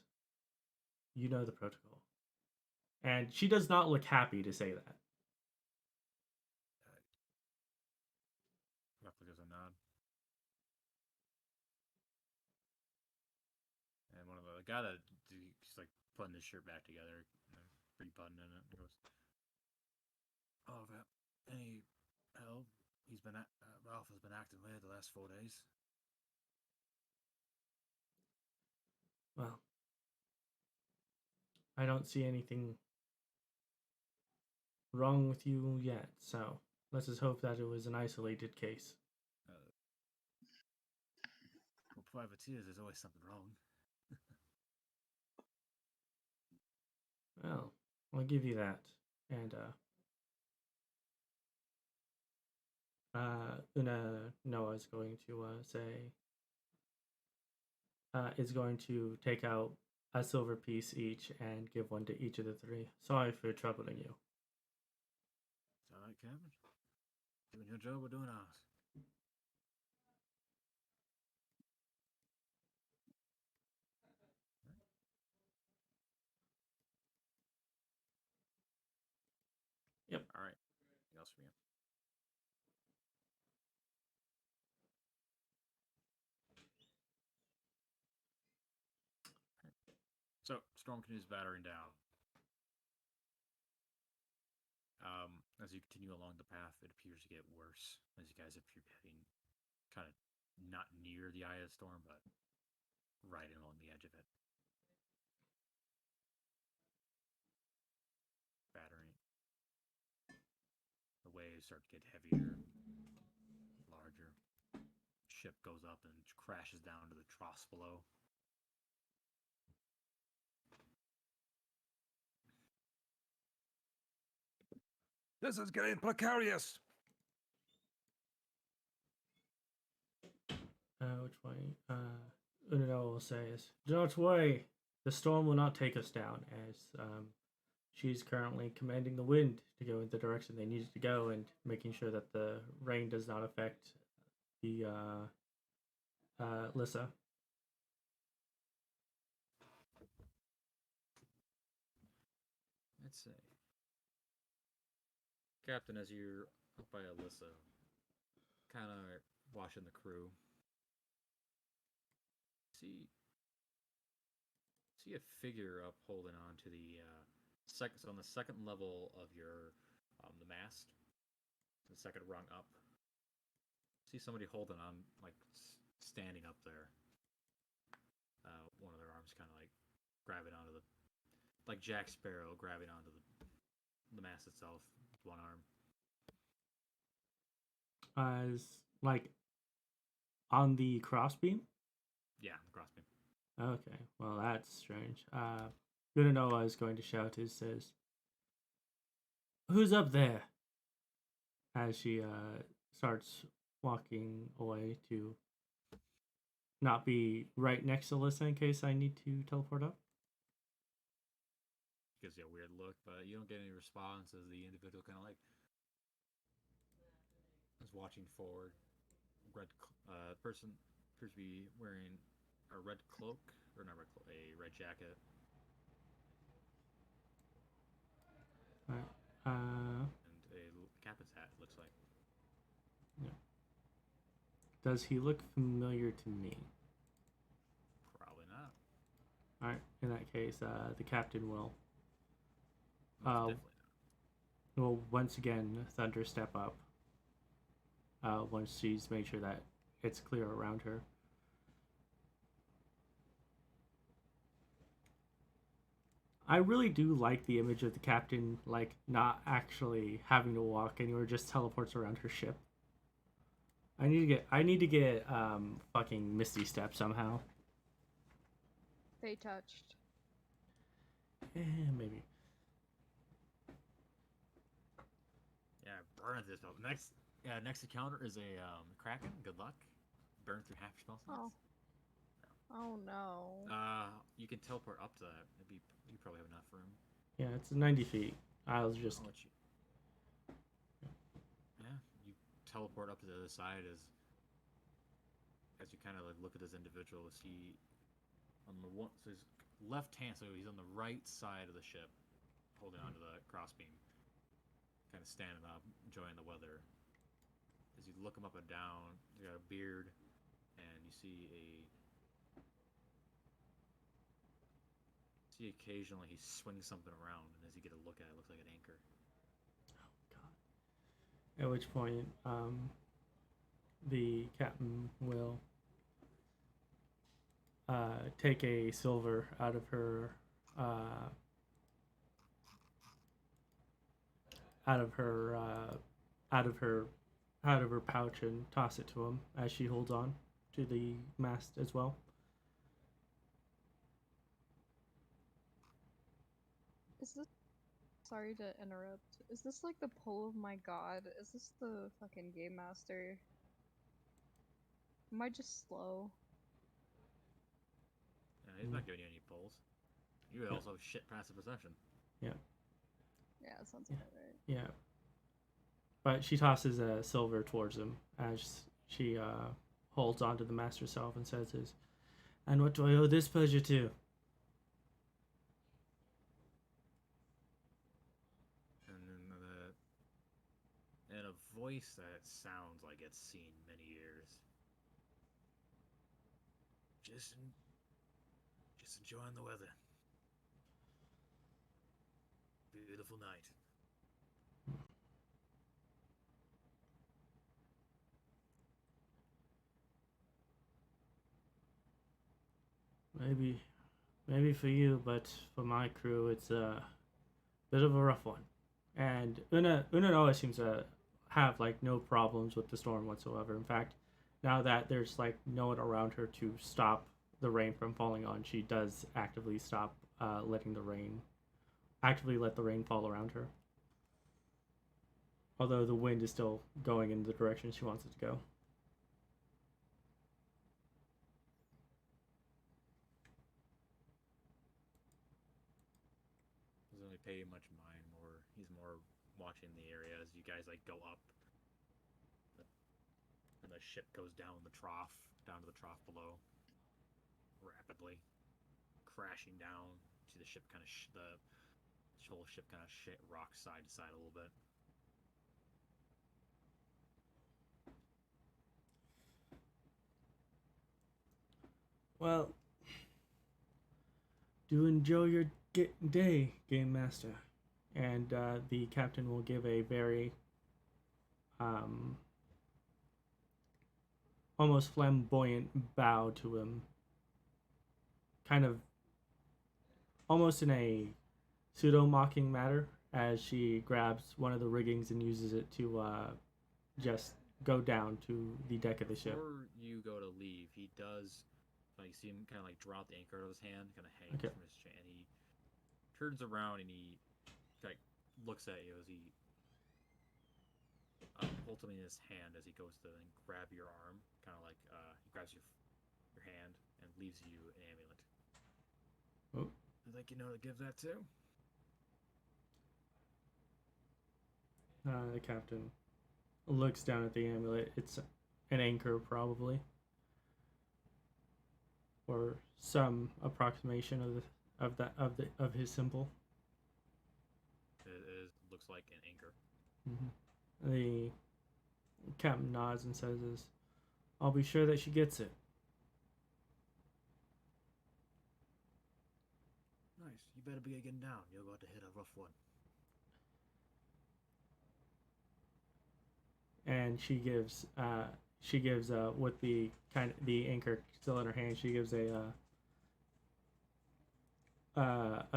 you know the protocol. And she does not look happy to say that. Buckler gives a nod. And one of the guy that he's like putting his shirt back together, rebuttoning it, and goes, "Oh, any help? Ralph has been acting weird the last 4 days." Well, I don't see anything wrong with you yet, so let's just hope that it was an isolated case. Well, privateers, there's always something wrong. Well, I'll give you that. And Unanoa is going to is going to take out a silver piece each and give one to each of the 3. Sorry for troubling you. It's all right, Captain. Doing your job, we're doing ours. Yep. All right. Anything else from you? So, storm canoes battering down. As you continue along the path, it appears to get worse as you guys appear heading kind of not near the eye of the storm, but right along the edge of it. Battering. The waves start to get heavier, larger. Ship goes up and crashes down to the troughs below. This is getting precarious. Which way? Unanoa will say is, do not worry, the storm will not take us down, as she's currently commanding the wind to go in the direction they need it to go, and making sure that the rain does not affect the Lissa. Let's see. Captain, as you're up by Alyssa, kind of watching the crew, see a figure up holding on to the so on the second level of your the mast, the second rung up. See somebody holding on, like standing up there. One of their arms kind of like grabbing onto the, like Jack Sparrow grabbing onto the mast itself. One arm. As like on the crossbeam? Yeah, the crossbeam. Okay, well that's strange. Unanoa is going to shout. It says, "Who's up there?" As she starts walking away to not be right next to Lissa in case I need to teleport up. Gives you a weird look, but you don't get any response as the individual kind of like is watching forward. Red person appears to be wearing a red cloak, or not red cloak, a red jacket. Alright. And a captain's hat, looks like. Yeah. Does he look familiar to me? Probably not. Alright, in that case, the captain will Definitely not. will once again thunder step up once she's made sure that it's clear around her. I really do like the image of the captain, like, not actually having to walk anywhere, just teleports around her ship. I need to get fucking Misty Step somehow. They touched. Maybe. Yeah, burn this spell. Next encounter is a Kraken. Good luck. Burn through half your spell slots. Oh no. You can teleport up to that. You probably have enough room. Yeah, it's 90 feet. I was just... Yeah, you teleport up to the other side as you kind of like look at this individual. See on the one, so his left hand, so he's on the right side of the ship, holding onto the crossbeam, kind of standing up, enjoying the weather. As you look him up and down, he's got a beard, and you see occasionally he swings something around, and as you get a look at it, it looks like an anchor. Oh god. At which point, the captain will take a silver out of her pouch and toss it to him as she holds on to the mast as well. Is this... Sorry to interrupt. Is this like the pull of my god? Is this the fucking game master? Am I just slow? Yeah, he's not giving you any pulls. You also have shit passive perception. Yeah. Yeah, sounds about right. Yeah. But she tosses a silver towards him as she holds onto the master self and says, "And what do I owe this pleasure to?" And then in a voice that sounds like it's seen many years. Just enjoying the weather. Beautiful night. Maybe for you, but for my crew, it's a bit of a rough one. And Unanoa seems to have like no problems with the storm whatsoever. In fact, now that there's like no one around her to stop the rain from falling on, she does actively let the rain fall around her. Although the wind is still going in the direction she wants it to go. Doesn't really pay much mind. He's more watching the area as you guys like go up, and the ship goes down to the trough below, rapidly crashing down. See the ship kind of the whole ship kind of rocks side to side a little bit. Well, do enjoy your day, Game Master. And the captain will give a very almost flamboyant bow to him, kind of almost in a pseudo-mocking manner, as she grabs one of the riggings and uses it to just go down to the deck of the ship. Before you go to leave, he does, like, you see him kind of like draw out the anchor out of his hand, kind of hangs from his chain, and he turns around and he like looks at you as he holds something in his hand as he goes to grab your arm, kind of like he grabs your hand and leaves you an amulet. Oh. I'd like you know to give that to. The captain looks down at the amulet. It's an anchor, probably, or some approximation of his symbol. It looks like an anchor. Mm-hmm. The captain nods and says, "I'll be sure that she gets it." Nice. You better be getting down. You're about to hit a rough one. and she gives with the the anchor still in her hand, she gives a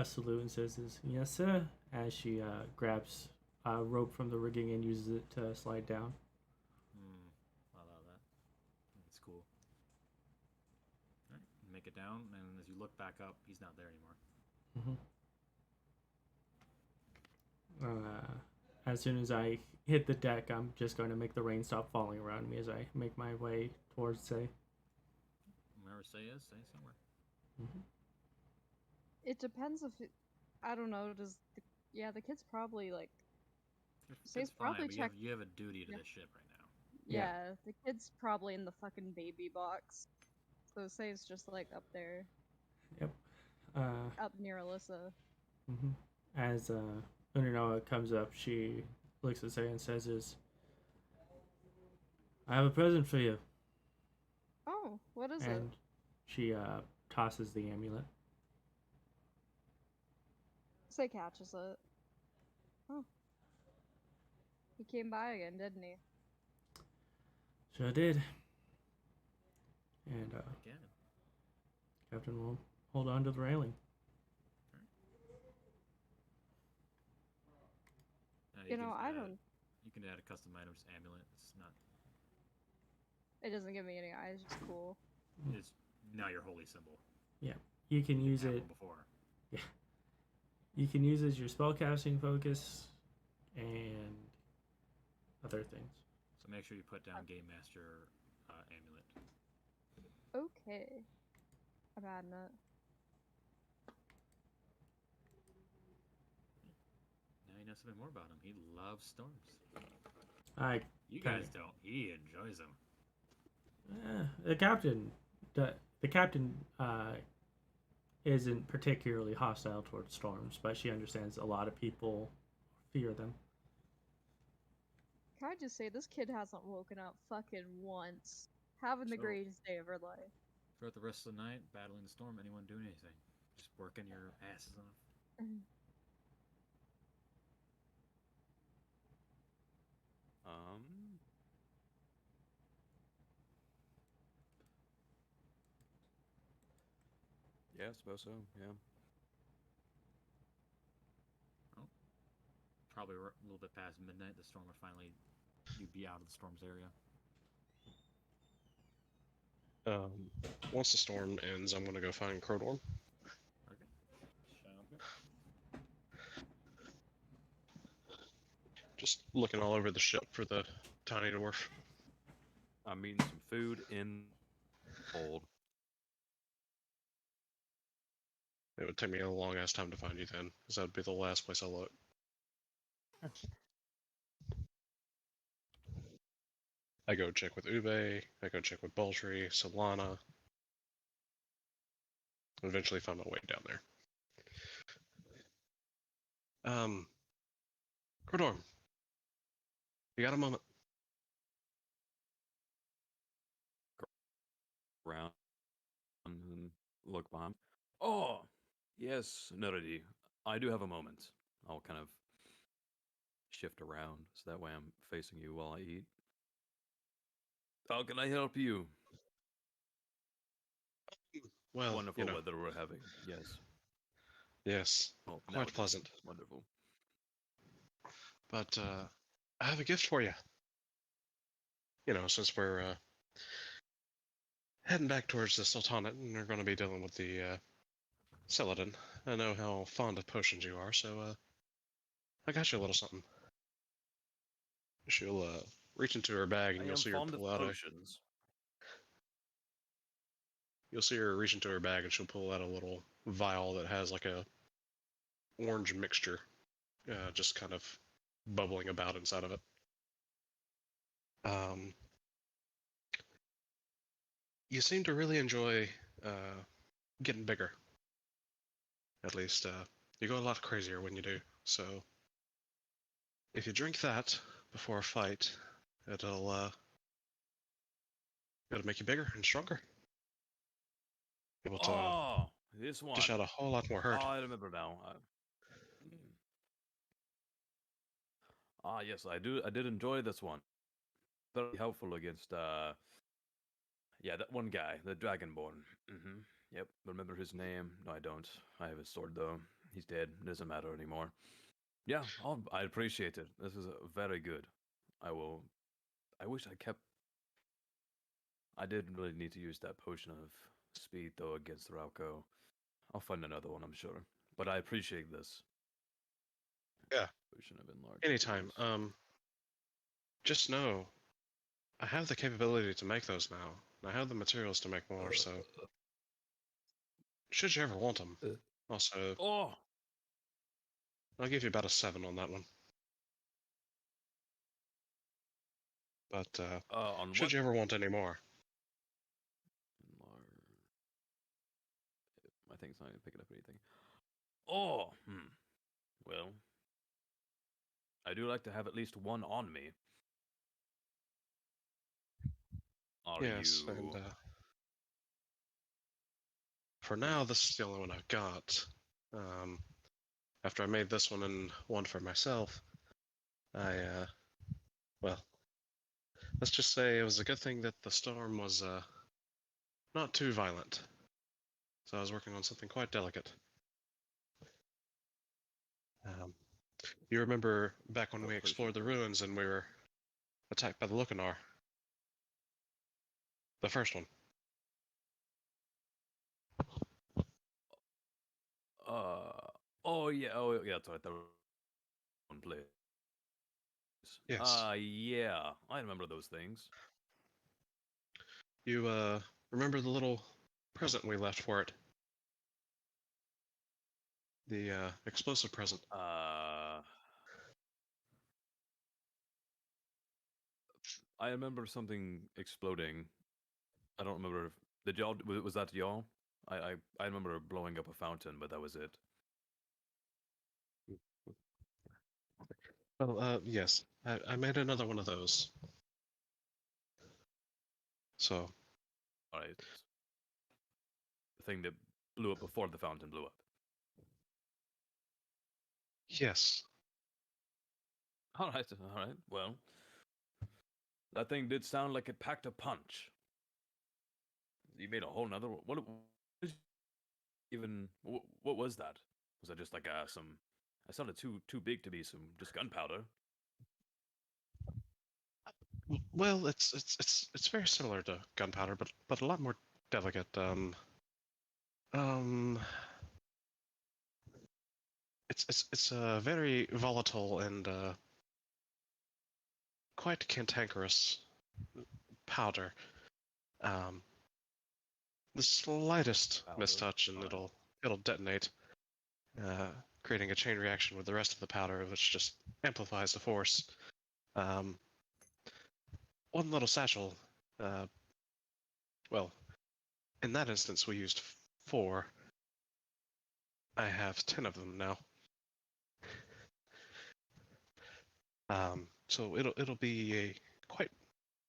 salute and says, "Yes, sir," as she grabs a rope from the rigging and uses it to slide down. I love that. That's cool. All right, make it down, and as you look back up, he's not there anymore. As soon as I hit the deck, I'm just going to make the rain stop falling around me as I make my way towards Say. Wherever Say is, Say somewhere. It depends if I don't know. The kid's probably like. Say's It's fine, probably but checked. you have a duty to Yeah. this ship right now. Yeah, the kid's probably in the fucking baby box. So Say's just like up there, Yep. up near Alyssa. As Unanoa comes up, she looks at Say and says, "I have a present for you." Oh, what is it? And she tosses the amulet. Say catches it. Oh. He came by again, didn't he? Sure did. And Again. Captain will hold on to the railing. You know, I don't. You can add a custom item, just amulet. It's not. It doesn't give me any eyes. It's cool. It's now your holy symbol. Yeah, you can use Have it. one before. Yeah, you can use it as your spellcasting focus and other things. So make sure you put down Game Master amulet. Okay. I'm adding it. Now you know something more about him. He loves storms. You kinda- guys don't. He enjoys them. The captain isn't particularly hostile towards storms, but she understands a lot of people fear them. Can I just say, this kid hasn't woken up fucking once. Having the So- greatest day of her life. Throughout the rest of the night, battling the storm, anyone doing anything? Just working your asses off. Yeah, I suppose so. Yeah. Probably a little bit past midnight, the storm would finally. You'd be out of the storm's area. Once the storm ends, I'm gonna go find Krodorm. Sounds good. Just looking all over the ship for the tiny dwarf. I'm eating some food in hold. It would take me a long ass time to find you then, because that'd be the last place I look. I go check with Ube, I go check with Baltry, Solana. Eventually find my way down there. Krodorm, you got a moment? Around and look behind. Oh, yes, Neridi. I do have a moment. I'll kind of shift around so that way I'm facing you while I eat. How can I help you? Well, Wonderful you know, weather we're having. Yes. yes, Well, quite nowadays. pleasant. Wonderful. But I have a gift for you. You know, since we're heading back towards the Sultanate and we're going to be dealing with the Celadon, I know how fond of potions you are, so I got you a little something. She'll reach into her bag and I you'll am see her fond of pull out potions. You'll see her reach into her bag and she'll pull out a little vial that has like a orange mixture, just kind of bubbling about inside of it. You seem to really enjoy getting bigger. At least you go a lot crazier when you do. So if you drink that before a fight, it'll make you bigger and stronger. Able to Oh, this one. dish out a whole lot more hurt. Oh, I remember now. Yes, I do. I did enjoy this one. very helpful against yeah, that one guy, the Dragonborn. Yep, remember his name? No, I don't. I have his sword though. He's dead. It doesn't matter anymore. Yeah, I appreciate it. This is very good. I will. I wish I kept. I didn't really need to use that potion of speed though against Rauko. I'll find another one, I'm sure. But I appreciate this. Yeah. Potion of enlarged. Anytime. wounds. Just know, I have the capability to make those now. And I have the materials to make more, so should you ever want them. Also, Oh, I'll give you about a 7 on that one. But on should what? you ever want any more? My thing's not even picking up anything. Oh, well, I do like to have at least one on me. Are Yes, you? and for now, this is the only one I've got. After I made this one and one for myself, well, let's just say it was a good thing that the storm was not too violent. So I was working on something quite delicate. You remember back when we explored the ruins and we were attacked by the Lucanar? The first one. Oh yeah, that's right. The one place. Yes. Yeah, I remember those things. You remember the little present we left for it? The explosive present. I remember something exploding. I don't remember. Did y'all? Was that y'all? I remember blowing up a fountain, but that was it. Well, yes. I made another one of those. So. All right. The thing that blew up before the fountain blew up. Yes. All right. Well, that thing did sound like it packed a punch. You made a whole nother one. What even? What was that? Was that just like some? It sounded too big to be some just gunpowder. Well, it's very similar to gunpowder, but a lot more delicate. It's a very volatile and quite cantankerous powder. The slightest Powder. mistouch and it'll detonate, creating a chain reaction with the rest of the powder, which just amplifies the force. One little satchel. Well, in that instance, we used 4. I have 10 of them now. So it'll be a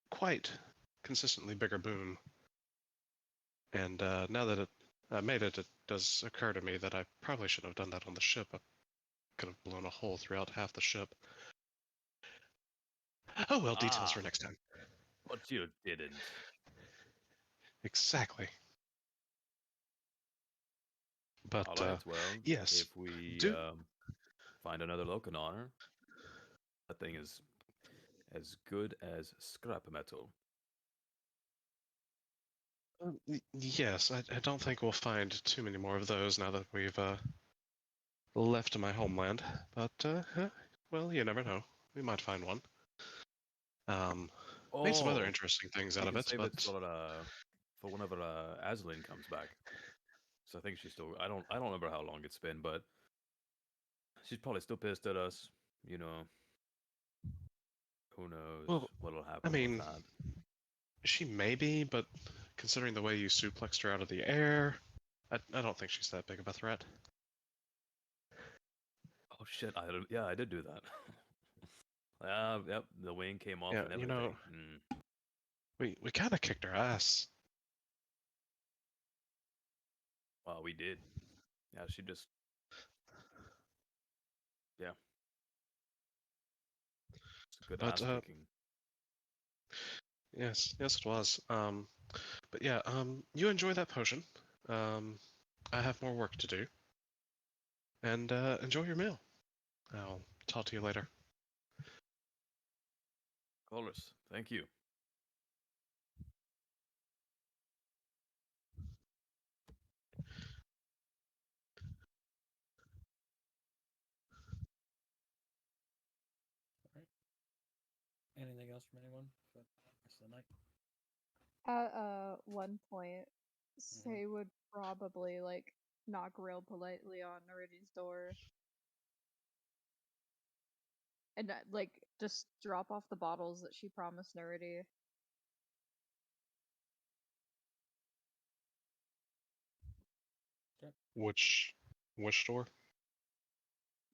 quite consistently bigger boom. And now that I made it, it does occur to me that I probably should have done that on the ship. I could have blown a hole throughout half the ship. Oh well, details for next time. But you didn't. Exactly. But All right, well, yes, if we do find another Locanar, that thing is as good as scrap metal. yes, I don't think we'll find too many more of those now that we've left my homeland. But well, you never know. We might find one. Made some other interesting things out of it, save but it for whenever Azlyn comes back. So I think she's still. I don't remember how long it's been, but she's probably still pissed at us. You know. Who knows well, what'll happen? I mean, with that. she may be, but considering the way you suplexed her out of the air, I don't think she's that big of a threat. Oh shit! I did do that. Yep. The wing came off Yeah, and you everything. know, we kind of kicked her ass. Well, we did. Yeah, she just. Yeah. It's good But ass kicking. Yes, yes, it was. But yeah, you enjoy that potion. I have more work to do. And enjoy your meal. I'll talk to you later. Colors, thank you. Alright. Anything else from anyone for the rest of the night? At one point, Say would probably like knock real politely on Neridi's door and like just drop off the bottles that she promised Neridi. Which door?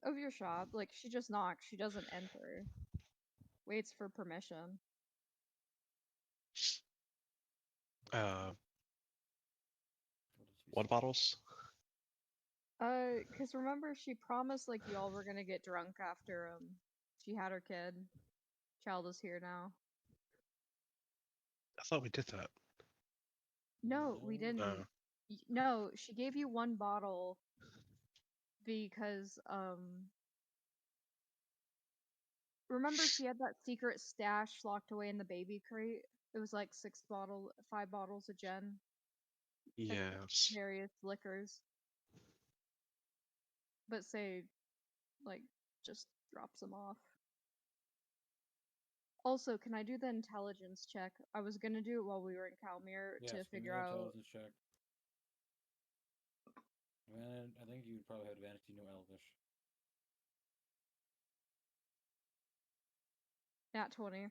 Of your shop, like she just knocks, she doesn't enter. Waits for permission. Uh, What did you what say? bottles? Cause remember she promised like y'all were gonna get drunk after she had her kid. Child is here now. I thought we did that. No, we didn't. Uh, No, she gave you one bottle because remember she had that secret stash locked away in the baby crate? It was like 5 bottles of gin and yes. various liquors. But Say like just drops them off. Also, can I do the intelligence check? I was gonna do it while we were in Calmere Yes, to give me figure an out. intelligence check. And I think you'd probably have advantage. You know Elvish. Nat 20.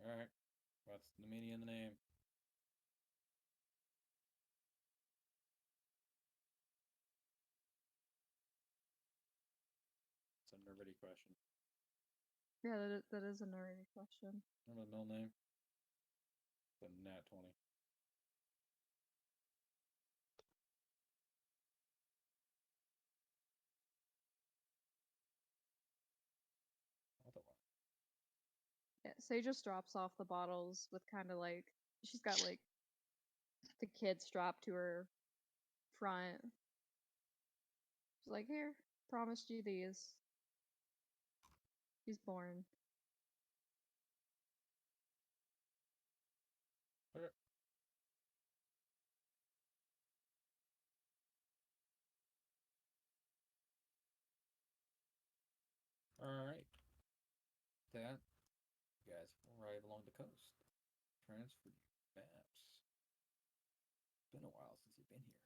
Alright. What's the meaning of the name? It's a nerdy question. Yeah, that is a nerdy question. Remember the middle name? It's a nat 20. Otherwise. Yeah, Say just drops off the bottles with kind of like she's got like the kid strapped to her front. She's like, here, promised you these. He's born. Okay. Alright. That, you guys arrive along the coast. Transfer maps. It's been a while since you've been here.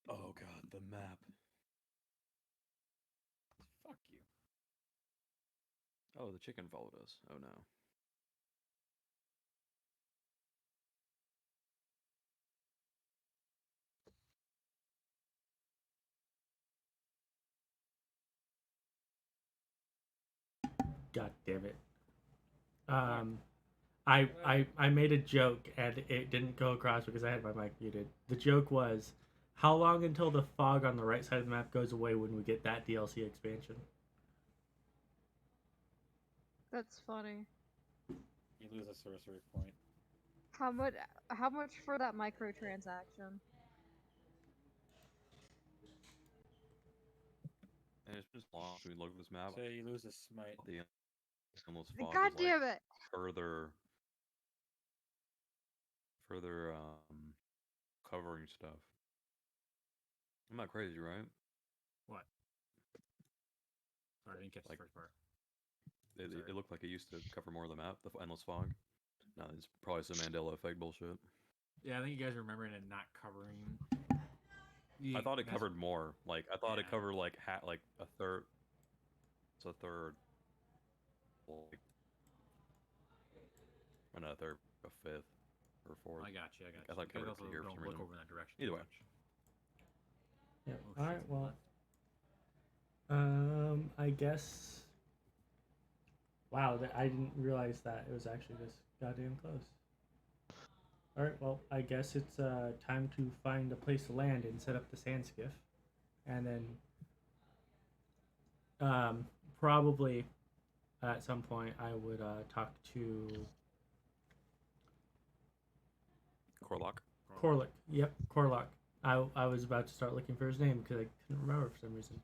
Oh god, the map. Fuck you. Oh, the chicken followed us. Oh no. God damn it. I made a joke and it didn't go across because I had my mic muted. The joke was, how long until the fog on the right side of the map goes away when we get that DLC expansion? That's funny. You lose a sorcery point. How much for that microtransaction? And it's just long since we looked at this map. So you lose a smite. The endless fog God is damn like it! further covering stuff. I'm not crazy, right? What? Sorry, I didn't catch Like- the first part. It looked like it used to cover more of the map, the endless fog. No, it's probably some Mandela effect bullshit. Yeah, I think you guys are remembering it not covering. I thought it covered more. Like I thought it Yeah. covered like like a third. It's a third. Like, or not a third, a fifth, or fourth. I got you. I got you. I thought You guys covered also to here for don't some look reason. over in that direction. Either too way. much. Yeah. Oh, All right. shit's Well, left. I guess. Wow, I didn't realize that it was actually this goddamn close. All right. Well, I guess it's time to find a place to land and set up the sand skiff, and then Probably at some point I would talk to Corlock. Corlick. Yep, Corlock. I was about to start looking for his name because I couldn't remember for some reason.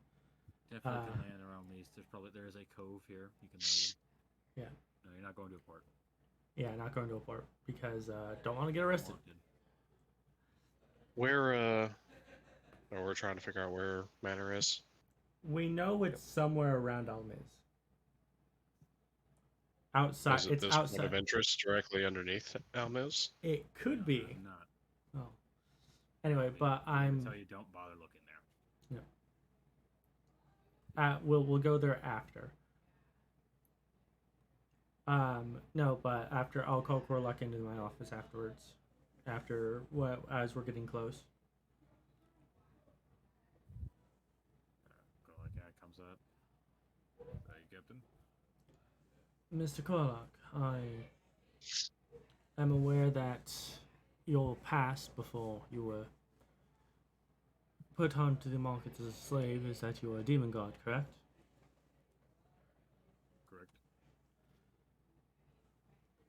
Definitely can land around these. There is a cove here. You can land in. Yeah. No, you're not going to a port. Yeah, not going to a port because don't want to get arrested. Wanted. Where, oh, we're trying to figure out where Manor is. We know it's somewhere around Almiz. Outside, Is it it's this outside. point of interest directly underneath Almiz? It could be. I'm not. Oh. Anyway, but I I'm. tell you, don't bother looking there. We'll go there after. No, but after I'll call Corlock into my office afterwards. As we're getting close. Corlock comes up. Hey, Captain. Mr. Corlock, I am aware that your past before you were put onto the market as a slave is that you were a demon god, correct? Correct.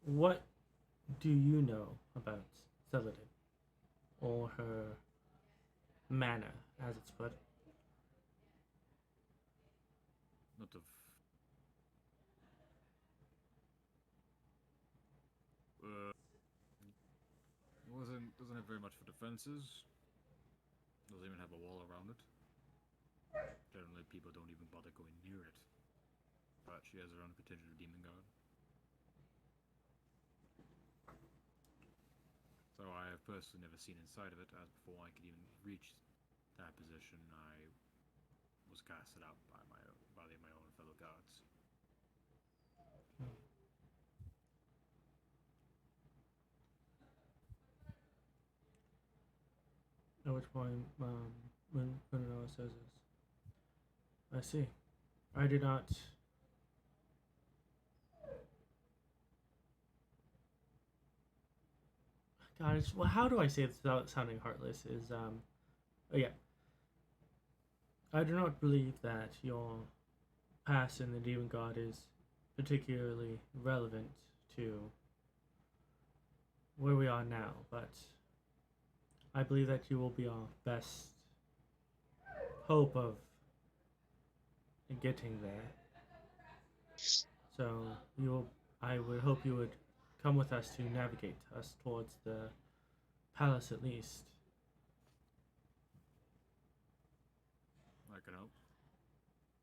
What do you know about Celadin? Or her manner, as it's put? Not of. Doesn't have very much for defenses. Doesn't even have a wall around it. Generally, people don't even bother going near it. But she has her own contingent of demon god. So I have personally never seen inside of it, as before I could even reach that position, I was casted out by my own fellow gods. At which point, when Unanoa says this, I see. I do not. God, well, how do I say this without sounding heartless? Oh yeah. I do not believe that your past in the demon god is particularly relevant to where we are now, but I believe that you will be our best hope of getting there. So I would hope you would come with us to navigate us towards the palace at least. I can hope.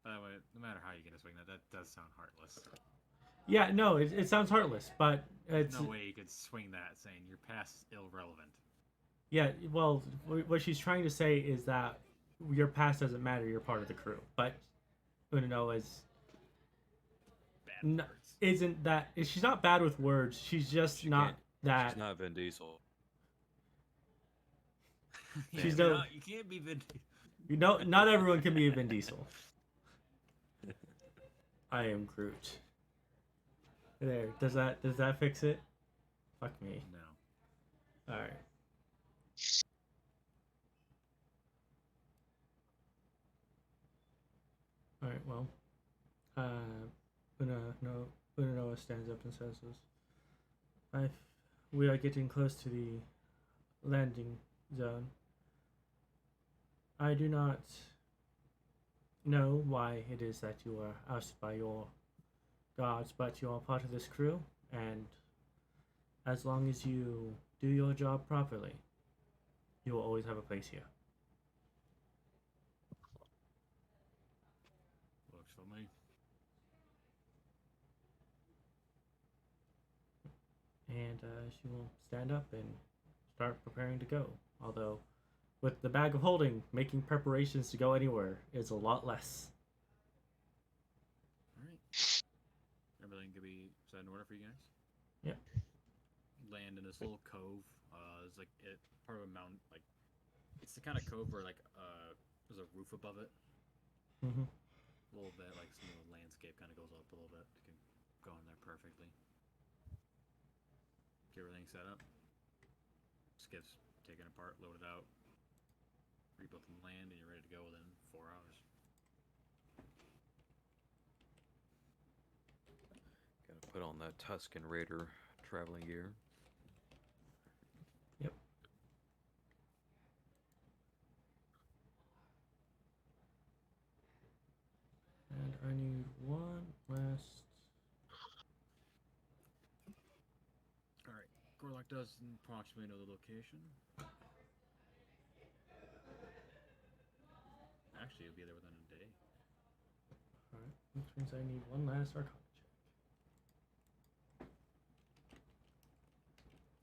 By the way, no matter how you get to swing that does sound heartless. Yeah, no, it sounds heartless, but it's No way you could swing that saying your past is irrelevant. yeah. Well, what she's trying to say is that your past doesn't matter. You're part of the crew, but Unanoa is Bad words. isn't that she's not bad with words. She's just She not can't- that. She's not Vin Diesel. She's Yeah, no- you can't be Vin. You know, not everyone can be a Vin Diesel. I am Groot. There. Does that fix it? Fuck me. No. All right. All right. Well, Unanoa stands up and says this. We are getting close to the landing zone. I do not know why it is that you are ousted by your gods, but you are part of this crew, and as long as you do your job properly, you will always have a place here. Works for me. And she will stand up and start preparing to go. Although, with the bag of holding, making preparations to go anywhere is a lot less. Alright. Everything could be set in order for you guys? Yep. Land in this little cove. It's like part of a mountain. Like, it's the kind of cove where, like, there's a roof above it. Mm-hmm. A little bit, like, some of the landscape kind of goes up a little bit. You can go in there perfectly. Get everything set up. Skiffs taken apart, loaded out. Rebuilt the land, and you're ready to go within 4 hours. Put on that Tuscan Raider traveling gear. Yep. And I need one last. All right. Gorlock does approximately know the location. Actually, it'll be there within a day. Alright, which means I need one last Arcana check.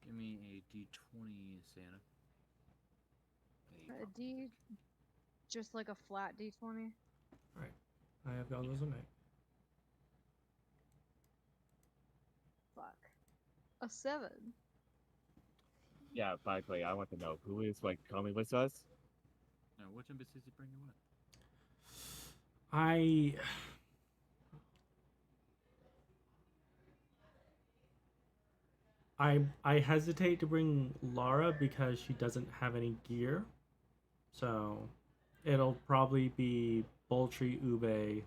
Give me a D20, Santa. A D, just like a flat D20. Alright, I have got those on night. Fuck. A 7. Yeah, by the way, I want to know who is like coming with us. Now, which embassy is he bringing with? I hesitate to bring Lara because she doesn't have any gear. So it'll probably be Boltree, Ube.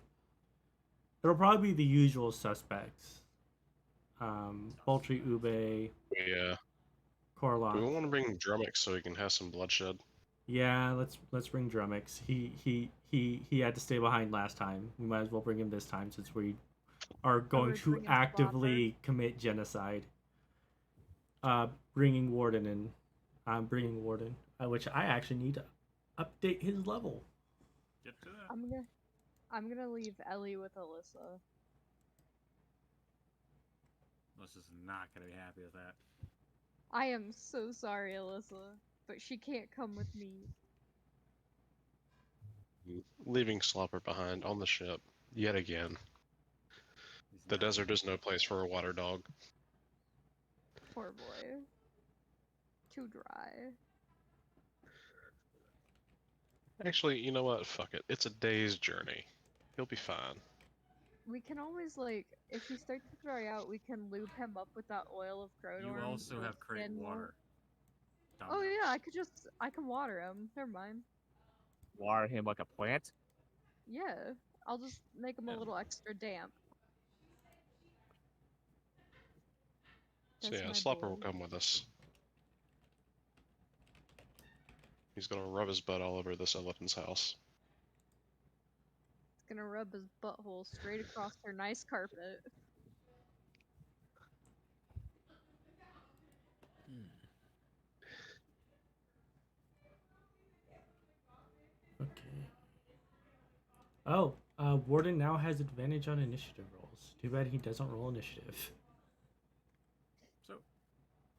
It'll probably be the usual suspects. Boltree, Ube, Yeah. Corlock. Do we want to bring Drummix so he can have some bloodshed? Yeah, let's bring Drummix. He had to stay behind last time. We might as well bring him this time since we are going we to bring him actively commit genocide. Bringing Warden in. I'm bringing Warden, which I actually need to update his level. Get to that. I'm gonna leave Ellie with Alyssa. Alyssa's not gonna be happy with that. I am so sorry, Alyssa, but she can't come with me. Leaving Slopper behind on the ship, yet again. He's The not desert gonna- is no place for a water dog. Poor boy. Too dry. Actually, you know what? Fuck it. It's a day's journey. He'll be fine. We can always, like, if he starts to dry out, we can lube him up with that oil of Krodorm. You also so have his crate skin won't- water. Oh Dumbass. yeah, I can water him. Never mind. Water him like a plant. Yeah, I'll just make him a Yeah. little extra damp. So That's yeah, my Slopper will boy. come with us. He's gonna rub his butt all over this elephant's house. He's gonna rub his butthole straight across her nice carpet. Okay. Oh, Warden now has advantage on initiative rolls. Too bad he doesn't roll initiative. So,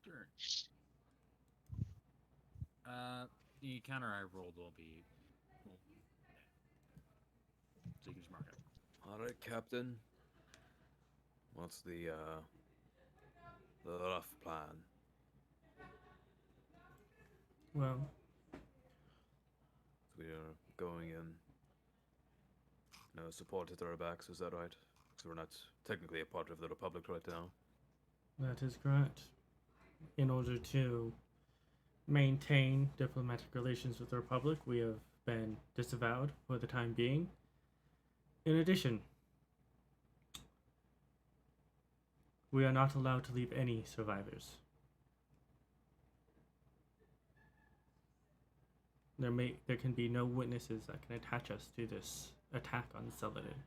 turn. The encounter I rolled will be. So you can just mark it. All right, Captain. What's the rough plan? Well, We are going in. No support at our backs, is that right? Because we're not technically a part of the Republic right now. that is correct. In order to maintain diplomatic relations with the Republic, we have been disavowed for the time being. In addition, we are not allowed to leave any survivors. There can be no witnesses that can attach us to this attack on Celadon.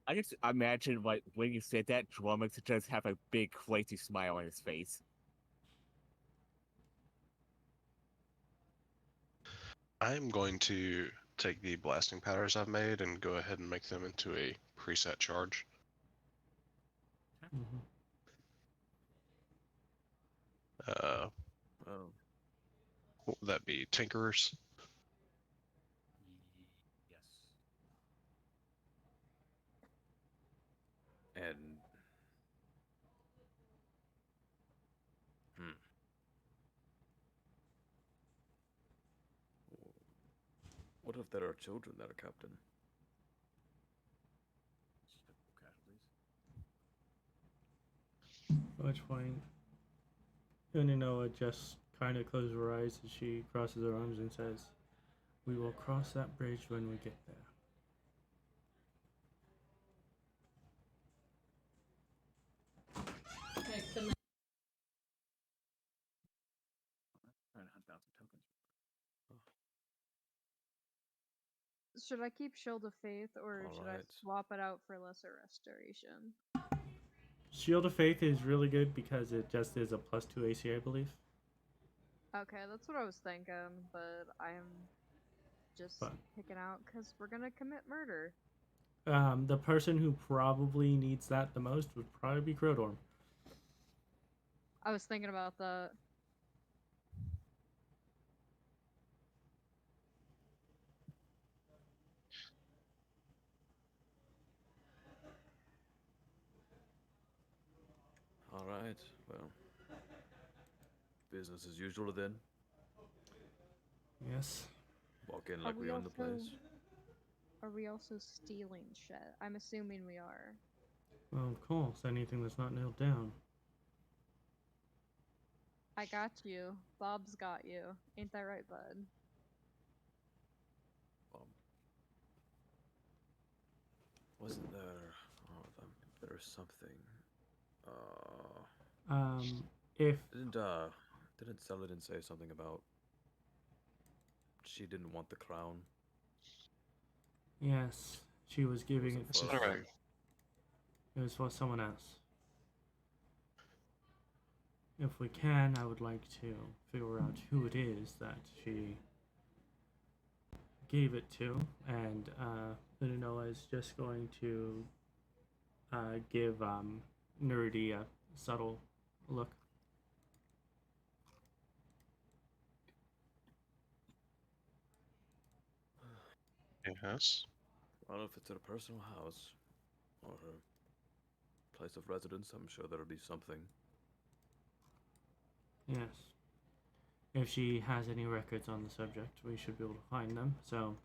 I just imagine like when you said that, Drummond just have a big crazy smile on his face. I'm going to take the blasting powders I've made and go ahead and make them into a preset charge. Mm-hmm. Oh. What would that be? Tinkerers? Yes. And what if there are children there, Captain? Casualties. At which point, Unanoa just kind of closes her eyes as she crosses her arms and says, "We will cross that bridge when we get there." Trying to hunt down some tokens. Should I keep Shield of Faith or should I Alright. swap it out for Lesser Restoration? Shield of Faith is really good because it just is a +2 AC, I believe. Okay, that's what I was thinking, but I'm just Fine. picking out because we're gonna commit murder. The person who probably needs that the most would probably be Krodorm. I was thinking about that. Alright, well. Business as usual then. Yes. Walk in Are like we own the also- place. Are we also stealing shit? I'm assuming we are. Well, of course, anything that's not nailed down. I got you. Bob's got you. Ain't that right, bud? Wasn't there... Oh, there's something. If Didn't Celadin say something about she didn't want the crown? yes, she was giving it Was to it for- Alright. it was for someone else. If we can, I would like to figure out who it is that she gave it to, and Unanoa is just going to give Neridi a subtle look. Yes. Well, if it's at a personal house or her place of residence, I'm sure there'll be something. Yes. If she has any records on the subject, we should be able to find them. So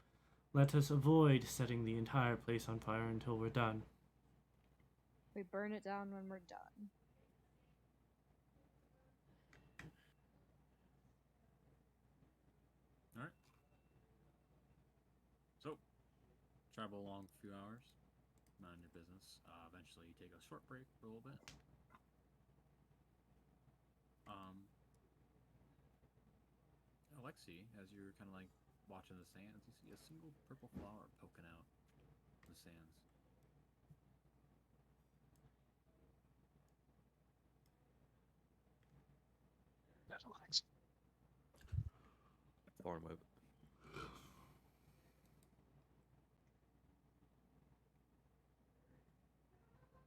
let us avoid setting the entire place on fire until we're done. We burn it down when we're done. Alright. So, travel along for a few hours. Mind your business. Eventually, you take a short break for a little bit. Alexi, as you're kind of like watching the sands, you see a single purple flower poking out the sands. Foreign web. Not far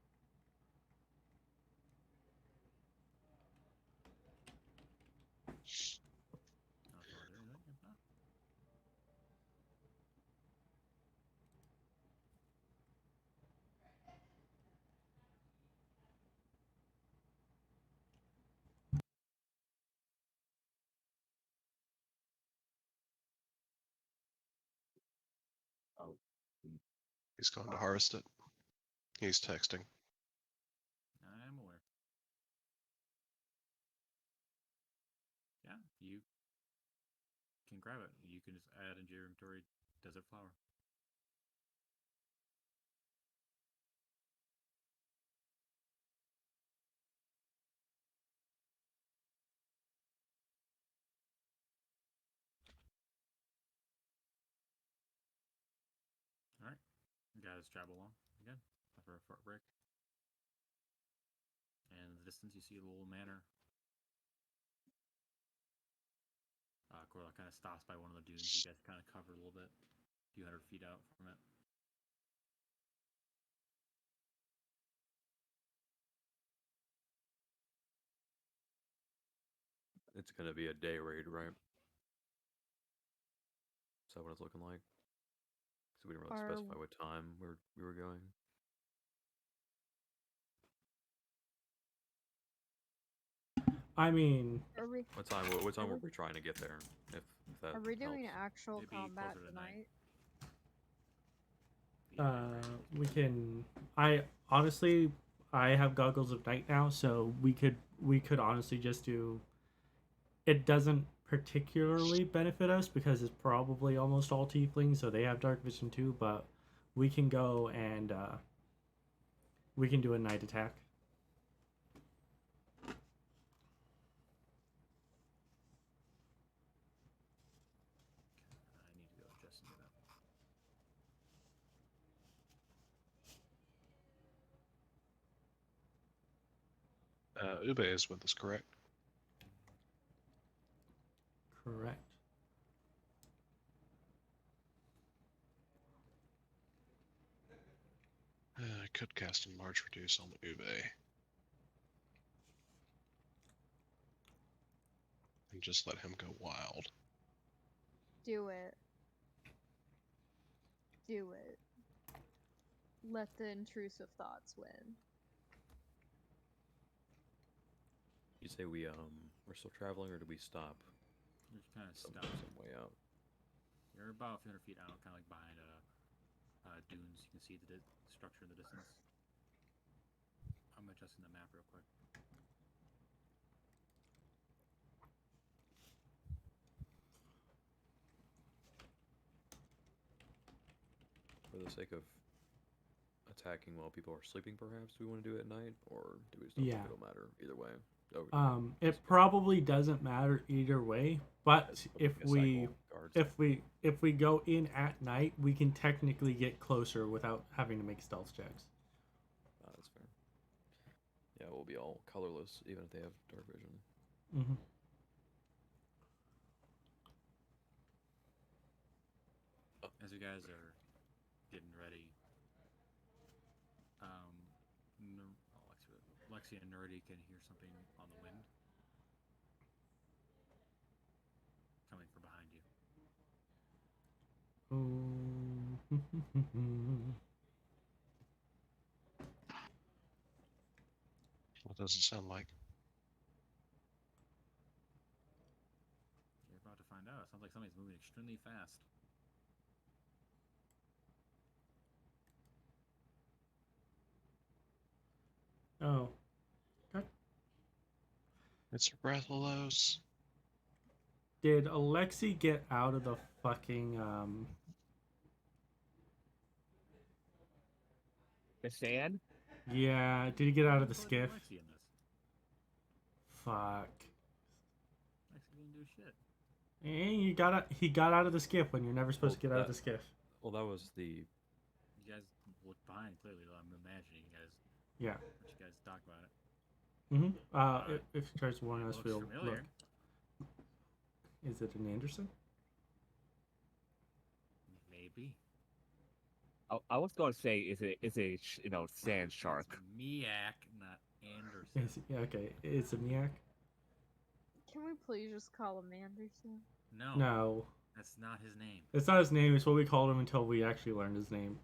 there, is it? Ah. He's going to harvest it. He's texting. I am aware. Yeah, you can grab it. You can just add into your inventory desert flower. Alright. You guys travel along again after a short break. And in the distance you see a little manor. Corla kind of stops by one of the dunes. You guys kind of cover a little bit, a few hundred feet out from it. It's gonna be a day raid, right? Is that what it's looking like? So we didn't really specify what time we were going. I mean, Are we, What time were we trying to get there? If that are we doing helps. actual Maybe combat closer to night. tonight? we can. I honestly, I have goggles of night now, so we could honestly just do. it doesn't particularly benefit us because it's probably almost all tieflings, so they have dark vision too. But we can go and we can do a night attack. I need to go adjust into that. Ube is with us, correct? Correct. I could cast Enlarge Reduce on Ube. And just let him go wild. Do it. Do it. Let the intrusive thoughts win. You say we're still traveling, or do we stop? Just kind of Some stop. way out. You're about a few hundred feet out, kind of like behind dunes. You can see the structure in the distance. I'm adjusting the map real quick. For the sake of attacking while people are sleeping, perhaps we want to do it at night, or do we just don't think Yeah. it'll matter either way? Oh, It probably doesn't matter either way, but that's if a we cycle, guards. if we go in at night, we can technically get closer without having to make stealth checks. That's fair. Yeah, we'll be all colorless, even if they have dark vision. Mm-hmm. As you guys are getting ready, Alexi and Neridi can hear something on the wind coming from behind you. What does it sound like? You're about to find out. It sounds like something's moving extremely fast. Oh. Okay. It's Breathalos. Did Alexi get out of the fucking The sand? Yeah, did he get out of the Put skiff? Alexi in this. Fuck. Alexi didn't do shit. He got out of the skiff when you're never supposed Well, to get out of that- the skiff. Well, that was the. You guys looked behind clearly, though. I'm imagining you guys. Yeah. Let you guys talk about it. Mm-hmm. If he tries to warn us, Looks we'll familiar. look. Is it an Anderson? Maybe. I was going to say, is a sand shark? It's Miak, not Anderson. Okay, it's a Miak? Can we please just call him Anderson? No, No. that's not his name. It's not his name, it's what we called him until we actually learned his name.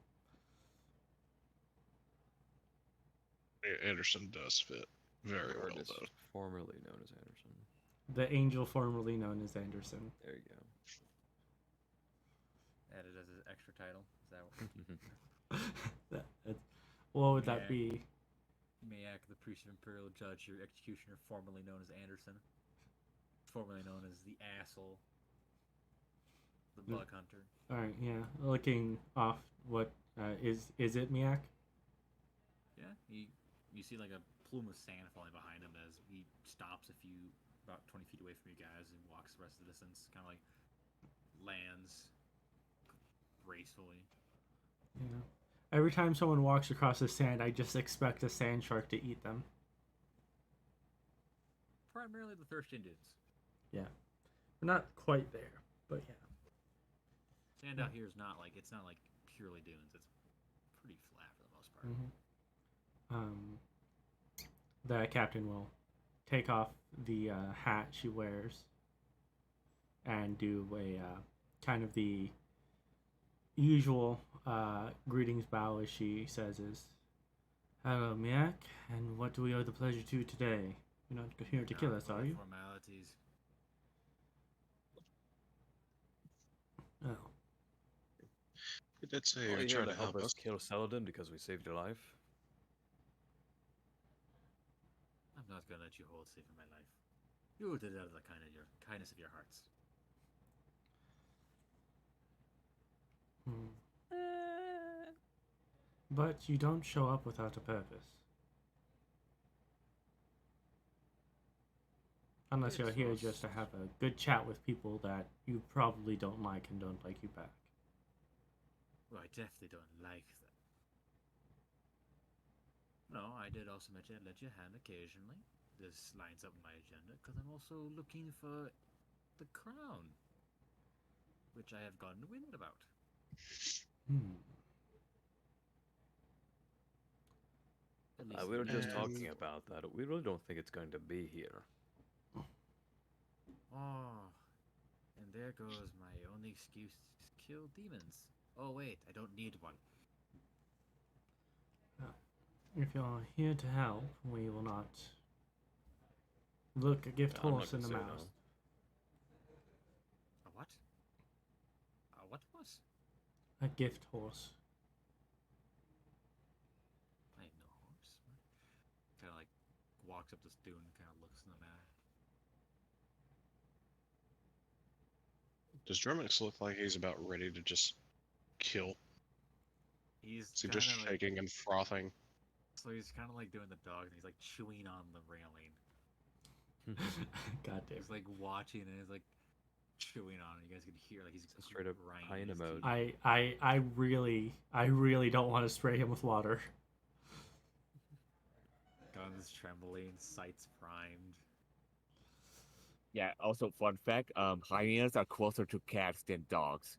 Anderson does fit very Or well, just though. formerly known as Anderson. The angel formerly known as Anderson. There you go. Added as an extra title. Is that What would that Yeah. be? Miak, the priest of Imperial Judge, your executioner, formerly known as Anderson, formerly known as the Asshole, the Bug Hunter. Alright, yeah. Looking off, what is it Miak? Yeah, you see like a plume of sand falling behind him as he stops about 20 feet away from you guys and walks the rest of the distance, kind of like lands gracefully. Yeah. Every time someone walks across the sand, I just expect a sand shark to eat them. Primarily the Thirsty dudes. Yeah. We're not quite there, but yeah. Sand out here is not like purely dunes. It's pretty flat for the most part. The captain will take off the hat she wears and do a kind of the usual greetings bow as she says is, "Hello, Miak, and what do we owe the pleasure to today? You're not here to kill us, are you?" Formalities. Oh. He did say Well, he you're would here try to help us kill Saladin because we saved your life. I'm not gonna let you hold safe in my life. You did it out of the kindness of your hearts. Hmm. But you don't show up without a purpose. Unless you're here just to have a good chat with people that you probably don't like and don't like you back. Well, I definitely don't like them. No, I did also mention I'd let you hand occasionally. This lines up with my agenda because I'm also looking for the crown, which I have gotten wind about. At least We were just And- talking about that. We really don't think it's going to be here. Oh, and there goes my only excuse to kill demons. Oh wait, I don't need one. If you're here to help, we will not look a gift I'm not horse in the gonna say mouth. no. A what? A what was? A gift horse. I ain't no horse. Kind of like walks up this dune, kind of looks in the matter. Does Drummix look like he's about ready to just kill? He's Is he kind just of like, shaking and frothing? so he's kind of like doing the dog, and he's like chewing on the railing. God damn. He's like watching, and he's like chewing on it. You guys can hear like he's Straight up grinding hyena his mode. teeth. I really don't want to spray him with water. Guns trembling, sights primed. Yeah. Also, fun fact: hyenas are closer to cats than dogs.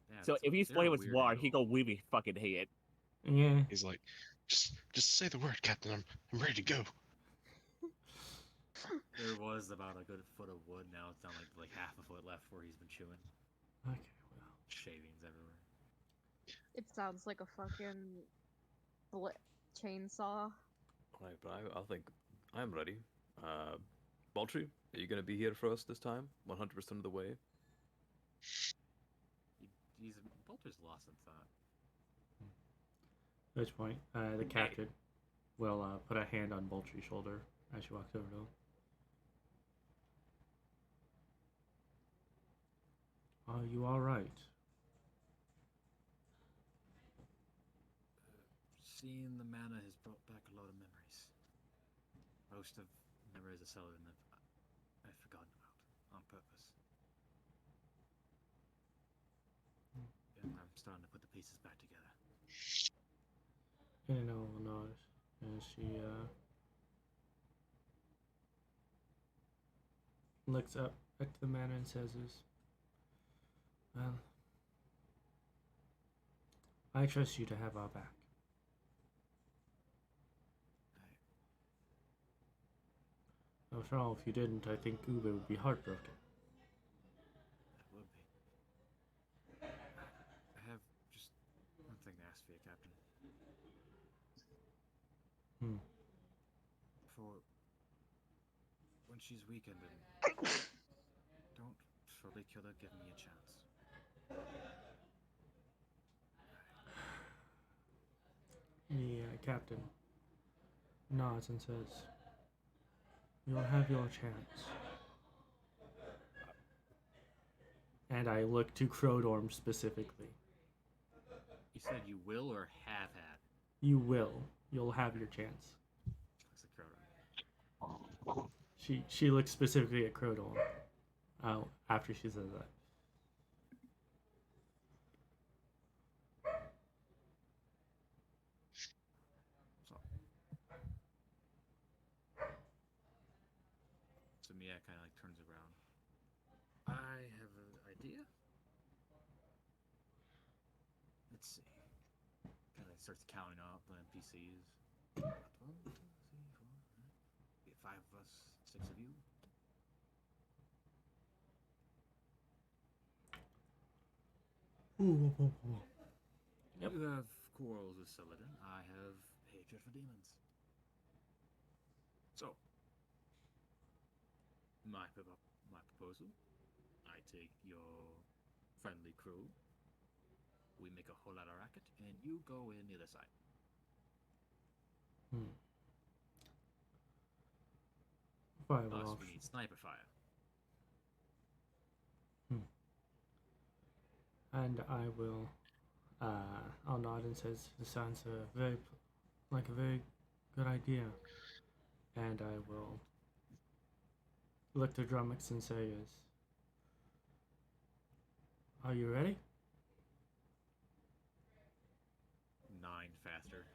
Yeah, So it's- if he's they're playing with weird water, he animal. gonna really fucking hate it. Yeah. He's like, just say the word, Captain. I'm ready to go. There was about a good foot of wood. Now it's down like half a foot left where he's been chewing. Okay, well. Shavings everywhere. It sounds like a fucking chainsaw. Right, but I think I'm ready. Baltry, are you going to be here for us this time? 100% of the way? He's Bolter's lost in thought. At which point, the captain will put a hand on Boltry's shoulder as she walks over to him. Are you alright? Seeing the mana has brought back a lot of memories. Most of memories of Saladin I've forgotten about on purpose. And I'm starting to put the pieces back together. Unanoa nods as she looks up at the man and says, "Well, I trust you to have our back." After all, if you didn't, I think Ube would be heartbroken. That would be. I have just one thing to ask for you, Captain. For when she's weakened and don't fully kill her, give me a chance. The captain nods and says, "You'll have your chance." And I look to Krodorm specifically. You said you will or have had. You will. You'll have your chance. Looks like Krodorm. She looks specifically at Krodorm after she says that. So Mia kind of like turns around. I have an idea. Let's see. Kind of starts counting up the NPCs. 1, 2, 3, 4. Be 5 of us, 6 of you. Yep. You have quarrels with Saladin. I have hatred for demons. So, my proposal: I take your friendly crew. We make a whole lot of racket, and you go in the other side. Fire Plus, off. we need sniper fire. And I will. I'll nod and says, "This sounds like a very good idea." And I will look to Drummix and say, "Are you ready?" 9 faster.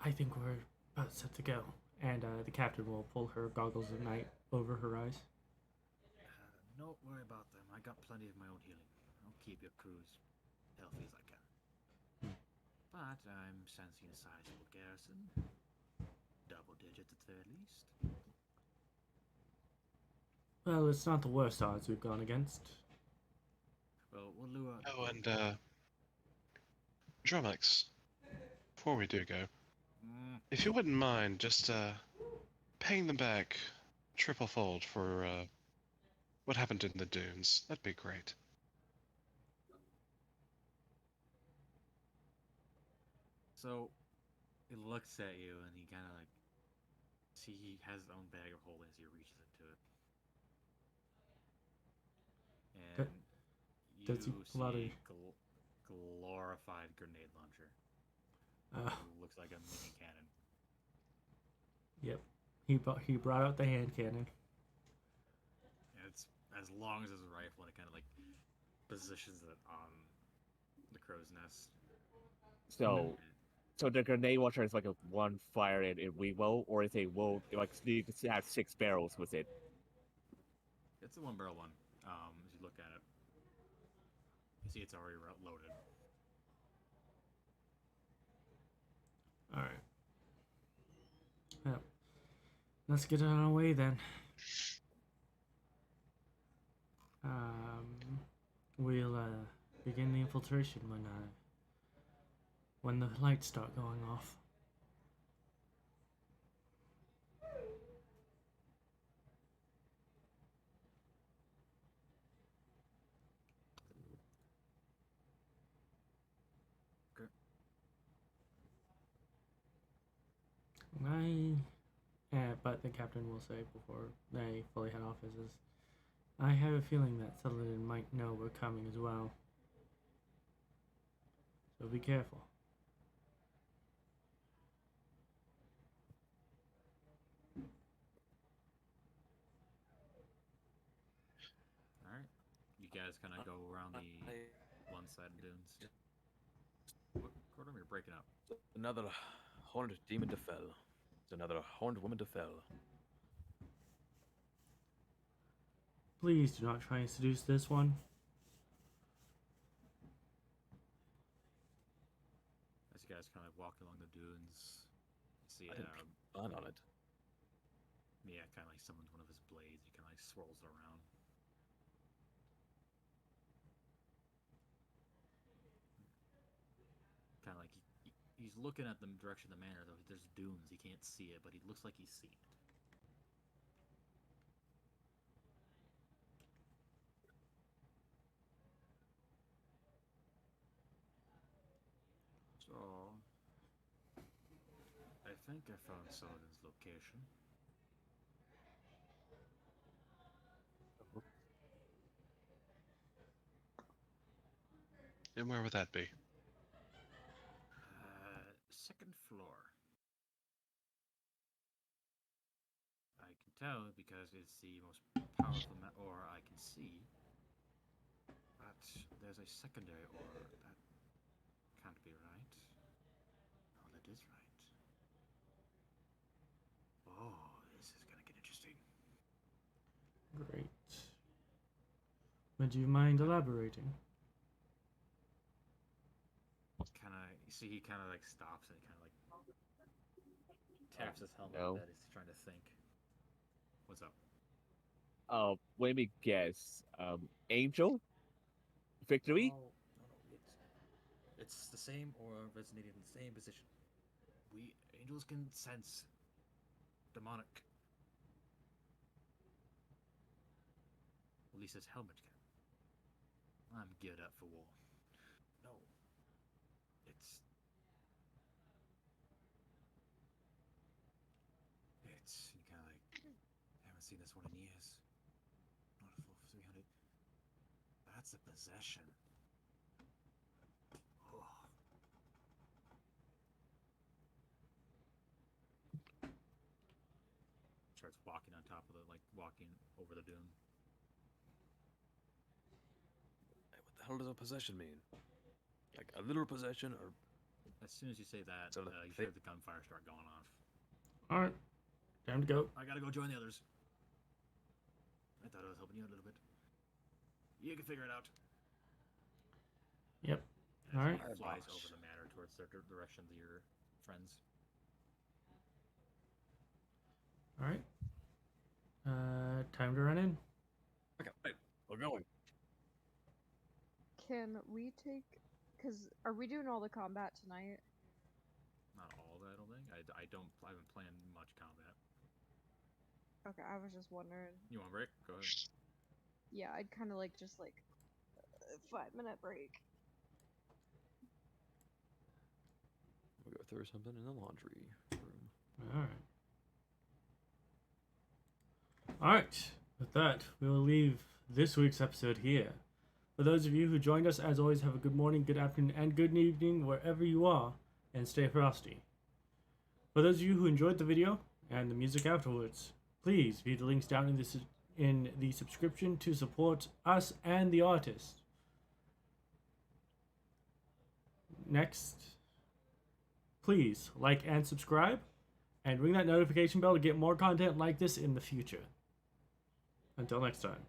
I think we're about set to go. And the captain will pull her goggles of night over her eyes. Don't worry about them. I got plenty of my own healing. I'll keep your crews healthy as I can. But I'm sensing a sizable garrison. Double digits at the very least. Well, it's not the worst odds we've gone against. Well, we'll lure. Oh, and Drumix, before we do go, if you wouldn't mind just paying them back triple fold for what happened in the dunes, that'd be great. So, he looks at you and he kind of like. See, he has his own bag of holding as he reaches into it. And does he you pull out see a- glorified grenade launcher. Who looks like a mini cannon. Yep. He brought out the hand cannon. And it's as long as his rifle, and it kind of like positions it on the crow's nest. So the grenade launcher is like a one fire in reload, or is a load like you can have 6 barrels with it? It's a 1-barrel one. As you look at it, you see it's already loaded. All right. Well, let's get on our way then. We'll begin the infiltration when the lights start going off. But the captain will say before they fully head off is I have a feeling that Sultanate might know we're coming as well. So be careful. Alright. You guys kind of go around the one side of dunes. What, Krodorm, you're breaking up. Another horned demon to fell. It's another horned woman to fell. Please do not try and seduce this one. As you guys kind of walk along the dunes, you see I didn't plan on it. Mia kind of like summons one of his blades. He kind of like swirls it around. Kind of like he's looking at the direction of the manor, though. There's dunes. He can't see it, but he looks like he's seen it. So, I think I found Saladin's location. And where would that be? Second floor. I can tell because it's the most powerful ore I can see. But there's a secondary ore that can't be right. Oh, that is right. Oh, this is gonna get interesting. Great. Would you mind elaborating? You see, he kind of like stops and kind of like taps his helmet No. a bit. He's trying to think. What's up? Let me guess. Angel? Victory? Oh, no. It's the same or resonating in the same position. Angels can sense demonic. At least his helmet can. I'm geared up for war. No. It's you kind of like That's a possession. Oh. Starts walking on top of the, like, walking over the dune. Hey, what the hell does a possession mean? Like a literal possession, or As soon as you say that, So you they- hear the gunfire start going off. All right, time to go. I gotta go join the others. I thought I was helping you a little bit. You can figure it out. Yep. As All right. he flies Bosh. over the manor towards the direction of your friends. All right. Time to run in. okay, right, we're going. Can we take? Cause are we doing all the combat tonight? Not all of it, I don't think. I haven't planned much combat. Okay, I was just wondering. You want a break? Go ahead. Yeah, I'd kind of like just like a 5-minute break. We'll go throw something in the laundry room. All right. All right. With that, we will leave this week's episode here. For those of you who joined us, as always, have a good morning, good afternoon, and good evening wherever you are, and stay frosty. For those of you who enjoyed the video and the music afterwards, please view the links down in the subscription to support us and the artist. Next, please like and subscribe, and ring that notification bell to get more content like this in the future. Until next time.